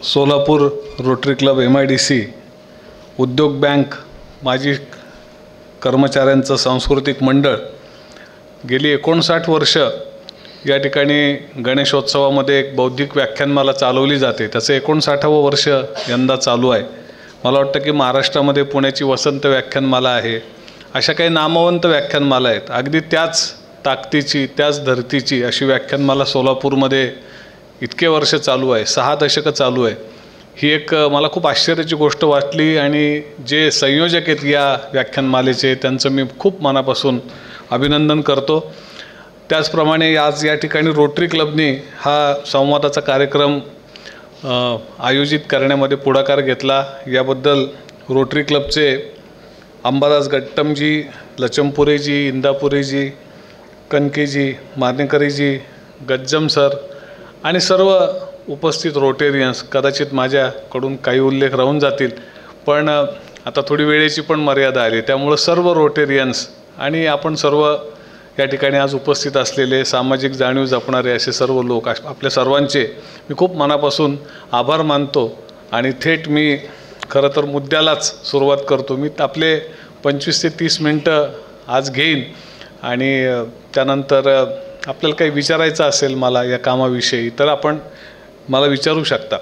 Solapur rotary club MIDC उद्योग bank माजी कर्मचाऱ्यांचं सांस्कृतिक मंडळ गेली 59 वर्ष या ठिकाणी गणेशोत्सवामध्ये एक बौद्धिक व्याख्यानमाला चालवली जाते। त्याचं 59वं वर्ष यंदा चालू आहे। मला वाटतं की महाराष्ट्रामध्ये पुण्याची वसंत व्याख्यानमाला आहे, अशा काही नामवंत व्याख्यानमाला आहेत। अगदी त्याच ताकदीची त्याच धर्तीची अशी व्याख्यानमाला सोलापूरमध्ये इतके वर्ष चालू आहे, 6 दशकं चालू आहे। ही एक मला खूप आश्चर्याची गोष्ट वाटली आणि जे संयोजक आहेत या व्याख्यानमालेचे त्यांचं मी खूप मनापासून अभिनंदन करतो। त्याचप्रमाणे आज या ठिकाणी रोटरी क्लबने हा संवादाचा कार्यक्रम आयोजित करण्यामध्ये पुढाकार घेतला, याबद्दल रोटरी क्लबचे अंबादास गट्टमजी, लचमपुरेजी, इंदापुरेजी, कनकेजी, मानेकरीजी, गज्जम सर आणि सर्व उपस्थित रोटेरियन्स, कदाचित माझ्याकडून काही उल्लेख राहून जातील, पण आता थोडी वेळेची पण मर्यादा आली, त्यामुळे सर्व रोटेरियन्स आणि आपण सर्व या ठिकाणी आज उपस्थित असलेले सामाजिक जाणीव जपणारे असे सर्व लोक, आपल्या सर्वांचे मी खूप मनापासून आभार मानतो। आणि थेट मी खरं तर मुद्द्यालाच सुरुवात करतो। मी आपले 25 ते 30 मिनटं आज घेईन आणि त्यानंतर आपल्याला काही विचारायचं असेल मला या कामाविषयी तर आपण मला विचारू शकता।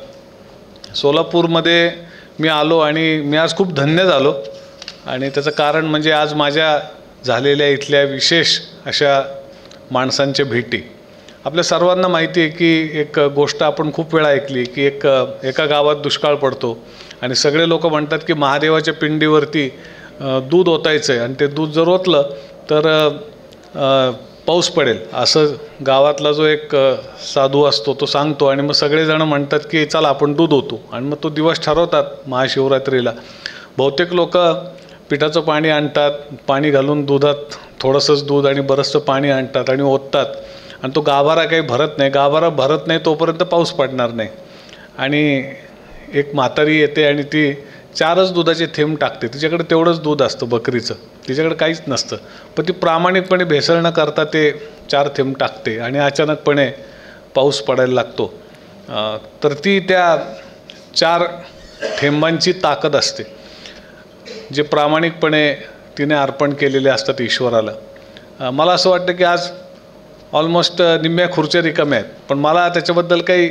सोलापूरमध्ये मी आलो आणि मी आज खूप धन्य झालो आणि त्याचं कारण म्हणजे आज माझ्या झालेल्या इथल्या विशेष अशा माणसांच्या भेटी। आपल्या सर्वांना माहिती आहे की एक गोष्ट आपण खूप वेळा ऐकली की एका गावात दुष्काळ पडतो आणि सगळे लोक म्हणतात की महादेवाच्या पिंडीवरती दूध ओतायचं आहे आणि ते दूध जर ओतलं तर पाऊस पडेल, असं गावातला जो एक साधू असतो तो सांगतो आणि मग सगळेजण म्हणतात की चला आपण दूध ओतू आणि मग तो दिवस ठरवतात महाशिवरात्रीला। बहुतेक लोक पिठाचं पाणी आणतात, पाणी घालून दुधात थोडंसंच दूध आणि बरंचसं पाणी आणतात आणि ओततात आणि तो गाभारा काही भरत नाही। गाभारा भरत नाही तोपर्यंत पाऊस पडणार नाही आणि एक म्हातारी येते आणि ती 4च दुधाचे थेंब टाकते, तिच्याकडे तेवढंच दूध असतं बकरीचं, तिच्याकडे काहीच नसतं, पण ती प्रामाणिकपणे भेसळ न करता ते 4 थेंब टाकते आणि अचानकपणे पाऊस पडायला लागतो। तर ती त्या 4 थेंबांची ताकद असते जे प्रामाणिकपणे तिने अर्पण केलेले असतात ईश्वराला। मला असं वाटतं की आज ऑलमोस्ट निम्म्या खुर्च्या रिकाम्या आहेत, पण मला त्याच्याबद्दल काही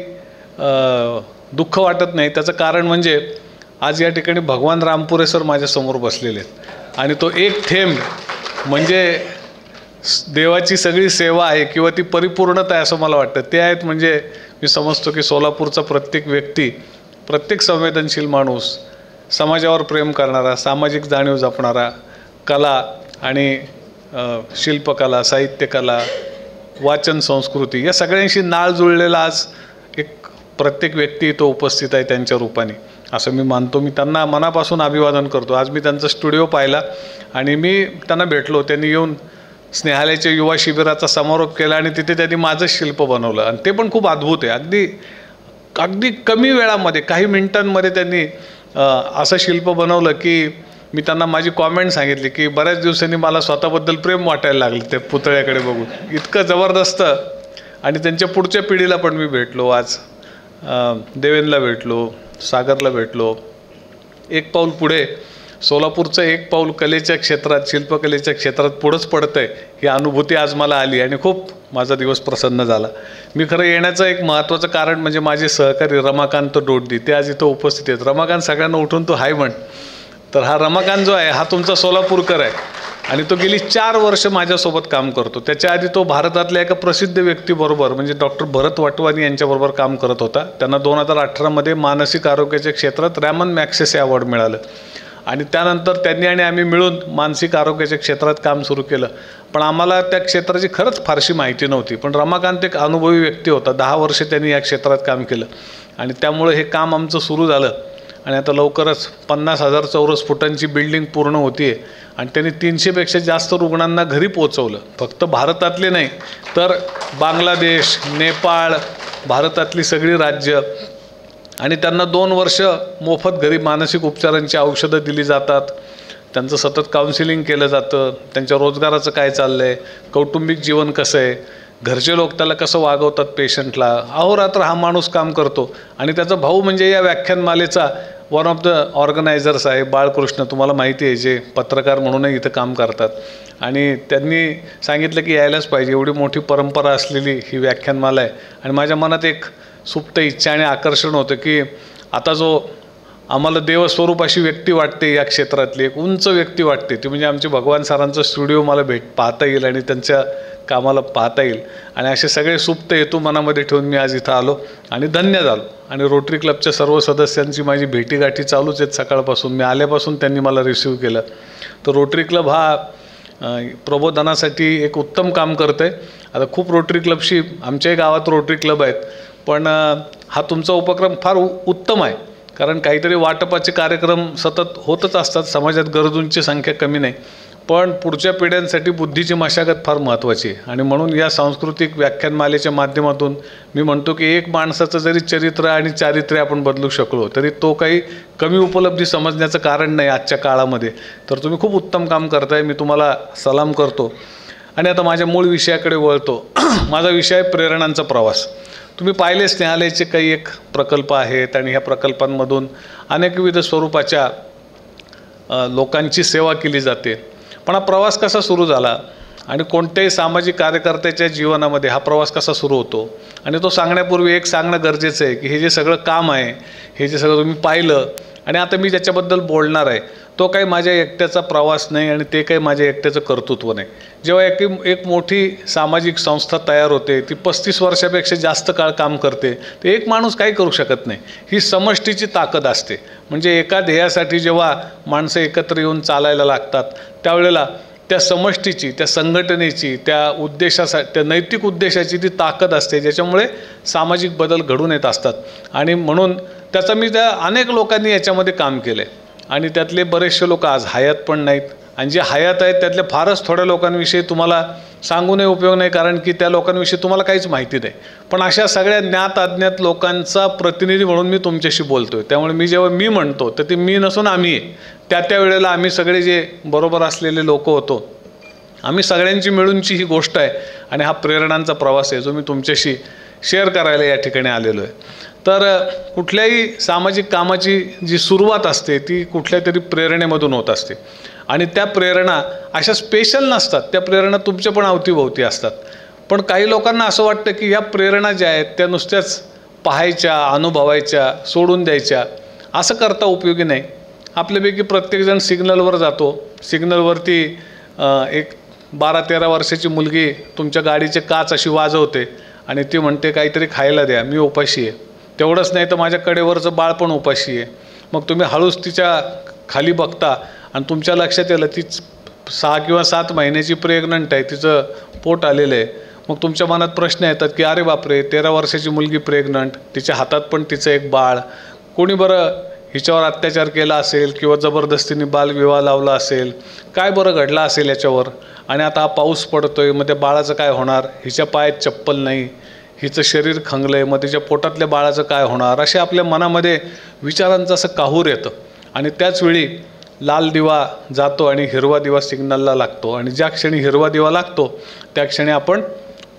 दुःख वाटत नाही। त्याचं कारण म्हणजे आज या ठिकाणी भगवान रामपुरे सर माझ्यासमोर बसलेले आहेत आणि तो एक थेंब म्हणजे देवाची सगळी सेवा आहे किंवा ती परिपूर्णता आहे असं मला वाटतं। ते आहेत म्हणजे मी समजतो की सोलापूरचा प्रत्येक व्यक्ती, प्रत्येक संवेदनशील माणूस, समाजावर प्रेम करणारा, सामाजिक जाणीव जपणारा, कला आणि शिल्पकला, साहित्यकला, वाचन संस्कृती या सगळ्यांशी नाळ जुळलेला आज एक प्रत्येक व्यक्ती तो उपस्थित आहे त्यांच्या रूपाने, असं मी मानतो। मी त्यांना मनापासून अभिवादन करतो। आज मी त्यांचा स्टुडिओ पाहिला आणि मी त्यांना भेटलो, त्यांनी येऊन स्नेहालयाच्या युवा शिबिराचा समारोप केला आणि तिथे त्यांनी माझं शिल्प बनवलं आणि ते पण खूप अद्भुत आहे। अगदी कमी वेळामध्ये, काही मिनिटांमध्ये त्यांनी असं शिल्प बनवलं की मी त्यांना माझी कॉमेंट सांगितली की बऱ्याच दिवसांनी मला स्वतःबद्दल प्रेम वाटायला लागलं ते पुतळ्याकडे बघून, इतकं जबरदस्त। आणि त्यांच्या पुढच्या पिढीला पण मी भेटलो, आज देवेंद्रला भेटलो, सागरला भेटलो। एक पाऊल पुढे सोलापूरचं एक पाऊल कलेच्या क्षेत्रात, शिल्पकलेच्या क्षेत्रात पुढंच पडतं आहे ही अनुभूती आज मला आली आणि खूप माझा दिवस प्रसन्न झाला। मी खरं येण्याचं एक महत्त्वाचं कारण म्हणजे माझे सहकारी रमाकांत डोडदी, ते आज इथं उपस्थित आहेत। रमाकांत सगळ्यांना उठून तो हाय म्हण। तर हा रमाकांत जो आहे हा तुमचा सोलापूरकर आहे आणि तो गेली 4 वर्ष माझ्यासोबत काम करतो। त्याच्या आधी तो भारतातल्या एका प्रसिद्ध व्यक्तीबरोबर म्हणजे डॉक्टर भरत वाटवानी यांच्याबरोबर काम करत होता। त्यांना 2018मध्ये मानसिक आरोग्याच्या क्षेत्रात रॅमन मॅग्सेसे अवॉर्ड मिळालं आणि त्यानंतर त्यांनी आणि आम्ही मिळून मानसिक आरोग्याच्या क्षेत्रात काम सुरू केलं, पण आम्हाला त्या क्षेत्राची खरंच फारशी माहिती नव्हती। पण रमाकांत एक अनुभवी व्यक्ती होता, 10 वर्ष त्यांनी या क्षेत्रात काम केलं आणि त्यामुळे हे काम आमचं सुरू झालं आणि आता लवकरच 50,000 चौरस फुटांची बिल्डिंग पूर्ण होती आहे आणि त्यांनी 300पेक्षा जास्त रुग्णांना घरी पोहोचवलं। फक्त भारतातले नाही तर बांगलादेश, नेपाळ, भारतातली सगळी राज्य, आणि त्यांना 2 वर्ष मोफत घरी मानसिक उपचारांची औषधं दिली जातात। त्यांचं सतत काउन्सिलिंग केलं जातं, त्यांच्या रोजगाराचं काय चाललं आहे, कौटुंबिक जीवन कसं आहे, घरचे लोक त्याला कसं वागवतात पेशंटला, अहोरात्र हा माणूस काम करतो. आणि त्याचा भाऊ म्हणजे या व्याख्यानमालेचा वन ऑफ द ऑर्गनायझर्स आहे, बाळकृष्ण, तुम्हाला माहिती आहे, जे पत्रकार म्हणूनही इथं काम करतात. आणि त्यांनी सांगितलं की यायलाच पाहिजे, एवढी मोठी परंपरा असलेली ही व्याख्यानमाला आहे. आणि माझ्या मनात एक सुप्त इच्छा आणि आकर्षण होतं की आता जो आम्हाला देवस्वरूप अशी व्यक्ती वाटते या क्षेत्रातली, एक उंच व्यक्ती वाटते, ती म्हणजे आमचे भगवान सरांचा स्टुडिओ मला पाहता येईल आणि त्यांच्या कामाला पाहता येईल. आणि असे सगळे सुप्त हेतू मनामध्ये ठेवून मी आज इथं आलो आणि धन्य झालो. आणि रोटरी क्लबच्या सर्व सदस्यांची माझी भेटीगाठी चालूच आहेत सकाळपासून. मी आल्यापासून त्यांनी मला रिसीव केलं. तर रोटरी क्लब हा प्रबोधनासाठी एक उत्तम काम करतं आहे. आता खूप रोटरी क्लबशी, आमच्याही गावात रोटरी क्लब आहेत, पण हा तुमचा उपक्रम फार उत्तम आहे. कारण काहीतरी वाटपाचे कार्यक्रम सतत होतच असतात, समाजात गरजूंची संख्या कमी नाही, पण पुढच्या पिढ्यांसाठी बुद्धीची मशागत फार महत्त्वाची आहे. आणि म्हणून या सांस्कृतिक व्याख्यानमालेच्या माध्यमातून मी म्हणतो की एक माणसाचं जरी चरित्र आणि चारित्र्य आपण बदलू शकलो तरी तो काही कमी उपलब्धी समजण्याचं कारण नाही आजच्या काळामध्ये. तर तुम्ही खूप उत्तम काम करताय, मी तुम्हाला सलाम करतो. आणि आता माझ्या मूळ विषयाकडे वळतो. माझा विषय आहे प्रेरणांचा प्रवास. तुम्ही पाहिलेच न्यायालयाचे काही एक प्रकल्प आहेत आणि ह्या प्रकल्पांमधून अनेकविध स्वरूपाच्या लोकांची सेवा केली जाते. पण हा प्रवास कसा सुरू झाला आणि कोणत्याही सामाजिक कार्यकर्त्याच्या जीवनामध्ये हा प्रवास कसा सुरू होतो, आणि तो सांगण्यापूर्वी एक सांगणं गरजेचं आहे की हे जे सगळं काम आहे, हे जे सगळं तुम्ही पाहिलं आणि आता मी ज्याच्याबद्दल बोलणार आहे, तो काही माझ्या एकट्याचा प्रवास नाही आणि ते काही माझ्या एकट्याचं कर्तृत्व नाही. जेव्हा एक मोठी सामाजिक संस्था तयार होते, ती 35 वर्षापेक्षा जास्त काळ काम करते, तर एक माणूस काही करू शकत नाही. ही समष्टीची ताकद असते. म्हणजे एका ध्येयासाठी जेव्हा माणसं एकत्र येऊन चालायला लागतात, त्यावेळेला त्या समष्टीची, त्या संघटनेची, त्या उद्देशासाठी, त्या नैतिक उद्देशाची ती ताकद असते, ज्याच्यामुळे सामाजिक बदल घडून येत असतात. आणि म्हणून त्याचा मी त्या अनेक लोकांनी याच्यामध्ये काम केलं आहे. आणि त्यातले बरेचसे लोक आज हयात पण नाहीत, आणि जे हयात आहेत त्यातल्या फारच थोड्या लोकांविषयी तुम्हाला सांगूनही उपयोग नाही, कारण की त्या लोकांविषयी तुम्हाला काहीच माहिती नाही. पण अशा सगळ्या ज्ञात अज्ञात लोकांचा प्रतिनिधी म्हणून मी तुमच्याशी बोलतो आहे. त्यामुळे मी जेव्हा मी म्हणतो तर ते मी नसून आम्ही आहे. त्या वेळेला आम्ही सगळे जे बरोबर असलेले लोक होतो, आम्ही सगळ्यांची मिळूनची ही गोष्ट आहे. आणि हा प्रेरणांचा प्रवास आहे जो मी तुमच्याशी शेअर करायला या ठिकाणी आलेलो आहे. तर कुठल्याही सामाजिक कामाची जी सुरुवात असते ती कुठल्या तरी प्रेरणेमधून होत असते. आणि त्या प्रेरणा अशा स्पेशल नसतात, त्या प्रेरणा तुमच्या पण अवतीभोवती असतात. पण काही लोकांना असं वाटतं की या प्रेरणा ज्या आहेत त्या नुसत्याच पाहायच्या, अनुभवायच्या, सोडून द्यायच्या, असं करता उपयोगी नाही. आपल्यापैकी प्रत्येकजण सिग्नलवर जातो. सिग्नलवरती एक 12-13 वर्षाची मुलगी तुमच्या गाडीचे काच अशी वाजवते आणि ती म्हणते काहीतरी खायला द्या, मी उपाशी आहे. तेवढंच नाही तर माझ्या कडेवरचं बाळ पण उपाशी आहे. मग तुम्ही हळूच तिच्या खाली बघता आणि तुमच्या लक्षात येलं ती 6 किंवा 7 महिन्याची प्रेग्नंट आहे, तिचं पोट आलेलं आहे. मग तुमच्या मनात प्रश्न येतात की अरे बापरे, 13 वर्षाची मुलगी प्रेग्नंट, तिच्या हातात पण तिचं एक बाळ, कोणी बरं हिच्यावर अत्याचार केला असेल किंवा जबरदस्तीने बालविवाह लावला असेल, काय बरं घडलं असेल याच्यावर. आणि आता हा पाऊस पडतोय, मग त्या बाळाचं काय होणार, हिच्या पायात चप्पल नाही, हिचं शरीर खंगलं आहे, मग तिच्या पोटातल्या बाळाचं काय होणार, असे आपल्या मनामध्ये विचारांचं असं काहूर येतं. आणि त्याचवेळी लाल दिवा जातो आणि हिरवा दिवा सिग्नलला लागतो. आणि ज्या क्षणी हिरवा दिवा लागतो त्या क्षणी आपण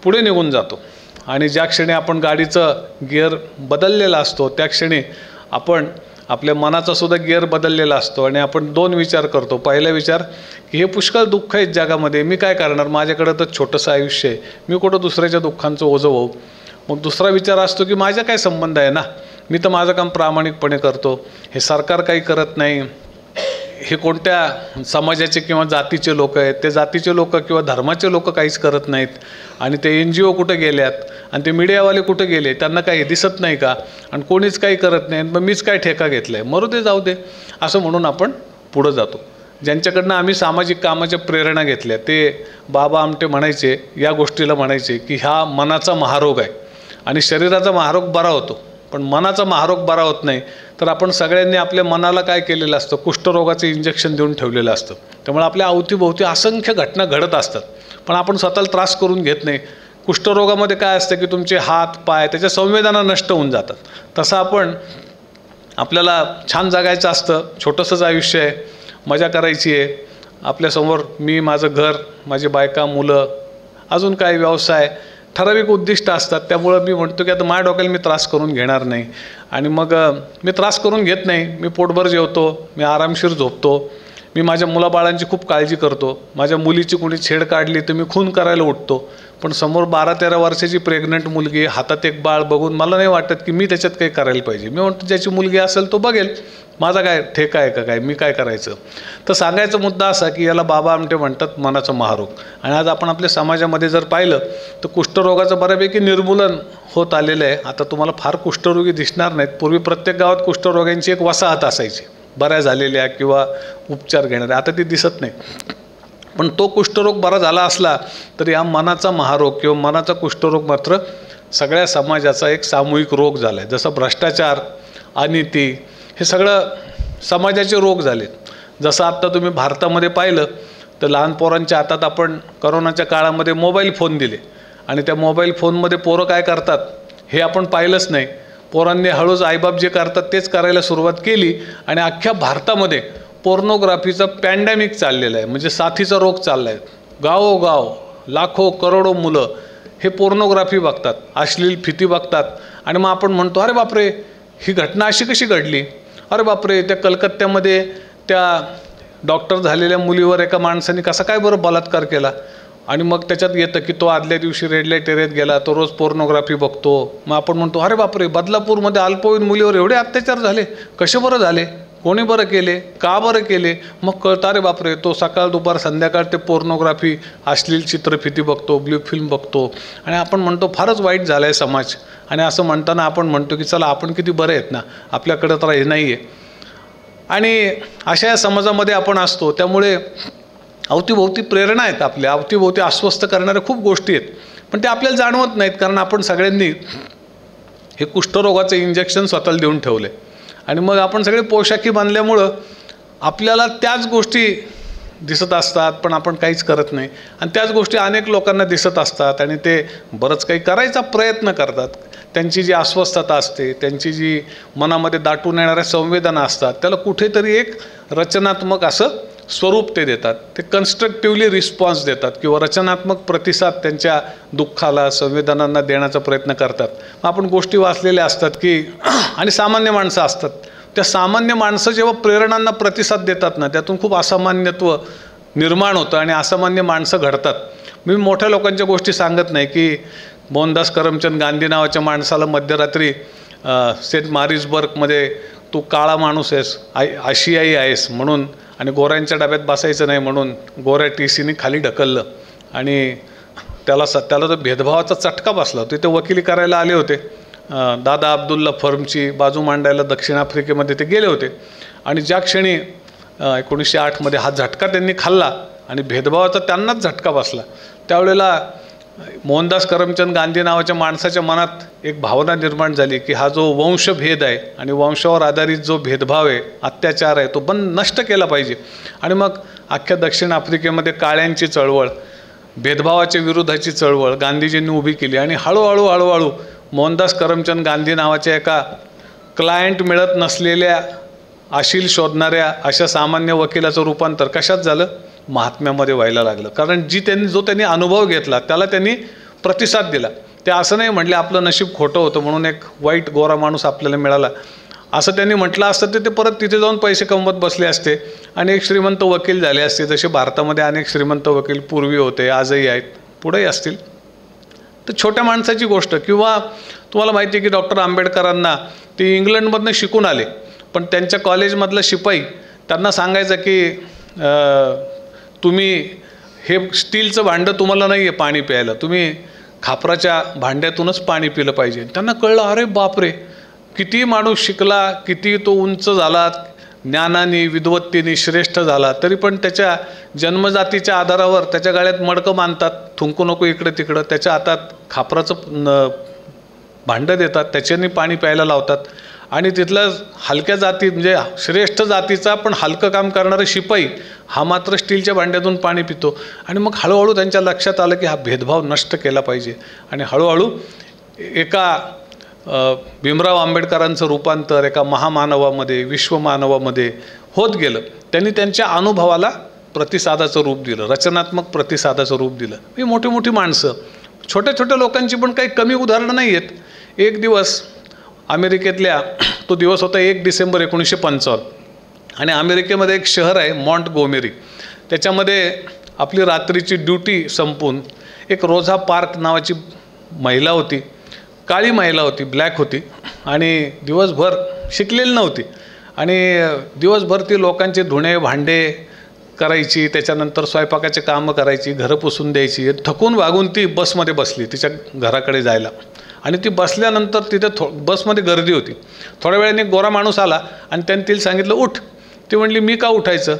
पुढे निघून जातो. आणि ज्या क्षणी आपण गाडीचं गिअर बदललेला असतो त्या क्षणी आपण आपल्या मनाचा सुद्धा गिअर बदललेला असतो आणि आपण 2 विचार करतो. पहिला विचार की हे पुष्कळ दुःख आहेत जगामध्ये, मी काय करणार, माझ्याकडं तर छोटंसं आयुष्य आहे, मी कुठं दुसऱ्याच्या दुःखांचं ओझं होऊ. मग दुसरा विचार असतो की माझा काय संबंध आहे ना, मी तर माझं काम प्रामाणिकपणे करतो, हे सरकार काही करत नाही, हे कोणत्या समाजाचे किंवा जातीचे लोक आहेत, ते जातीचे लोक किंवा धर्माचे लोक काहीच करत नाहीत, आणि ते NGO कुठे गेल्यात, आणि ते मीडियावाले कुठे गेले, त्यांना काही दिसत नाही का, आणि कोणीच काही करत नाही, मग मीच काय ठेका घेतला आहे, मरू दे जाऊ दे, असं म्हणून आपण पुढं जातो. ज्यांच्याकडनं आम्ही सामाजिक कामाच्या प्रेरणा घेतल्या ते बाबा आमटे म्हणायचे, या गोष्टीला म्हणायचे की हा मनाचा महारोग आहे. आणि शरीराचा महारोग बरा होतो पण मनाचा महारोग बरा होत नाही. तर आपण सगळ्यांनी आपल्या मनाला काय केलेलं असतं, कुष्ठरोगाचं इंजेक्शन देऊन ठेवलेलं असतं. त्यामुळे आपल्या अवतीभोवती असंख्य घटना घडत असतात, पण आपण स्वतःला त्रास करून घेत नाही. कुष्ठरोगामध्ये काय असतं की तुमचे हात पाय त्याच्या संवेदना नष्ट होऊन जातात. तसं आपण आपल्याला छान जगायचं असतं, छोटंसंच आयुष्य आहे, मजा करायची आहे. आपल्यासमोर मी, माझं घर, माझी बायका, मुलं, अजून काय व्यवसाय, ठराविक उद्दिष्ट असतात. त्यामुळं मी म्हणतो की आता माझ्या डोक्याला मी त्रास करून घेणार नाही आणि मग मी त्रास करून घेत नाही. मी पोटभर जेवतो, मी आरामशीर झोपतो, मी माझ्या मुलाबाळांची खूप काळजी करतो. माझ्या मुलीची कोणी छेड काढली तर मी खून करायला उठतो. पण समोर 12-13 वर्षाची प्रेग्नंट मुलगी, हातात एक बाळ बघून मला नाही वाटत की मी त्याच्यात काही करायला पाहिजे. मी म्हणतो ज्याची मुलगी असेल तो बघेल, माझा काय ठेका आहे का काय, मी काय करायचं. तर सांगायचा मुद्दा असा की याला बाबा आमटे म्हणतात मनाचा महारोग. आणि आज आपण आपल्या समाजामध्ये जर पाहिलं तर कुष्ठरोगाचं बऱ्यापैकी निर्मूलन होत आलेलं आहे. आता तुम्हाला फार कुष्ठरोगी दिसणार नाहीत. पूर्वी प्रत्येक गावात कुष्ठरोग्यांची एक वसाहत असायची, बऱ्या झालेल्या किंवा उपचार घेणाऱ्या. आता ती दिसत नाही. पण तो कुष्ठरोग बरा झाला असला तरी हा मनाचा महारोग किंवा मनाचा कुष्ठरोग मात्र सगळ्या समाजाचा एक सामूहिक रोग झाला आहे. जसं भ्रष्टाचार, अनिती, हे सगळं समाजाचे रोग झालेत. जसं आत्ता तुम्ही भारतामध्ये पाहिलं तर लहान पोरांच्या हातात आपण करोनाच्या काळामध्ये मोबाईल फोन दिले आणि त्या मोबाईल फोनमध्ये पोरं काय करतात हे आपण पाहिलंच नाही. पोरांनी हळूच आईबाप जे करतात तेच करायला सुरुवात केली आणि अख्ख्या भारतामध्ये पोर्नोग्राफीचा पॅन्डेमिक चाललेला आहे. म्हणजे साथीचा रोग चालला आहे. गावोगाव लाखो करोडो मुलं हे पोर्नोग्राफी बघतात, अश्लील फिती बघतात. आणि मग आपण म्हणतो अरे बापरे, ही घटना अशी कशी घडली, अरे बापरे, त्या कलकत्त्यामध्ये त्या डॉक्टर झालेल्या मुलीवर एका माणसाने कसा काय बरं बलात्कार केला. आणि मग त्याच्यात येतं की तो आदल्या दिवशी रेड लाईट एरियात गेला, तो रोज पोर्नोग्राफी बघतो. मग आपण म्हणतो अरे बापरे, बदलापूरमध्ये अल्पवयीन मुलीवर एवढे अत्याचार झाले, कसे बरं झाले, कोणी बरं केले, का बरं केले. मग कळतं अरे बापरे, तो सकाळ दुपार संध्याकाळ ते पोर्नोग्राफी, अश्लील चित्रफिती बघतो, ब्लू फिल्म बघतो. आणि आपण म्हणतो फारच वाईट झाला आहे समाज. आणि असं म्हणताना आपण म्हणतो की चला आपण किती बरे आहेत ना, आपल्याकडं तर हे नाही आहे. आणि अशा या समाजामध्ये आपण असतो. त्यामुळे अवतीभोवती प्रेरणा आहेत, आपल्या अवतीभोवती अस्वस्थ करणाऱ्या खूप गोष्टी आहेत, पण ते आपल्याला जाणवत नाहीत. कारण आपण सगळ्यांनी हे कुष्ठरोगाचं इंजेक्शन स्वतःला देऊन ठेवले आणि मग आपण सगळे पोशाखी बांधल्यामुळं आपल्याला त्याच गोष्टी दिसत असतात पण आपण काहीच करत नाही. आणि त्याच गोष्टी अनेक लोकांना दिसत असतात आणि ते बरंच काही करायचा प्रयत्न करतात. त्यांची जी अस्वस्थता असते, त्यांची जी मनामध्ये दाटून येणाऱ्या संवेदना असतात, त्याला कुठेतरी एक रचनात्मक असं स्वरूप ते देतात. ते कन्स्ट्रक्टिव्हली रिस्पॉन्स देतात किंवा रचनात्मक प्रतिसाद त्यांच्या दुःखाला, संवेदनांना देण्याचा प्रयत्न करतात. आपण गोष्टी वाचलेल्या असतात की आणि सामान्य माणसं असतात. त्या सामान्य माणसं जेव्हा प्रेरणांना प्रतिसाद देतात ना, त्यातून खूप असामान्यत्व निर्माण होतं आणि असामान्य माणसं घडतात. मी मोठ्या लोकांच्या गोष्टी सांगत नाही की मोहनदास करमचंद गांधी नावाच्या माणसाला मध्यरात्री सेंट मॉरिसबर्गमध्ये तू काळा माणूस आहेस, आशियाई आहेस म्हणून आणि गोऱ्यांच्या डब्यात बसायचं नाही म्हणून गोऱ्या टीसीने खाली ढकललं आणि त्याला तो भेदभावाचा चटका बसला. तिथे वकिली करायला आले होते. दादा अब्दुल्ला फर्मची बाजू मांडायला दक्षिण आफ्रिकेमध्ये ते गेले होते आणि ज्या क्षणी 1908मध्ये हा झटका त्यांनी खाल्ला आणि भेदभावाचा त्यांनाच झटका बसला, त्यावेळेला मोहनदास करमचंद गांधी नावाच्या माणसाच्या मनात एक भावना निर्माण झाली की हा जो वंशभेद आहे आणि वंशावर आधारित जो भेदभाव आहे, अत्याचार आहे, तो नष्ट केला पाहिजे. आणि मग अख्ख्या दक्षिण आफ्रिकेमध्ये काळ्यांची चळवळ, भेदभावाच्या विरोधाची चळवळ गांधीजींनी उभी केली आणि हळूहळू मोहनदास करमचंद गांधी नावाच्या एका क्लायंट मिळत नसलेल्या, अशील शोधणाऱ्या अशा सामान्य वकिलाचं रूपांतर कशात झालं, महात्म्यामध्ये व्हायला लागलं. कारण जो त्यांनी अनुभव घेतला त्याला त्यांनी प्रतिसाद दिला. ते असं नाही म्हटले आपलं नशीब खोटं होतं म्हणून एक वाईट गोरा माणूस आपल्याला मिळाला. असं त्यांनी म्हटलं असतं तर ते परत तिथे जाऊन पैसे कमवत बसले असते आणि एक श्रीमंत वकील झाले असते. जसे भारतामध्ये अनेक श्रीमंत वकील पूर्वी होते, आजही आहेत, पुढेही असतील. तर छोट्या माणसाची गोष्ट. किंवा तुम्हाला माहिती आहे की डॉक्टर आंबेडकरांना ते इंग्लंडमधनं शिकून आले, पण त्यांच्या कॉलेजमधला शिपाई त्यांना सांगायचं की तुम्ही हे स्टीलचं भांडं तुम्हाला नाही आहे पाणी प्यायला, तुम्ही खापराच्या भांड्यातूनच पाणी पिलं पाहिजे. त्यांना कळलं अरे बापरे, किती माणूस शिकला, किती तो उंच झाला, ज्ञानाने विद्वत्तेने श्रेष्ठ झाला, तरी पण त्याच्या जन्मजातीच्या आधारावर त्याच्या गळ्यात मडकं बांधतात, थुंकू नको इकडं तिकडं, त्याच्या हातात खापराचं भांडं देतात, त्याच्याने पाणी प्यायला लावतात. आणि तिथला हलक्या जाती म्हणजे श्रेष्ठ जातीचा पण हलकं काम करणारा शिपाई हा मात्र स्टीलच्या भांड्यातून पाणी पितो. आणि मग हळूहळू त्यांच्या लक्षात आलं की हा भेदभाव नष्ट केला पाहिजे. आणि हळूहळू एका भीमराव आंबेडकरांचं रूपांतर एका महामानवामध्ये, विश्वमानवामध्ये होत गेलं. त्यांनी त्यांच्या अनुभवाला प्रतिसादाचं रूप दिलं, रचनात्मक प्रतिसादाचं रूप दिलं. ही मोठी मोठी माणसं, छोट्या छोट्या लोकांची पण काही कमी उदाहरणं नाही आहेत. एक दिवस अमेरिकेतल्या, तो दिवस होता 1 डिसेंबर 1955, आणि अमेरिकेमध्ये एक शहर आहे मॉन्टगोमेरी. त्याच्यामध्ये आपली रात्रीची ड्युटी संपून एक रोझा पार्क नावाची महिला होती, काळी महिला होती, ब्लॅक होती, आणि दिवसभर शिकलेली नव्हती, आणि दिवसभर ती लोकांचे धुणे भांडे करायची, त्याच्यानंतर स्वयंपाकाचे कामं करायची, घरं पुसून द्यायची. थकून वागून ती बसमध्ये बसली तिच्या घराकडे जायला, आणि ती बसल्यानंतर तिथे बसमध्ये गर्दी होती. थोड्या वेळाने गोरा माणूस आला आणि त्याने तिला सांगितलं उठ. ती म्हणली मी का उठायचं,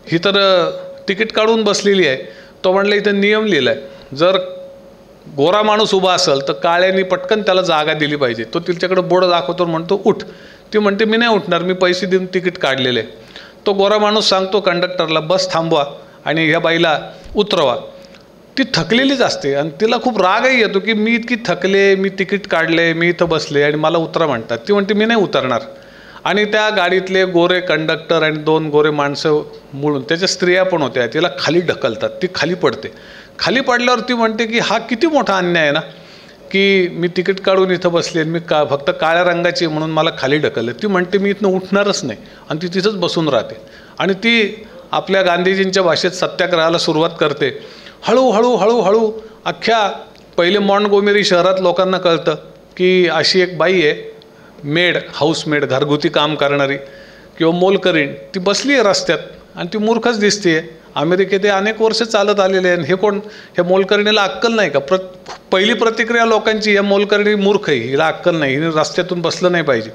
ही तर तिकीट काढून बसलेली आहे. तो म्हणलं इथं नियम लिहिला आहे, जर गोरा माणूस उभा असेल तर काळ्यांनी पटकन त्याला जागा दिली पाहिजे. तो तिच्याकडे बोर्ड दाखवतो, म्हणतो उठ. ती म्हणते मी नाही उठणार, मी पैसे देऊन तिकीट काढलेले. तो गोरा माणूस सांगतो कंडक्टरला बस थांबवा आणि ह्या बाईला उतरवा. ती थकलेलीच असते आणि तिला खूप रागही येतो की मी इतकी थकले, मी तिकीट काढले, मी इथं बसले आणि मला उतरा म्हणतात. ती म्हणते मी नाही उतरणार. आणि त्या गाडीतले गोरे कंडक्टर आणि 2 गोरे माणसं मिळून, त्याच्या स्त्रिया पण होत्या, तिला खाली ढकलतात. ती खाली पडते. खाली पडल्यावर ती म्हणते की हा किती मोठा अन्याय आहे ना, की मी तिकीट काढून इथं बसले, मी फक्त काळ्या रंगाची म्हणून मला खाली ढकललं. ती म्हणते मी इथनं उठणारच नाही, आणि ती तिथंच बसून राहते. आणि ती आपल्या गांधीजींच्या भाषेत सत्याग्रहाला सुरुवात करते. हळूहळू हळूहळू अख्ख्या पहिले मॉन्टगोमेरी शहरात लोकांना कळतं की अशी एक बाई आहे, मेड, हाऊसमेड, घरगुती काम करणारी किंवा मोलकरीण, ती बसली आहे रस्त्यात आणि ती मूर्खच दिसते. अमेरिकेत हे अनेक वर्ष चालत आलेले आहे. हे कोण, ह्या मोलकरणीला अक्कल नाही का? पहिली प्रतिक्रिया लोकांची, या मोलकरणी मूर्ख आहे, हिला अक्कल नाही, हिने रस्त्यातून बसलं नाही पाहिजे.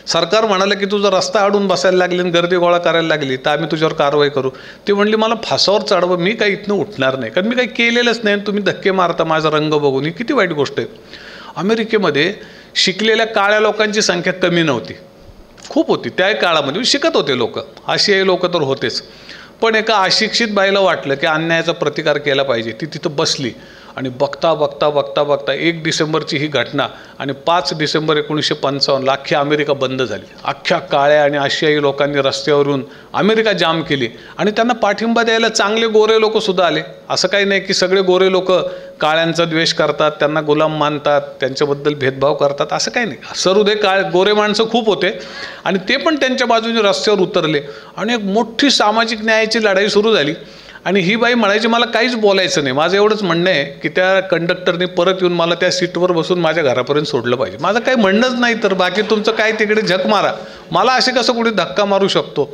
सरकार म्हणालं की तुझा रस्ता अडून बसायला लागली आणि गर्दी गोळा करायला लागली तर आम्ही तुझ्यावर कारवाई करू. ती म्हणली मला फासावर चढवं, मी काही इथनं उठणार नाही, कारण मी काही केलेलंच नाही, तुम्ही धक्के मारता माझा रंग बघून. ही किती वाईट गोष्ट आहे. अमेरिकेमध्ये शिकलेल्या काळ्या लोकांची संख्या कमी नव्हती, खूप होती. त्या काळामध्ये शिकत होते लोक, आशियाई लोक तर होतेच. पण एका अशिक्षित बाईला वाटलं की अन्यायाचा प्रतिकार केला पाहिजे. ती तिथं बसली आणि बघता बघता बघता बघता 1 डिसेंबरची ही घटना आणि 5 डिसेंबर 1955 अख्खी अमेरिका बंद झाली. अख्ख्या काळ्या आणि आशियाई लोकांनी रस्त्यावरून अमेरिका जाम केली आणि त्यांना पाठिंबा द्यायला चांगले गोरे लोकसुद्धा आले. असं काही नाही की सगळे गोरे लोक काळ्यांचा द्वेष करतात, त्यांना गुलाम मानतात, त्यांच्याबद्दल भेदभाव करतात, असं काही नाही. सर्वदे गोरे माणसं खूप होते आणि ते पण त्यांच्या बाजूने रस्त्यावर उतरले आणि एक मोठी सामाजिक न्यायाची लढाई सुरू झाली. आणि ही बाई म्हणायची मला काहीच बोलायचं नाही, माझं एवढंच म्हणणं आहे की त्या कंडक्टरने परत येऊन मला त्या सीटवर बसून माझ्या घरापर्यंत सोडलं पाहिजे. माझं काही म्हणणंच नाही, तर बाकी तुमचं काय तिकडे झक मारा, मला असे कसं कुठे धक्का मारू शकतो.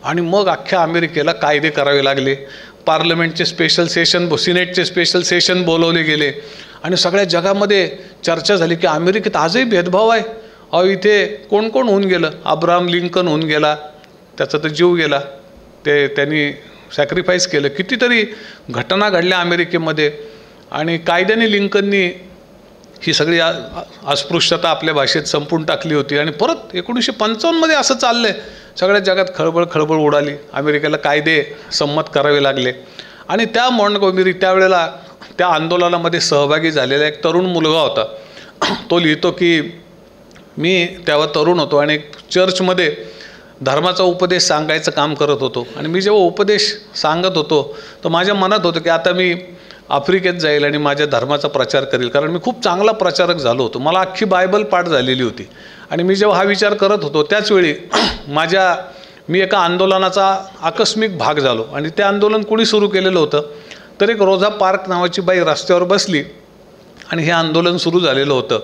आणि मग अख्ख्या अमेरिकेला कायदे करावे लागले. पार्लमेंटचे स्पेशल सेशन, सिनेटचे स्पेशल सेशन बोलवले गेले आणि सगळ्या जगामध्ये चर्चा झाली की अमेरिकेत आजही भेदभाव आहे. अहो इथे कोण कोण होऊन गेलं, अब्राहम लिंकन होऊन गेला, त्याचा तर जीव गेला, त्यांनी सॅक्रिफाईस केलं. कितीतरी घटना घडल्या अमेरिकेमध्ये आणि कायद्याने लिंकननी ही सगळी अस्पृश्यता आपल्या भाषेत संपून टाकली होती. आणि परत 1955 असं चाललं आहे, सगळ्या जगात खळबळ उडाली. अमेरिकेला कायदे संमत करावे लागले. आणि त्या मॉन्टगोमेरी त्यावेळेला त्या आंदोलनामध्ये सहभागी झालेला एक तरुण मुलगा होता. तो लिहितो की मी तेव्हा तरुण होतो आणि चर्चमध्ये धर्माचा उपदेश सांगायचं काम करत होतो. आणि मी जेव्हा उपदेश सांगत होतो तर माझ्या मनात होतं की आता मी आफ्रिकेत जाईल आणि माझ्या धर्माचा प्रचार करेल, कारण मी खूप चांगला प्रचारक झालो होतो, मला अख्खी बायबल पाठ झालेली होती. आणि मी जेव्हा हा विचार करत होतो त्याचवेळी मी एका आंदोलनाचा आकस्मिक भाग झालो. आणि ते आंदोलन कोणी सुरू केलेलं होतं तर एक रोझा पार्क नावाची बाई रस्त्यावर बसली आणि हे आंदोलन सुरू झालेलं होतं.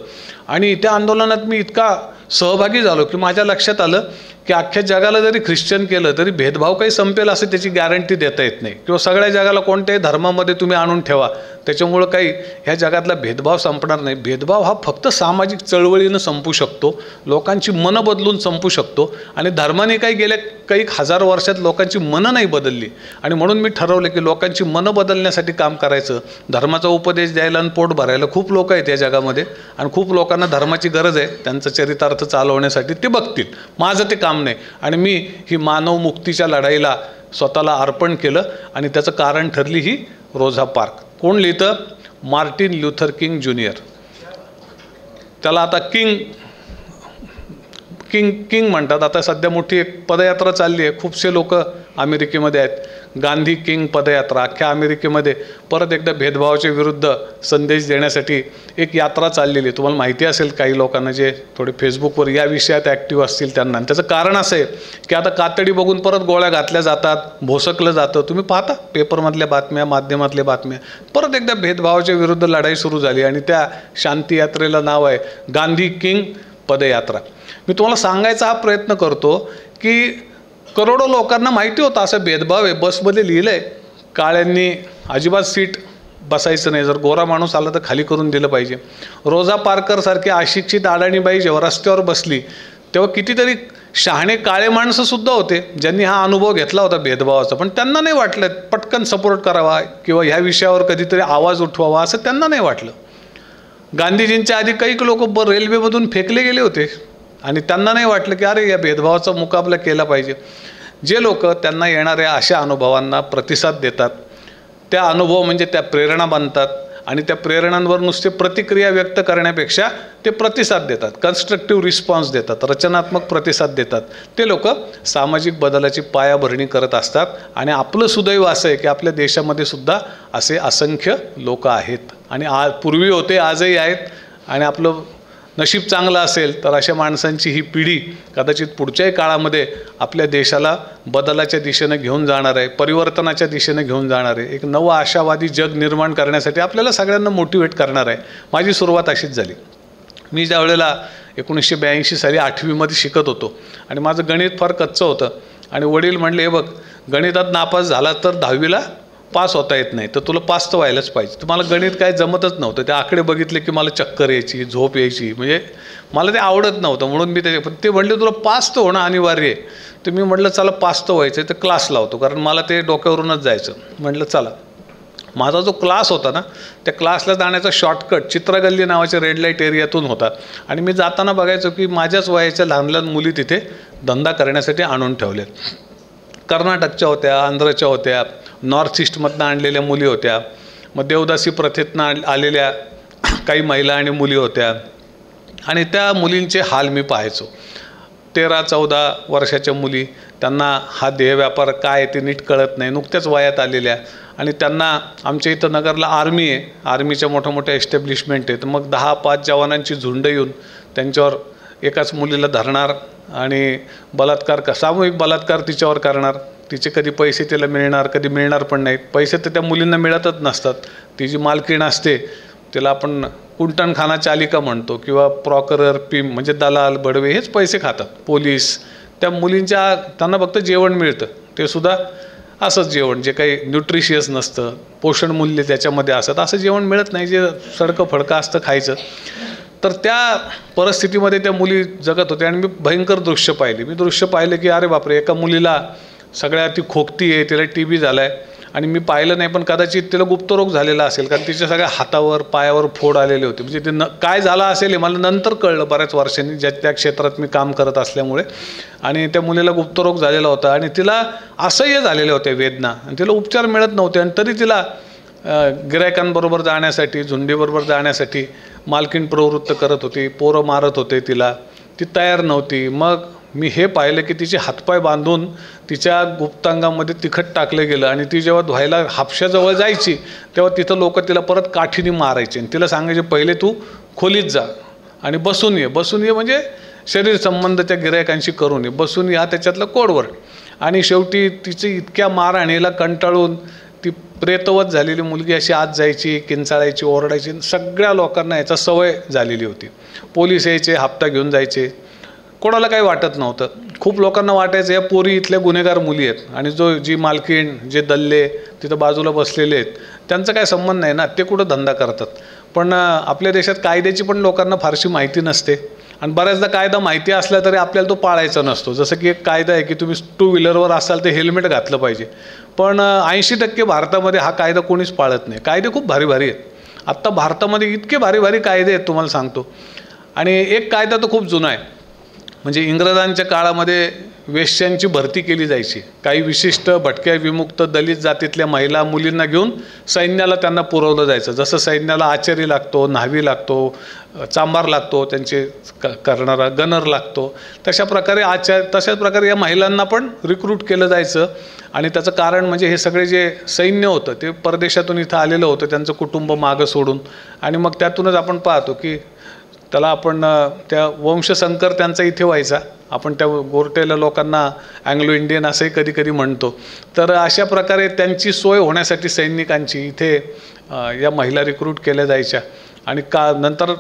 आणि त्या आंदोलनात मी इतका सहभागी झालो की माझ्या लक्षात आलं की अख्ख्या जगाला जरी ख्रिश्चन केलं तरी भेदभाव काही संपेल असं त्याची गॅरंटी देता येत नाही, किंवा सगळ्या जगाला कोणत्याही धर्मामध्ये तुम्ही आणून ठेवा त्याच्यामुळं काही ह्या जगातला भेदभाव संपणार नाही. भेदभाव हा फक्त सामाजिक चळवळीनं संपू शकतो, लोकांची मनं बदलून संपू शकतो. आणि धर्माने काही गेल्या काही हजार वर्षात लोकांची मनं नाही बदलली. आणि म्हणून मी ठरवलं की लोकांची मनं बदलण्यासाठी काम करायचं. धर्माचा उपदेश द्यायला आणि पोट भरायला खूप लोक आहेत या जगामध्ये आणि खूप लोकांना धर्माची गरज आहे, त्यांचं चरितार्थ चालवण्यासाठी ते बघतील. माझं ते काम नाही. आणि मी ही मानव मुक्तीच्या लढाईला स्वतःला अर्पण केलं आणि त्याचं कारण ठरली ही रोझा पार्क. कोण लिहितं? Martin Luther king junior. त्याला आता किंग म्हणतात. आता सध्या मोठी एक पदयात्रा चालली आहे, खूपसे लोक अमेरिकेमध्ये आहेत. गांधी किंग पदयात्रा अख्ख्या अमेरिकेमध्ये परत एकदा भेदभावाच्या विरुद्ध संदेश देण्यासाठी एक यात्रा चाललेली आहे. तुम्हाला माहिती असेल काही लोकांना जे थोडे फेसबुकवर या विषयात ॲक्टिव्ह असतील त्यांना. आणि त्याचं कारण असं आहे की आता कातडी बघून परत गोळ्या घातल्या जातात, भोसकलं जातं. तुम्ही पाहता पेपरमधल्या बातम्या, माध्यमातल्या बातम्या. परत एकदा भेदभावाच्या विरुद्ध लढाई सुरू झाली आणि त्या शांती यात्रेला नाव आहे गांधी किंग पदयात्रा. मी तुम्हाला सांगायचा हा प्रयत्न करतो की करोडो लोकांना माहिती होतं असं भेदभाव आहे. बसमध्ये लिहिलं आहे काळ्यांनी अजिबात सीट बसायचं नाही, जर गोरा माणूस आला तर खाली करून दिलं पाहिजे. रोजा पारकरसारखी अशिक्षित अडाणीबाई जेव्हा रस्त्यावर बसली तेव्हा कितीतरी शहाणे काळे माणसंसुद्धा होते ज्यांनी हा अनुभव घेतला होता भेदभावाचा, पण त्यांना नाही वाटलं पटकन सपोर्ट करावा किंवा ह्या विषयावर कधीतरी आवाज उठवावा असं त्यांना नाही वाटलं. गांधीजींच्या आधी काही लोक रेल्वेमधून फेकले गेले होते आणि त्यांना नाही वाटलं की अरे या भेदभावाचा मुकाबला केला पाहिजे. जे लोक त्यांना येणाऱ्या अशा अनुभवांना प्रतिसाद देतात, त्या अनुभव म्हणजे त्या प्रेरणा बनतात आणि त्या प्रेरणांवर नुसते प्रतिक्रिया व्यक्त करण्यापेक्षा ते प्रतिसाद देतात, कन्स्ट्रक्टिव्ह रिस्पॉन्स देतात, रचनात्मक प्रतिसाद देतात. ते लोक सामाजिक बदलाची पायाभरणी करत असतात. आणि आपलं सुदैव असं आहे की आपल्या देशामध्ये सुद्धा असे असंख्य लोक आहेत आणि पूर्वी होते, आजही आहेत. आणि आपलं नशीब चांगलं असेल तर अशा माणसांची ही पिढी कदाचित पुढच्याही काळामध्ये आपल्या देशाला बदलाच्या दिशेनं घेऊन जाणार आहे, परिवर्तनाच्या दिशेनं घेऊन जाणार आहे. एक नवं आशावादी जग निर्माण करण्यासाठी आपल्याला सगळ्यांना मोटिवेट करणार आहे. माझी सुरुवात अशीच झाली. मी ज्या वेळेला 1982 साली 8वीमध्ये शिकत होतो आणि माझं गणित फार कच्चं होतं आणि वडील म्हणले, हे बघ गणितात नापास झाला तर 10वीला पास होता येत नाही, तर तुला पास तर व्हायलाच पाहिजे. तर मला गणित काय जमतच नव्हतं. ते आकडे बघितले की मला चक्कर यायची, झोप यायची, म्हणजे मला ते आवडत नव्हतं. म्हणून मी पण ते म्हणले तुला पास तर होणं अनिवार्य आहे. तर मी म्हटलं चला पास तर व्हायचं आहे तर क्लास लावतो, कारण मला ते डोक्यावरूनच जायचं. म्हटलं चला. माझा जो क्लास होता ना त्या क्लासला जाण्याचा शॉर्टकट चित्रगल्ली नावाच्या रेड लाईट एरियातून होता आणि मी जाताना बघायचो की माझ्याच वयाच्या लहान लहान मुली तिथे धंदा करण्यासाठी आणून ठेवल्या. कर्नाटकच्या होत्या, आंध्रच्या होत्या, नॉर्थ ईस्टमधनं आणलेल्या मुली होत्या, मग देवदासी प्रथेतनं आलेल्या काही महिला आणि मुली होत्या. आणि त्या मुलींचे हाल मी पाहायचो. 13-14 वर्षाच्या मुली, त्यांना हा देह व्यापार काय ते नीट कळत नाही, नुकत्याच वयात आलेल्या. आणि त्यांना आमच्या इथं नगरला आर्मी आहे, आर्मीच्या मोठ्या मोठ्या एस्टॅब्लिशमेंट आहेत. मग 10-5 जवानांची झुंड येऊन त्यांच्यावर एकाच मुलीला धरणार आणि सामूहिक बलात्कार तिच्यावर करणार. तिचे कधी पैसे तिला मिळणार, कधी मिळणार पण नाहीत. पैसे तर त्या मुलींना मिळतच नसतात. ती जी मालकीण असते तिला आपण कुंटणखाना चालिका म्हणतो किंवा प्रॉकरर, पिम म्हणजे दलाल, बडवे हेच पैसे खातात. पोलीस त्या मुलींच्या त्यांना फक्त जेवण मिळतं, ते सुद्धा असंच जेवण जे काही न्यूट्रिशियस नसतं, पोषण मूल्य त्याच्यामध्ये असतं, असं जेवण मिळत नाही जे सडकं फडकं असतं खायचं. तर त्या परिस्थितीमध्ये त्या मुली जगत होत्या आणि मी भयंकर दृश्य पाहिले. मी दृश्य पाहिलं की अरे बापरे, एका मुलीला सगळ्या ती खोकती आहे, तिला TB झाला आहे. आणि मी पाहिलं नाही पण कदाचित तिला गुप्तरोग झालेला असेल, कारण तिच्या सगळ्या हातावर पायावर फोड आलेले होते. म्हणजे ते काय झालं असेल हे मला नंतर कळलं बऱ्याच वर्षांनी, त्या क्षेत्रात मी काम करत असल्यामुळे. आणि त्या मुलीला गुप्तरोग झालेला होता आणि तिला असह्य झालेल्या होत्या वेदना आणि तिला उपचार मिळत नव्हते. आणि तरी तिला गिरायकांबरोबर जाण्यासाठी, झुंडीबरोबर जाण्यासाठी मालकीण प्रवृत्त करत होती, पोरं मारत होते तिला, ती तयार नव्हती. मग मी हे पाहिलं की तिचे हातपाय बांधून तिच्या गुप्तांगामध्ये तिखट टाकलं गेलं आणि ती जेव्हा धुवायला हापशाजवळ जायची तेव्हा तिथं लोक तिला परत काठीने मारायचे आणि तिला सांगायचे पहिले तू खोलीत जा आणि बसून ये. बसून ये म्हणजे शरीर संबंध त्या गिरायकांशी करून ये, बसून या त्याच्यातलं कोडवर. आणि शेवटी तिची इतक्या मारहाणीला कंटाळून ती प्रेतवत झालेली मुलगी अशी आत जायची, किंचाळायची, ओरडायची. सगळ्या लोकांना याचा सवय झालेली होती. पोलीस यायचे, हप्ता घेऊन जायचे, कोणाला काही वाटत नव्हतं. खूप लोकांना वाटायचं या पोरी इथल्या गुन्हेगार मुली आहेत आणि जी मालकीण, जे दल्ले तिथं बाजूला बसलेले आहेत त्यांचा काय संबंध नाही ना, ते कुठं धंदा करतात. पण आपल्या देशात कायद्याची पण लोकांना फारशी माहिती नसते आणि बऱ्याचदा कायदा माहिती असला तरी आपल्याला तो पाळायचा नसतो. जसं की एक कायदा आहे की तुम्ही 2 व्हीलरवर असाल तर हेल्मेट घातलं पाहिजे, पण 80% भारतामध्ये हा कायदा कोणीच पाळत नाही. कायदे खूप भारी भारी आहेत. आत्ता भारतामध्ये इतके भारी भारी कायदे आहेत तुम्हाला सांगतो. आणि एक कायदा तो खूप जुना आहे, म्हणजे इंग्रजांच्या काळामध्ये वेश्यांची भरती केली जायची. काही विशिष्ट भटक्या विमुक्त दलित जातीतल्या महिला मुलींना घेऊन सैन्याला त्यांना पुरवलं जायचं. जसं सैन्याला आचारी लागतो, न्हावी लागतो, चांबार लागतो, त्यांचे करणारा गनर लागतो, तशाच प्रकारे या महिलांना पण रिक्रूट केलं जायचं. आणि त्याचं कारण म्हणजे हे सगळे जे सैन्य होतं ते परदेशातून इथं आलेलं होतं, त्यांचं कुटुंब मागं सोडून. आणि मग त्यातूनच आपण पाहतो की त्याला आपण त्या वंशसंकर त्यांचा इथे व्हायचा. आपण त्या गोरटेल्या लोकांना अँग्लो इंडियन असंही कधी कधी म्हणतो. तर अशा प्रकारे त्यांची सोय होण्यासाठी सैनिकांची इथे या महिला रिक्रूट केल्या जायच्या. आणि नंतर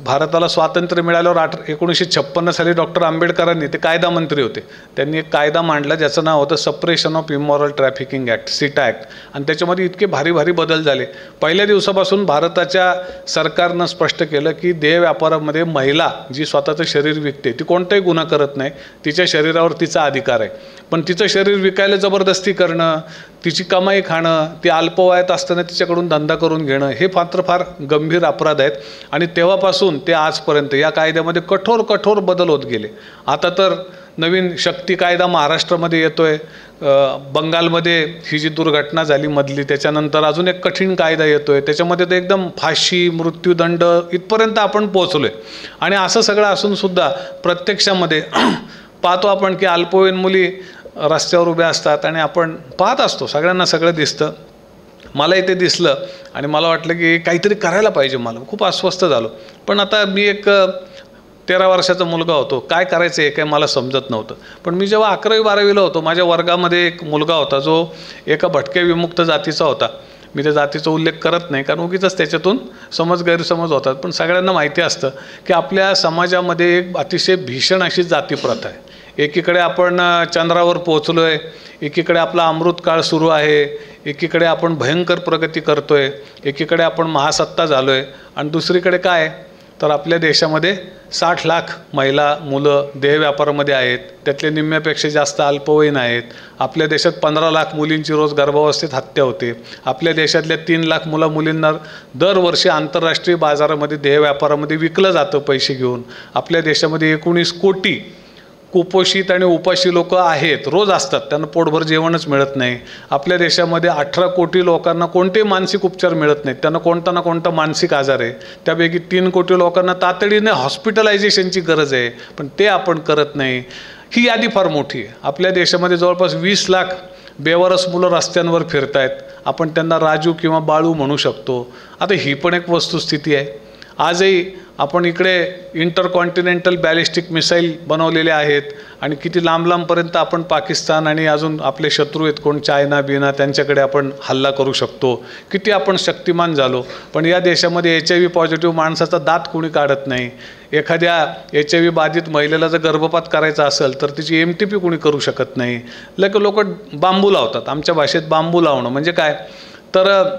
भारताला स्वातंत्र्य मिळाल्यावर 1956 साली डॉक्टर आंबेडकरांनी, ते कायदा मंत्री होते, त्यांनी एक कायदा मांडला ज्याचं नाव होतं suppression of immoral trafficking act, SITA act. आणि त्याच्यामध्ये इतके भारी भारी बदल झाले. पहिल्या दिवसापासून भारताच्या सरकारनं स्पष्ट केलं की देह व्यापारामध्ये महिला जी स्वतःचं शरीर विकते ती कोणताही गुन्हा करत नाही, तिच्या शरीरावर तिचा अधिकार आहे. पण तिचं शरीर विकायला जबरदस्ती करणं, तिची कमाई खाणं, ती अल्पवयात असताना तिच्याकडून धंदा करून घेणं, हे फार गंभीर अपराध आहेत. आणि तेव्हापासून ते आजपर्यंत या कायद्यामध्ये कठोर बदल होत गेले. आता तर नवीन शक्ती कायदा महाराष्ट्रामध्ये येतोय. बंगालमध्ये ही जी दुर्घटना झाली मधली, त्याच्यानंतर अजून एक कठीण कायदा येतोय. त्याच्यामध्ये तर एकदम फाशी, मृत्यूदंड इथपर्यंत आपण पोहोचलोय. आणि असं सगळं असूनसुद्धा प्रत्यक्षामध्ये पाहतो आपण की अल्पवयीन मुली रस्त्यावर उभ्या असतात आणि आपण पाहत असतो, सगळ्यांना सगळं दिसतं. मलाही ते दिसलं आणि मला वाटलं की काहीतरी करायला पाहिजे. मला खूप अस्वस्थ झालो. पण आता मी एक 13 वर्षाचा मुलगा होतो, काय करायचं हे काय मला समजत नव्हतं. पण मी जेव्हा 11वी 12वीला होतो, माझ्या वर्गामध्ये एक मुलगा होता जो एका भटक्या विमुक्त जातीचा होता. मी त्या जातीचा उल्लेख करत नाही कारण उगीच त्याच्यातून गैरसमज होतात. पण सगळ्यांना माहिती असतं की आपल्या समाजामध्ये एक अतिशय भीषण अशी जातीप्रथा आहे. एकीकडे आपण चंद्रावर पोहोचलो आहे, एकीकडे आपला अमृतकाळ सुरू आहे, एकीकडे आपण भयंकर प्रगती करतो आहे, एकीकडे आपण महासत्ता झालो आहे. आणि दुसरीकडे काय तर आपल्या देशामध्ये 60 लाख महिला मुलं देह व्यापारामध्ये आहेत. त्यातले निम्म्यापेक्षा जास्त अल्पवयीन आहेत. आपल्या देशात 15 लाख मुलींची रोज गर्भावस्थेत हत्या होते. आपल्या देशातल्या 3 लाख मुलींना दरवर्षी आंतरराष्ट्रीय बाजारामध्ये देह व्यापारामध्ये विकलं जातं पैसे घेऊन. आपल्या देशामध्ये 19 कोटी कुपोषित आणि उपाशी लोक आहेत, रोज असतात, त्यांना पोटभर जेवणच मिळत नाही. आपल्या देशामध्ये 18 कोटी लोकांना कोणते मानसिक उपचार मिळत नाहीत, त्यांना कोणता ना कोणता मानसिक आजार आहे. त्यापैकी 3 कोटी लोकांना तातडीने हॉस्पिटलायझेशनची गरज आहे, पण ते आपण करत नाही. ही यादी फार मोठी आहे. आपल्या देशामध्ये जवळपास 20 लाख बेवारस मुलं रस्त्यांवर फिरत आहेत. आपण त्यांना राजू किंवा बाळू म्हणू शकतो. आता ही पण एक वस्तुस्थिती आहे. आजही आपण इकडे इंटरकॉन्टिनेंटल बॅलिस्टिक मिसाईल बनवलेले आहेत आणि किती लांबपर्यंत आपण पाकिस्तान आणि अजून आपले शत्रू आहेत कोण चायना बिना त्यांच्याकडे आपण हल्ला करू शकतो. किती आपण शक्तिमान झालो. पण या देशामध्ये HIV पॉझिटिव्ह माणसाचा दात कोणी काढत नाही. एखाद्या HIV बाधित महिलेला जर गर्भपात करायचा असेल तर तिची MTP कोणी करू शकत नाही. लोक बांबू लावतात. आमच्या भाषेत बांबू लावणं म्हणजे काय तर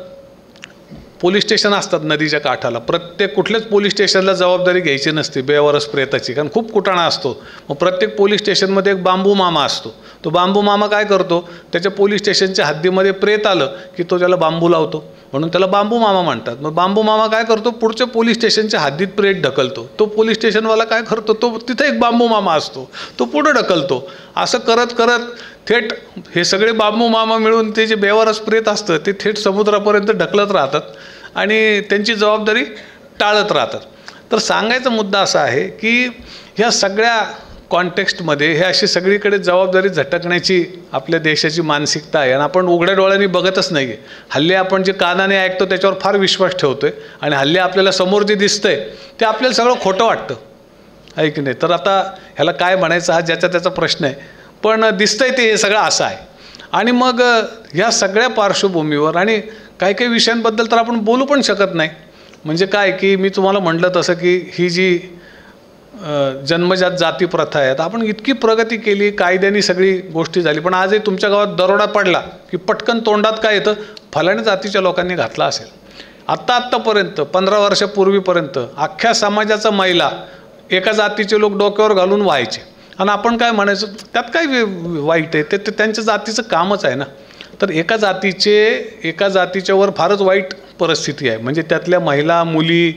पोलीस स्टेशन असतात नदीच्या काठाला. प्रत्येक कुठल्याच पोलीस स्टेशनला जबाबदारी घ्यायची नसते बेवारस प्रेताची, कारण खूप कुटाणा असतो. मग प्रत्येक पोलीस स्टेशनमध्ये एक बांबू मामा असतो. तो बांबू मामा काय करतो, त्याच्या पोलीस स्टेशनच्या हद्दीमध्ये प्रेत आलं की तो त्याला बांबू लावतो, म्हणून त्याला बांबू मामा म्हणतात. मग बांबू मामा काय करतो, पुढच्या पोलीस स्टेशनच्या हद्दीत प्रेत ढकलतो. तो पोलीस स्टेशनवाला काय करतो, तो तिथे एक बांबू मामा असतो, तो पुढे ढकलतो. असं करत करत थेट हे सगळे बांबू मामा मिळून ते जे बेवारस प्रेत असतं ते थेट समुद्रापर्यंत ढकलत राहतात आणि त्यांची जबाबदारी टाळत राहतात. तर सांगायचा मुद्दा असा आहे की ह्या सगळ्या कॉन्टेक्स्टमध्ये हे अशी सगळीकडे जबाबदारी झटकण्याची आपल्या देशाची मानसिकता आहे आणि आपण उघड्या डोळ्यांनी बघतच नाही आहे. हल्ली आपण जे कानाने ऐकतो त्याच्यावर फार विश्वास ठेवतो आहे आणि हल्ली आपल्याला समोर जे दिसतंय ते आपल्याला सगळं खोटं वाटतं, आहे की नाही. तर आता ह्याला काय म्हणायचं हा ज्याचा त्याचा प्रश्न आहे, पण दिसतंय ते हे सगळं असं आहे. आणि मग ह्या सगळ्या पार्श्वभूमीवर आणि काही काही विषयांबद्दल तर आपण बोलू पण शकत नाही. म्हणजे काय की मी तुम्हाला म्हटलं तसं की ही जी जन्मजात जाती प्रथा आहेत, आपण इतकी प्रगती केली, कायद्याने सगळी गोष्टी झाली, पण आजही तुमच्या गावात दरोडा पडला की पटकन तोंडात काय येतं, फलाण्या जातीच्या लोकांनी घातला असेल. आत्तापर्यंत 15 वर्षापूर्वीपर्यंत अख्ख्या समाजाचा महिला एका जातीचे लोक डोक्यावर घालून व्हायचे आणि आपण काय म्हणायचं त्यात काय वाईट आहे, ते त्यांच्या जातीचं कामच आहे ना. तर एका जातीच्यावर फारच वाईट परिस्थिती आहे. म्हणजे त्यातल्या महिला मुली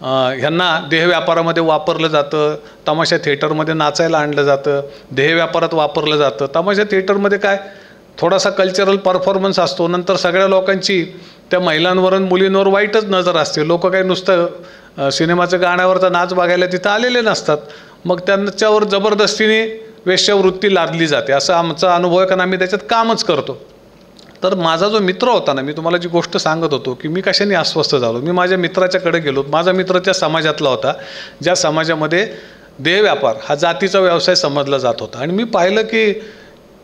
ह्यांना देह व्यापारामध्ये वापरलं जातं, तमाशा थिएटरमध्ये नाचायला आणलं जातं, देह व्यापारात वापरलं जातं. तमाशा थिएटरमध्ये काय थोडासा कल्चरल परफॉर्मन्स असतो, नंतर सगळ्या लोकांची त्या महिलांवर आणि मुलींवर वाईटच नजर असते. लोक काही नुसतं सिनेमाच्या गाण्यावरचा नाच बघायला तिथं आलेले नसतात. मग त्यांच्यावर जबरदस्तीने वेश्यावृत्ती लादली जाते. असा आमचा अनुभव आहे, कारण आम्ही त्याच्यात कामच करतो. तर माझा जो मित्र होता ना, मी तुम्हाला जी गोष्ट सांगत होतो की मी कशाने अस्वस्थ झालो, मी माझ्या मित्राच्याकडे गेलो. माझा मित्र त्या समाजातला होता ज्या समाजामध्ये देह व्यापार हा जातीचा व्यवसाय समजला जात होता. आणि मी पाहिलं की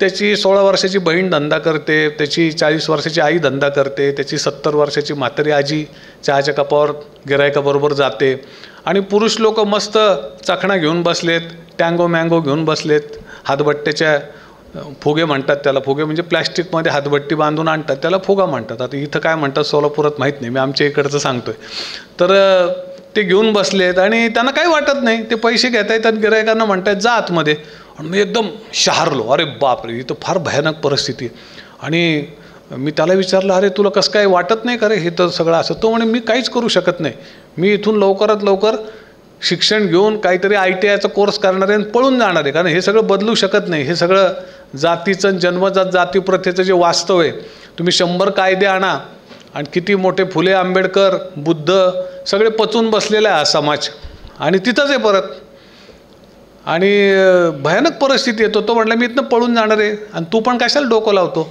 त्याची 16 वर्षाची बहीण धंदा करते, त्याची 40 वर्षाची आई धंदा करते, त्याची 70 वर्षाची म्हातारी आजी चहाच्या कपावर गिरायकाबरोबर जाते, आणि पुरुष लोक मस्त चखणा घेऊन बसलेत, टँगो मँगो घेऊन बसलेत, हातभट्ट्याच्या फुगे म्हणतात त्याला, फुगे म्हणजे प्लॅस्टिकमध्ये हातभट्टी बांधून आणतात, त्याला फुगा म्हणतात. आता इथं काय म्हणतात सोलापुरात माहीत नाही, मी आमच्या इकडचं सांगतोय. तर ते घेऊन बसलेत आणि त्यांना काही वाटत नाही, ते पैसे घेता येतात, गिरायकांना म्हणतात जा आतमध्ये. आणि मी एकदम शहारलो, अरे बापरे इथं फार भयानक परिस्थिती. आणि मी त्याला विचारलं, अरे तुला कसं काय वाटत नाही का रे हे तर सगळं असं? तो म्हणे मी काहीच करू शकत नाही, मी इथून लवकरात लवकर शिक्षण घेऊन काहीतरी ITIचा कोर्स करणार आहे आणि पळून जाणार आहे, कारण हे सगळं बदलू शकत नाही. हे सगळं जातीचं जन्मजात जातीप्रथेचं जे वास्तव आहे, तुम्ही 100 कायदे आणा आणि किती मोठे फुले आंबेडकर बुद्ध सगळे पचून बसलेले आहे हा समाज, आणि तिथंच आहे परत. आणि भयानक परिस्थिती येतो. तो म्हटलं मी इथनं पळून जाणार आहे आणि तू पण कशाला डोकं लावतो.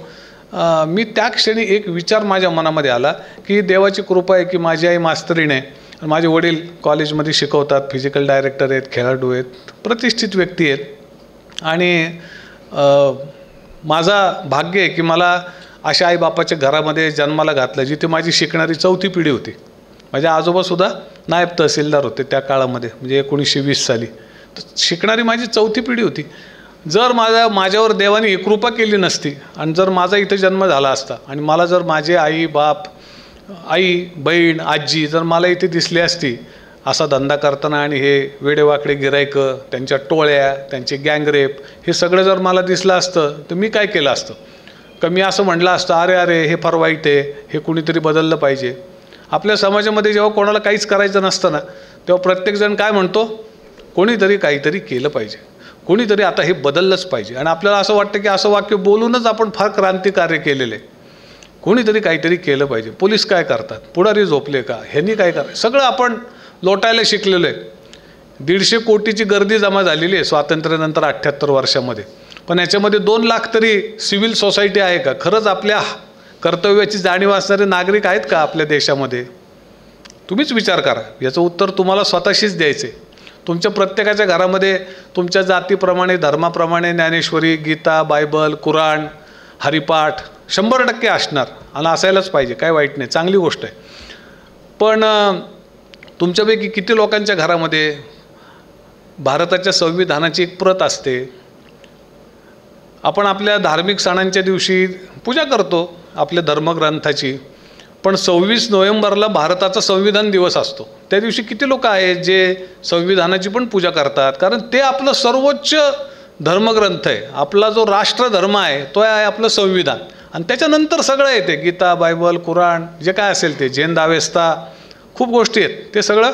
मी त्या क्षणी एक विचार माझ्या मनामध्ये आला की देवाची कृपा आहे की माझी आई मास्तरीण आहे, माझे वडील कॉलेजमध्ये शिकवतात, फिजिकल डायरेक्टर आहेत, खेळाडू आहेत, प्रतिष्ठित व्यक्ती आहेत. आणि माझा भाग्य आहे की मला अशा आईबापाच्या घरामध्ये जन्माला घातलं जिथे माझी शिकणारी 4थी पिढी होती. माझे आजोबासुद्धा नायब तहसीलदार होते त्या काळामध्ये, म्हणजे 1920 साली. तर शिकणारी माझी 4थी पिढी होती. जर माझ्यावर देवाने ही कृपा केली नसती आणि जर माझा इथे जन्म झाला असता आणि मला जर माझे आई बाप, आई बहीण आजी जर मला इथे दिसली असती असा धंदा करताना, आणि हे वेडेवाकडे गिरायकं, त्यांच्या टोळ्या, त्यांचे गँगरेप, हे सगळं जर मला दिसलं असतं तर मी काय केलं असतं? का मी असं म्हटलं असतं अरे अरे हे फार वाईट आहे, हे कुणीतरी बदललं पाहिजे? आपल्या समाजामध्ये जेव्हा कोणाला काहीच करायचं नसतं ना, तेव्हा प्रत्येकजण काय म्हणतो, कोणीतरी काहीतरी केलं पाहिजे, कोणीतरी आता हे बदललंच पाहिजे. आणि आपल्याला असं वाटतं की असं वाक्य बोलूनच आपण फार क्रांतिकार्य केलेले, कोणीतरी काहीतरी केलं पाहिजे. पोलीस काय करतात, पुढारी झोपले का, ह्यांनी काय करायचं, सगळं आपण लोटायला शिकलेलो आहे. 150 कोटीची गर्दी जमा झालेली आहे स्वातंत्र्यानंतर 78 वर्षामध्ये. पण याच्यामध्ये 2 लाख तरी सिव्हिल सोसायटी आहे का? खरंच आपल्या कर्तव्याची जाणीव असणारे नागरिक आहेत का आपल्या देशामध्ये? तुम्हीच विचार करा. याचं उत्तर तुम्हाला स्वतःशीच द्यायचं आहे. तुमच्या प्रत्येकाच्या घरामध्ये तुमच्या जातीप्रमाणे, धर्माप्रमाणे ज्ञानेश्वरी, गीता, बायबल, कुराण, हरिपाठ 100% असणार, आणि असायलाच पाहिजे, काय वाईट नाही, चांगली गोष्ट आहे. पण तुमच्यापैकी किती लोकांच्या घरामध्ये भारताच्या संविधानाची एक प्रत असते? आपण आपल्या धार्मिक सणांच्या दिवशी पूजा करतो आपल्या धर्मग्रंथाची, पण 26 नोव्हेंबरला भारताचा संविधान दिवस असतो. त्या दिवशी किती लोक आहेत जे संविधानाची पण पूजा करतात? कारण ते आपलं सर्वोच्च धर्मग्रंथ आहे. आपला जो राष्ट्रधर्म आहे तो आहे आपलं संविधान, आणि त्याच्यानंतर सगळं येते, गीता, बायबल, कुराण, जे काय असेल ते, जैन दावेस्ता, खूप गोष्टी आहेत, ते सगळं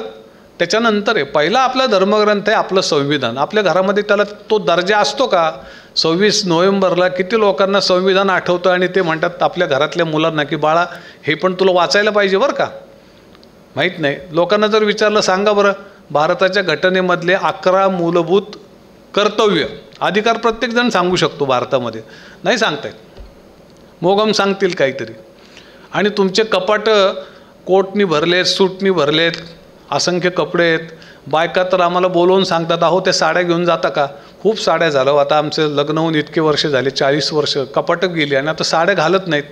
त्याच्यानंतर आहे. पहिला आपला धर्मग्रंथ आहे आपलं संविधान. आपल्या घरामध्ये त्याला तो दर्जा असतो का? 26 नोव्हेंबरला किती लोकांना संविधान आठवतं आणि ते म्हणतात आपल्या घरातल्या मुलांना की बाळा हे पण तुला वाचायला पाहिजे बरं का? माहीत नाही. लोकांना जर विचारलं, सांगा बरं भारताच्या घटनेमधले 11 मूलभूत कर्तव्य, अधिकार प्रत्येकजण सांगू शकतो भारतामध्ये, नाही सांगतायत, मोगम सांगतील काहीतरी. आणि तुमचे कपाटं कोटनी भरलेत, सूटनी भरलेत, असंख्य कपडे आहेत. बायका तर आम्हाला बोलवून सांगतात, अहो त्या साड्या घेऊन जाता का? खूप साड्या झालं, आता आमचं लग्न होऊन इतके वर्ष झाले, 40 वर्ष, कपाटं गेली आणि आता साड्या घालत नाहीत.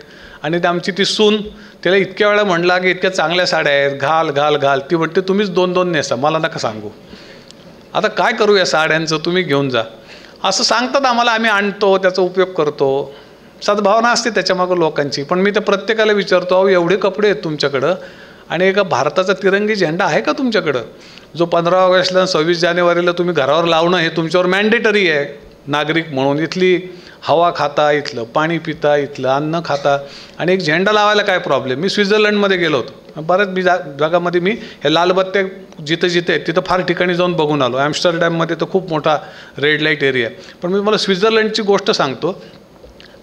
आणि आमची ती सून त्याला इतक्या वेळा म्हणला की इतक्या चांगल्या साड्या आहेत, घाल घाल घाल, ती म्हणते तुम्हीच 2-2 नेसा, मला नका सांगू. आता काय करू या साड्यांचं, तुम्ही घेऊन जा असं सांगतात आम्हाला. आम्ही आणतो, त्याचा उपयोग करतो, सद्भावना असते त्याच्यामागं लोकांची. पण मी तर प्रत्येकाला विचारतो, अहो एवढे कपडे आहेत तुमच्याकडं आणि एका भारताचा तिरंगी झेंडा आहे का तुमच्याकडं? जो 15 ऑगस्टला 26 जानेवारीला तुम्ही घरावर लावणं हे तुमच्यावर मॅन्डेटरी आहे नागरिक म्हणून. इथली हवा खाता, इथलं पाणी पिता, इथलं अन्न खाता, आणि एक झेंडा लावायला काय प्रॉब्लेम? मी स्वित्झर्लंडमध्ये गेलो होतो बऱ्याच जगामध्ये मी हे लालबत्त्या जिथं जिथे आहेत तिथं फार ठिकाणी जाऊन बघून आलो. ॲम्स्टरडॅममध्ये तर खूप मोठा रेड लाईट एरिया आहे. पण मी मला स्वित्झर्लंडची गोष्ट सांगतो.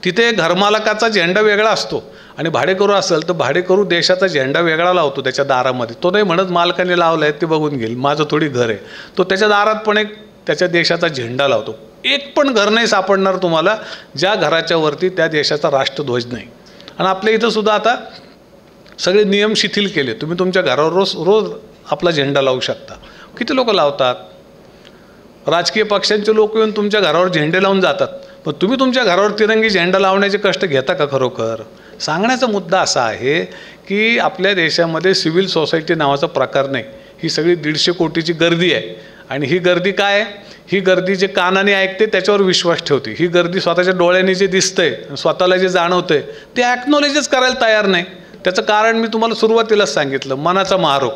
तिथे घरमालकाचा झेंडा वेगळा असतो आणि भाडेकरू असेल तर भाडेकरू देशाचा झेंडा वेगळा लावतो त्याच्या दारामध्ये. तो नाही म्हणत मालकाने लावला आहे ते बघून घेईल, माझं थोडी घर आहे. तो त्याच्या दारात पण एक त्याच्या देशाचा झेंडा लावतो. एक पण घर नाही सापडणार तुम्हाला ज्या घराच्या वरती त्या देशाचा राष्ट्रध्वज नाही. आणि आपल्या इथं सुद्धा आता सगळे नियम शिथिल केले. तुम्ही तुमच्या घरावर रोज आपला झेंडा लावू शकता. किती लोक लावतात? राजकीय पक्षांचे लोक येऊन तुमच्या घरावर झेंडे लावून जातात. पण तुम्ही तुमच्या घरावर तिरंगी झेंडा लावण्याचे कष्ट घेता का खरोखर? सांगण्याचा मुद्दा असा आहे की आपल्या देशामध्ये सिव्हिल सोसायटी नावाचा प्रकार नाही. ही सगळी 150 कोटीची गर्दी आहे. आणि ही गर्दी काय आहे? ही गर्दी जे कानाने ऐकते त्याच्यावर विश्वास ठेवते. ही गर्दी स्वतःच्या डोळ्यांनी जे दिसतंय, स्वतःला जे जाणवतंय ते ॲक्नॉलेजच करायला तयार नाही. त्याचं कारण मी तुम्हाला सुरुवातीलाच सांगितलं, मनाचा महारोग.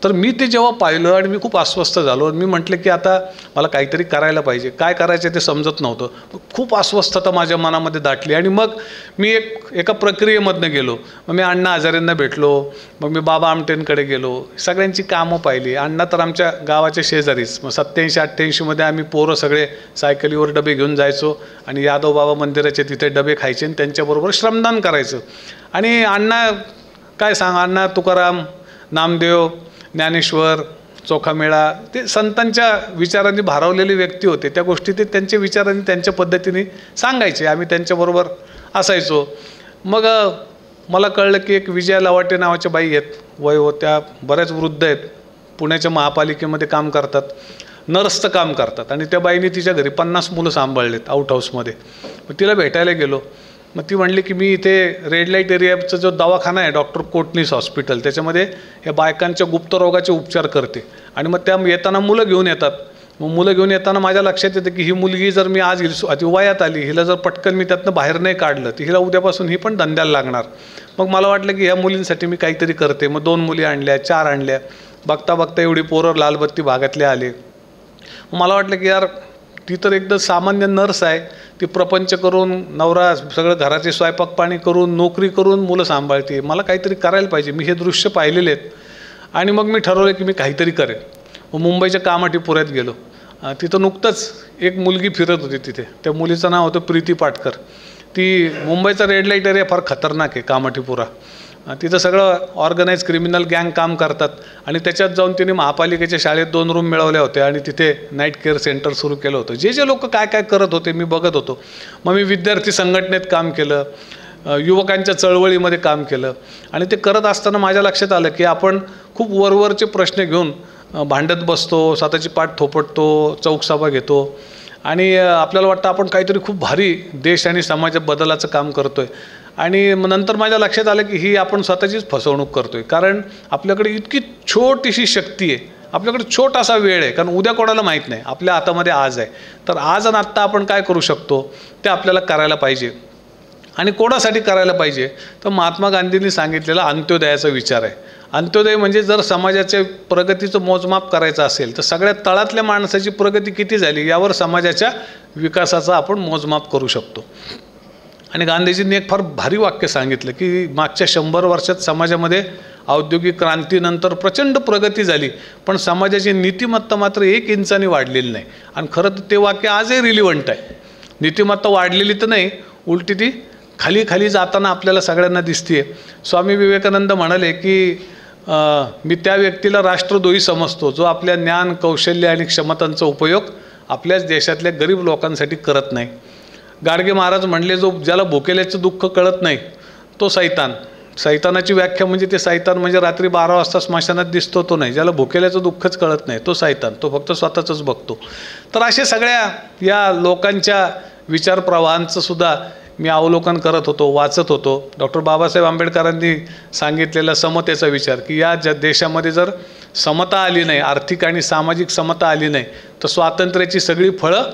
तर मी ते जेव्हा पाहिलं आणि मी खूप अस्वस्थ झालो. मी म्हटलं की आता मला काहीतरी करायला पाहिजे. काय करायचं ते समजत नव्हतं. खूप अस्वस्थता माझ्या मनामध्ये दाटली आणि मग मी एका प्रक्रियेमधनं गेलो. मग मी अण्णा हजारेंना भेटलो. मग मी बाबा आमटेंकडे गेलो. सगळ्यांची कामं पाहिली. अण्णा तर आमच्या गावाच्या शेजारीच. मग 87-88मध्ये आम्ही पोरं सगळे सायकलीवर डबे घेऊन जायचो आणि यादव बाबा मंदिराचे तिथे डबे खायचे आणि त्यांच्याबरोबर श्रमदान करायचं. आणि अण्णा काय सांग, अण्णा तुकाराम, नामदेव, ज्ञानेश्वर, चोखामेळा, ते संतांच्या विचारांनी भारावलेले व्यक्ती होते. त्या गोष्टी ते त्यांच्या विचारांनी त्यांच्या पद्धतीने सांगायचे. आम्ही त्यांच्याबरोबर असायचो. मग मला कळलं की एक विजया लवाटे नावाच्या बाई आहेत, वय होत्या, बऱ्याच वृद्ध आहेत, पुण्याच्या महापालिकेमध्ये काम करतात, नर्सचं काम करतात. आणि त्या बाईने तिच्या घरी 50 मुलं सांभाळलेत आउट हाऊसमध्ये. मग तिला भेटायला गेलो. मग ती म्हणली की मी इथे रेड लाईट एरियाचा जो दवाखाना आहे डॉक्टर कोटनीस हॉस्पिटल, त्याच्यामध्ये या बायकांच्या गुप्तरोगाचे उपचार करते. आणि मग त्या येताना मुलं घेऊन येतात. मग मुलं घेऊन येताना माझ्या लक्षात येतं की ही मुलगी जर मी आज वयात आली, हिला जर पटकन मी त्यातनं बाहेर नाही काढलं तर हिला उद्यापासून ही पण धंद्याला लागणार. मग मला वाटलं की ह्या मुलींसाठी मी काहीतरी करते. मग 2 मुली आणल्या, 4 आणल्या. बघता बघता एवढी पोरं लालबत्ती भागातले आले. मला वाटलं की यार ती तर एकदम सामान्य नर्स आहे. ती प्रपंच करून, नवरा सगळं घराचे स्वयंपाक पाणी करून, नोकरी करून मुलं सांभाळते. मला काहीतरी करायला पाहिजे. मी हे दृश्य पाहिलेले आहेत. आणि मग मी ठरवलं की मी काहीतरी करेन. मग मुंबईच्या कामाठीपुऱ्यात गेलो. तिथं नुकतंच एक मुलगी फिरत होती तिथे. त्या मुलीचं नाव होतं प्रीती पाटकर. ती मुंबईचा रेड लाईट एरिया फार खतरनाक आहे कामाठीपुरा. तिथं सगळं ऑर्गनाइज क्रिमिनल गँग काम करतात. आणि त्याच्यात जाऊन तिने महापालिकेच्या शाळेत 2 रूम मिळवल्या होत्या आणि तिथे नाईट केअर सेंटर सुरू केलं होतं. जे लोक काय काय करत होते मी बघत होतो. मग मी विद्यार्थी संघटनेत काम केलं, युवकांच्या चळवळीमध्ये काम केलं. आणि ते करत असताना माझ्या लक्षात आलं की आपण खूप वरवरचे प्रश्न घेऊन भांडत बसतो, स्वतःची पाठ थोपटतो, चौकसभा घेतो आणि आपल्याला वाटतं आपण काहीतरी खूप भारी देश आणि समाज बदलाचं काम करतोय. आणि नंतर माझ्या लक्षात आलं की ही आपण स्वतःचीच फसवणूक करतोय. कारण आपल्याकडे इतकी छोटीशी शक्ती आहे, आपल्याकडे छोटासा वेळ आहे. कारण उद्या कोणाला माहीत नाही, आपल्या हातामध्ये आज आहे. तर आज आणि आत्ता आपण काय करू शकतो ते आपल्याला करायला पाहिजे. आणि कोणासाठी करायला पाहिजे तर महात्मा गांधींनी सांगितलेला अंत्योदयाचा विचार आहे. अंत्योदय म्हणजे जर समाजाच्या प्रगतीचं मोजमाप करायचं असेल तर सगळ्यात तळातल्या माणसाची प्रगती किती झाली यावर समाजाच्या विकासाचा आपण मोजमाप करू शकतो. आणि गांधीजींनी एक फार भारी वाक्य सांगितलं की मागच्या 100 वर्षात समाजामध्ये औद्योगिक क्रांतीनंतर प्रचंड प्रगती झाली, पण समाजाची नीतिमत्ता मात्र 1 इंचाने वाढलेली नाही. आणि खरं तर ते वाक्य आजही रिलिव्हंट आहे. नीतिमत्ता वाढलेली तर नाही, उलटी ती खाली खाली जाताना आपल्याला सगळ्यांना दिसते. स्वामी विवेकानंद म्हणाले की मी त्या व्यक्तीला राष्ट्रद्रोही समजतो जो आपल्या ज्ञान, कौशल्य आणि क्षमतांचा उपयोग आपल्याच देशातल्या गरीब लोकांसाठी करत नाही. गाडगे महाराज म्हणले ज्याला भुकेल्याचं दुःख कळत नाही तो सैतान. सैतानाची व्याख्या म्हणजे ते सैतान म्हणजे रात्री 12 वाजता स्मशानात दिसतो तो नाही. ज्याला भुकेल्याचं दुःखच कळत नाही तो सैतान, तो फक्त स्वतःच बघतो. तर असे सगळ्या या लोकांच्या विचारप्रवाहांचं सुद्धा मी अवलोकन करत होतो, वाचत होतो. डॉक्टर बाबासाहेब आंबेडकरांनी सांगितलेला समतेचा विचार की या देशामध्ये जर समता आली नाही, आर्थिक आणि सामाजिक समता आली नाही तर स्वातंत्र्याची सगळी फळं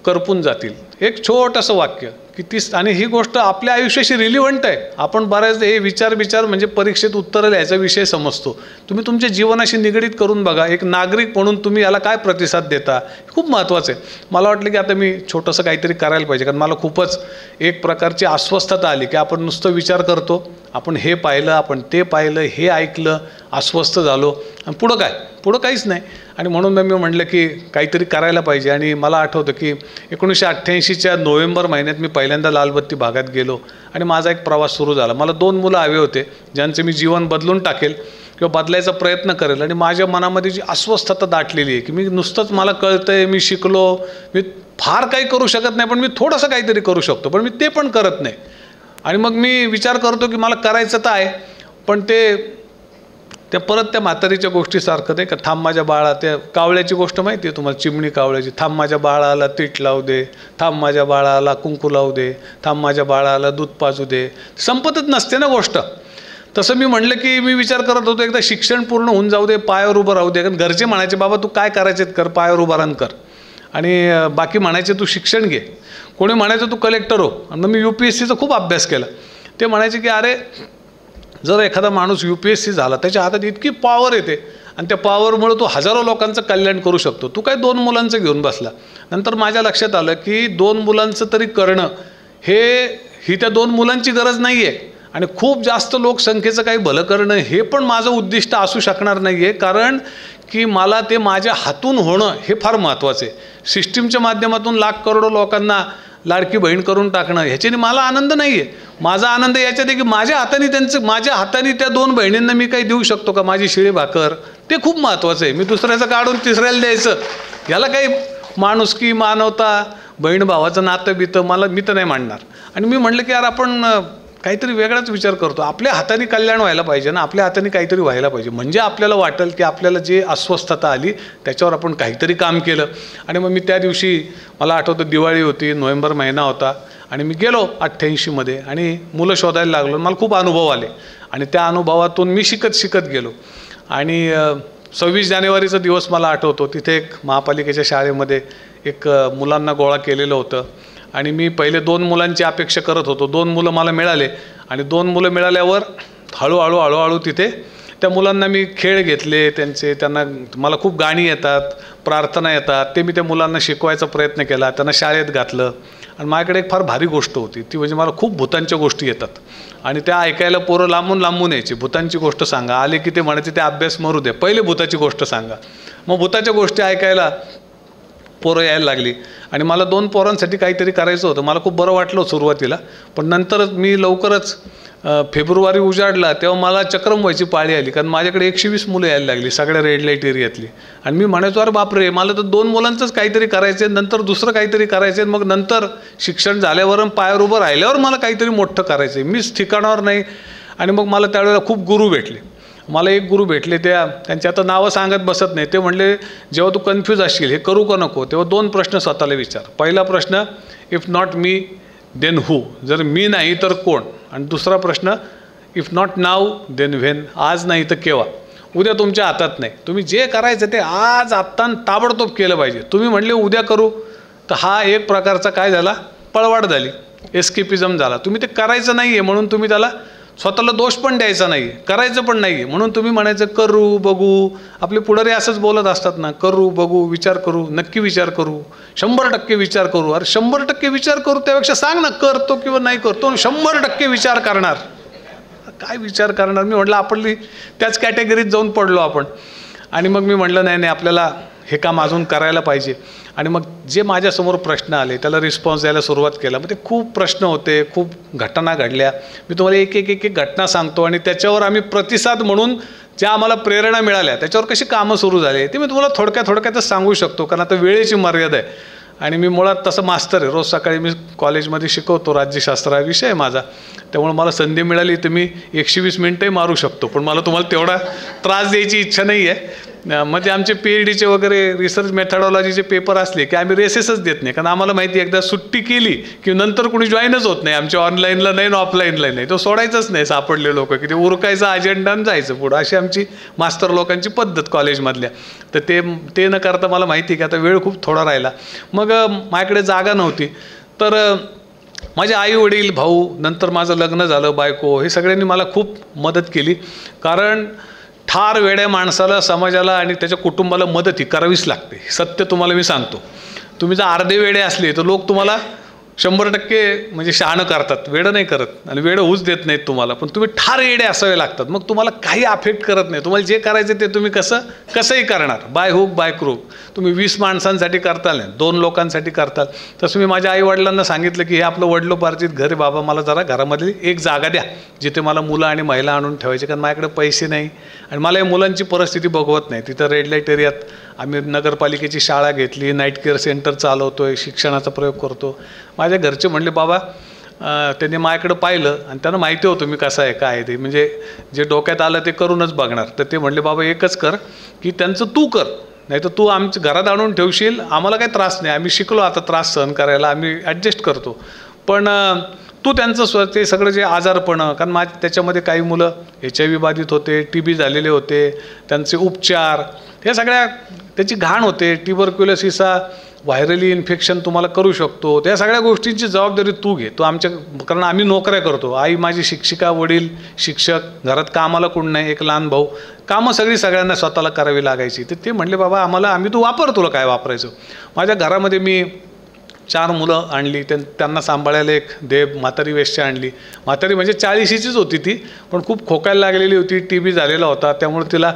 करपून जातील. एक छोटंसं वाक्य की आणि ही गोष्ट आपल्या आयुष्याशी रिलिव्हंट आहे. आपण बऱ्याचदा हे विचार म्हणजे परीक्षेत उत्तरं लिहायचा विषय समजतो. तुम्ही तुमच्या जीवनाशी निगडीत करून बघा. एक नागरिक म्हणून तुम्ही याला काय प्रतिसाद देता, खूप महत्त्वाचं आहे. मला वाटलं की आता मी छोटंसं काहीतरी करायला पाहिजे, कारण मला खूपच एक प्रकारची अस्वस्थता आली की आपण नुसतं विचार करतो, आपण हे पाहिलं, आपण ते पाहिलं, हे ऐकलं, अस्वस्थ झालो आणि पुढं काहीच नाही. आणि म्हणून मी म्हटलं की काहीतरी करायला पाहिजे. आणि मला आठवतं की 1988च्या नोव्हेंबर महिन्यात मी पहिल्यांदा लालबत्ती भागात गेलो आणि माझा एक प्रवास सुरू झाला. मला 2 मुलं हवे होते ज्यांचे मी जीवन बदलून टाकेल किंवा बदलायचा प्रयत्न करेल. आणि माझ्या मनामध्ये जी अस्वस्थता दाटलेली आहे की मी नुसतंच मला कळतंय, मी शिकलो, मी फार काही करू शकत नाही, पण मी थोडंसं काहीतरी करू शकतो, पण मी ते पण करत नाही. आणि मग मी विचार करतो की मला करायचं तर आहे, पण त्या परत त्या म्हातारीच्या गोष्टीसारखं नाही का, थांब माझ्या बाळा, त्या कावळ्याची गोष्ट माहिती आहे तुम्हाला, चिमणी कावळ्याची, थांब माझ्या बाळाला तीट लावू दे, थांब माझ्या बाळाला कुंकू लावू दे, थांब माझ्या बाळाला दूध पाजू दे. संपतच नसते ना गोष्ट. तसं मी म्हटलं की मी विचार करत होतो एकदा शिक्षण पूर्ण होऊन जाऊ दे, पायावर उभं राहू दे. कारण घरचे म्हणायचे बाबा तू काय करायचे कर, पायावर उभं राहून कर, आणि बाकी म्हणायचे तू शिक्षण घे. कोणी म्हणायचं तू कलेक्टर हो. आणि मग मी UPSCचा खूप अभ्यास केला. ते म्हणायचे की अरे जर एखादा माणूस UPSC झाला, त्याच्या हातात इतकी पॉवर येते आणि त्या पॉवरमुळे तो हजारो लोकांचं कल्याण करू शकतो. तू काय 2 मुलांचं घेऊन बसला. नंतर माझ्या लक्षात आलं की 2 मुलांचं तरी करणं ही त्या 2 मुलांची गरज नाही आहे, आणि खूप जास्त लोकसंख्येचं काही भलं करणं हे पण माझं उद्दिष्ट असू शकणार नाही आहे. कारण की मला ते माझ्या हातून होणं हे फार महत्त्वाचं आहे. सिस्टीमच्या माध्यमातून लाख करोडो लोकांना लाडकी बहीण करून टाकणं ह्याच्याने मला आनंद नाही आहे. माझा आनंद याच्यात आहे की माझ्या हाताने त्या 2 बहिणींना मी काही देऊ शकतो का, माझी शिळी भाकर, ते खूप महत्त्वाचं आहे. मी दुसऱ्याचं काढून तिसऱ्याला द्यायचं, याला काही माणुसकी, मानवता, बहीण भावाचं नातं बितं मी तर नाही मांडणार. आणि मी म्हटलं की यार आपण काहीतरी वेगळाच विचार करतो. आपल्या हाताने कल्याण व्हायला पाहिजे ना, आपल्या हाताने काहीतरी व्हायला पाहिजे, म्हणजे आपल्याला वाटेल की आपल्याला जे अस्वस्थता आली त्याच्यावर आपण काहीतरी काम केलं. आणि मग मी त्या दिवशी, मला आठवतं दिवाळी होती, नोव्हेंबर महिना होता, आणि मी गेलो 88मध्ये आणि मुलं शोधायला लागलो. मला खूप अनुभव आले आणि त्या अनुभवातून मी शिकत गेलो. आणि 26 जानेवारीचा दिवस मला आठवतो. तिथे एक महापालिकेच्या शाळेमध्ये एक मुलांना गोळा केलेलं होतं आणि मी पहिले 2 मुलांची अपेक्षा करत होतो. 2 मुलं मला मिळाले आणि 2 मुलं मिळाल्यावर हळूहळू तिथे त्या मुलांना मी खेळ घेतले त्यांना मला खूप गाणी येतात, प्रार्थना येतात, ते मी त्या मुलांना शिकवायचा प्रयत्न केला, त्यांना शाळेत घातलं. आणि माझ्याकडे एक फार भारी गोष्ट होती ती म्हणजे मला खूप भूतांच्या गोष्टी येतात आणि त्या ऐकायला पोरं लांबून यायची. भूतांची गोष्ट सांगा, आले की ते म्हणायचे ते अभ्यास मरू दे, पहिले भूताची गोष्ट सांगा. मग भूताच्या गोष्टी ऐकायला पोरं यायला लागली आणि मला 2 पोरांसाठी काहीतरी करायचं होतं. मला खूप बरं वाटलं सुरुवातीला, पण नंतर मी लवकरच फेब्रुवारी उजाडला तेव्हा मला चक्रम व्हायची पाळी आली, कारण माझ्याकडे 120 मुलं यायला लागली सगळ्या रेड लाईट एरियातली. आणि मी म्हणायचो अरे बापरे, मला तर 2 मुलांचंच काहीतरी करायचं आहे, नंतर दुसरं काहीतरी करायचं आहे, मग नंतर शिक्षण झाल्यावर पायावर उभं राहिल्यावर मला काहीतरी मोठं करायचं आहे, मीच ठिकाणावर नाही. आणि मग मला त्यावेळेला खूप गुरु भेटले. मला एक गुरु भेटले, त्यांची आता नावं सांगत बसत नाही. ते म्हणले जेव्हा तू कन्फ्यूज असशील हे करू का नको, तेव्हा 2 प्रश्न स्वतःला विचार. पहिला प्रश्न, if not me then who, जर मी नाही तर कोण. आणि दुसरा प्रश्न, if not now then when, आज नाही तर केव्हा. उद्या तुमच्या हातात नाही, तुम्ही जे करायचं ते आज आत्ता ताबडतोब केलं पाहिजे. तुम्ही म्हणले उद्या करू, तर हा एक प्रकारचा काय झाला, पळवाट झाली, एस्केपिझम झाला. तुम्ही ते करायचं नाही आहे म्हणून तुम्ही त्याला स्वतःला दोष पण द्यायचा नाही आहे, करायचं पण नाही आहे म्हणून तुम्ही म्हणायचं करू बघू. आपले पुढारी असंच बोलत असतात ना, करू बघू, विचार करू, नक्की विचार करू, 100% विचार करू. अरे 100% विचार करू त्यापेक्षा सांग ना करतो किंवा नाही करतो. 100% विचार करणार, काय विचार करणार. मी म्हटलं आपली त्याच कॅटेगरीत जाऊन पडलो आपण. आणि मग मी म्हटलं नाही आपल्याला हे काम अजून करायला पाहिजे. आणि मग जे माझ्यासमोर प्रश्न आले त्याला रिस्पॉन्स द्यायला सुरुवात केला. मग ते खूप प्रश्न होते, खूप घटना घडल्या. मी तुम्हाला एक घटना सांगतो आणि त्याच्यावर आम्ही प्रतिसाद म्हणून ज्या आम्हाला प्रेरणा मिळाल्या त्याच्यावर कशी कामं सुरू झाली ते मी तुम्हाला थोडक्यातच सांगू शकतो, कारण आता वेळेची मर्यादा आहे. आणि मी मुळात तसं मास्तर आहे, रोज सकाळी मी कॉलेजमध्ये शिकवतो, राज्यशास्त्र हा विषय आहे माझा. त्यामुळे मला संधी मिळाली तर मी 120 मिनिटंही मारू शकतो, पण मला तुम्हाला तेवढा त्रास द्यायची इच्छा नाही आहे. म्हणजे आमचे PhDचे वगैरे रिसर्च मेथडॉलॉजीचे पेपर असले की आम्ही रेसेसच देत नाही, कारण आम्हाला माहिती एकदा सुट्टी केली की नंतर कुणी जॉईनच होत नाही. आमच्या ऑनलाईनला नाही, ऑफलाईनला नाही, तो सोडायचंच नाही सापडले लोक की ते उरकायचा अजेंडा जायचं पुढं, अशी आमची मास्तर लोकांची पद्धत कॉलेजमधल्या. तर ते न करता मला माहिती की आता वेळ खूप थोडा राहिला. मग माझ्याकडे जागा नव्हती, तर माझे आई वडील भाऊ नंतर माझं लग्न झालं बायको हे सगळ्यांनी मला खूप मदत केली. कारण ठार वेड्या माणसाला समाजाला आणि त्याच्या कुटुंबाला मदत ही करावीच लागते. सत्य तुम्हाला मी सांगतो. तुम्ही जर अर्धे वेडे असले तर लोक तुम्हाला 100% म्हणजे शहाणं करतात, वेडं नाही करत आणि वेडं होऊच देत नाहीत तुम्हाला. पण तुम्ही ठार येडे असावे लागतात, मग तुम्हाला काही अफेक्ट करत नाही. तुम्हाला जे करायचं ते तुम्ही कसंही करणार, बाय हुक बाय क्रूक. तुम्ही 20 माणसांसाठी करताल नाही, 2 लोकांसाठी करताल. तसं मी माझ्या आईवडिलांना सांगितलं की हे आपलं वडिलोपार्जित घर आहे बाबा, मला जरा घरामधली एक जागा द्या जिथे मला मुलं आणि महिला आणून ठेवायचे. कारण माझ्याकडे पैसे नाही आणि मला या मुलांची परिस्थिती बघवत नाही. तिथं रेड लाईट एरियात आम्ही नगरपालिकेची शाळा घेतली, नाईट केअर सेंटर चालवतो आहे, शिक्षणाचा प्रयोग करतो. माझ्या घरचे म्हणले बाबा, त्यांनी माझ्याकडं पाहिलं आणि त्यांना माहिती होतं मी कसं आहे काय आहे ते, म्हणजे जे डोक्यात आलं ते करूनच बघणार. तर ते म्हणले बाबा एकच कर की त्यांचं तू कर, नाही तर तू आमच्या घरात आणून ठेवशील, आम्हाला काही त्रास नाही, आम्ही शिकलो आता त्रास सहन करायला, आम्ही ॲडजस्ट करतो. पण तू त्यांचं ते सगळं जे आजारपणं, कारण त्याच्यामध्ये काही मुलं HIV बाधित होते, TB झालेले होते, त्यांचे उपचार हे सगळ्या त्याची घाण होते. ट्युबरक्युलोसिसचा व्हायरली इन्फेक्शन तुम्हाला करू शकतो. त्या सगळ्या गोष्टींची जबाबदारी तू घे. तो कारण आम्ही नोकऱ्या करतो. आई माझी शिक्षिका, वडील शिक्षक, घरात कामाला कोण नाही, एक लहान भाऊ. कामं सगळ्यांना स्वतःला करावी लागायची. तर ते म्हणले बाबा आम्ही तू वापर, तुला काय वापरायचं. माझ्या घरामध्ये मी 4 मुलं आणली, त्यांना सांभाळायला एक म्हातारी वेश्या आणली. म्हातारी म्हणजे 40शीचीच होती ती, पण खूप खोकायला लागलेली होती, TB झालेला होता, त्यामुळे तिला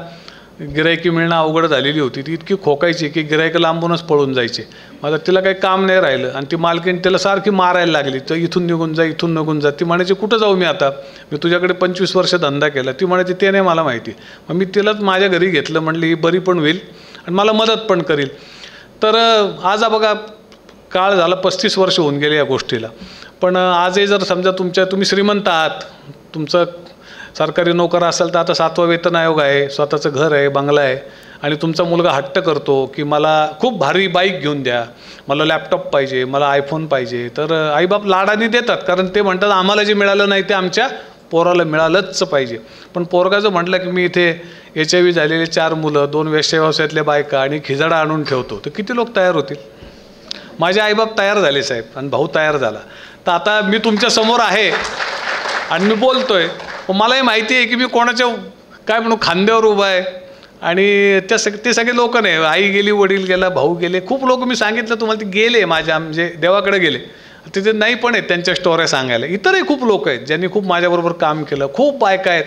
गिरायकी मिळणं अवघड झालेली होती. ती इतकी खोकायची की गिरायक लांबूनच पळून जायचे. माझं तिला काही काम नाही राहिलं आणि ती मालकीण तिला सारखी मारायला लागली. तर इथून निघून जा, इथून निघून जा. ती म्हणायची कुठं जाऊ मी आता, मी तुझ्याकडे 25 वर्ष धंदा केला. ती म्हणायची ते नाही मला माहिती. मग मी तिलाच माझ्या घरी घेतलं, म्हणली ही बरी पण होईल आणि मला मदत पण करील. तर आज बघा काळ झाला, 35 वर्ष होऊन गेले या गोष्टीला. पण आजही जर समजा तुम्ही श्रीमंत आहात, तुमचं सरकारी नोकर असेल तर आता 7वा वेतन आयोग आहे, स्वतःचं घर आहे, बंगला आहे आणि तुमचा मुलगा हट्ट करतो की मला खूप भारी बाईक घेऊन द्या, मला लॅपटॉप पाहिजे, मला आयफोन पाहिजे, तर आईबाप लाडाने देतात. कारण ते म्हणतात आम्हाला जे मिळालं नाही ते आमच्या पोराला मिळालंच पाहिजे. पण पोरगाचं म्हटलं की मी इथे HIV झालेले 4 मुलं, 2 वेश्या व्यवसायातल्या बायका आणि खिजाडा आणून ठेवतो, तर किती लोक तयार होतील. माझे आईबाप तयार झाले साहेब आणि भाऊ तयार झाला. तर आता मी तुमच्या समोर आहे आणि मी बोलतोय. मलाही माहिती आहे की मी कोणाच्या काय म्हणू खांद्यावर उभा आहे आणि ते सगळे लोक नाही. आई गेली, वडील गेला, भाऊ गेले, खूप लोक मी सांगितलं तुम्हाला ते गेले माझ्या म्हणजे देवाकडे गेले. तिथे नाही पण आहेत त्यांच्या स्टोऱ्या सांगायला. इतरही खूप लोक आहेत ज्यांनी खूप माझ्याबरोबर काम केलं. खूप बायका आहेत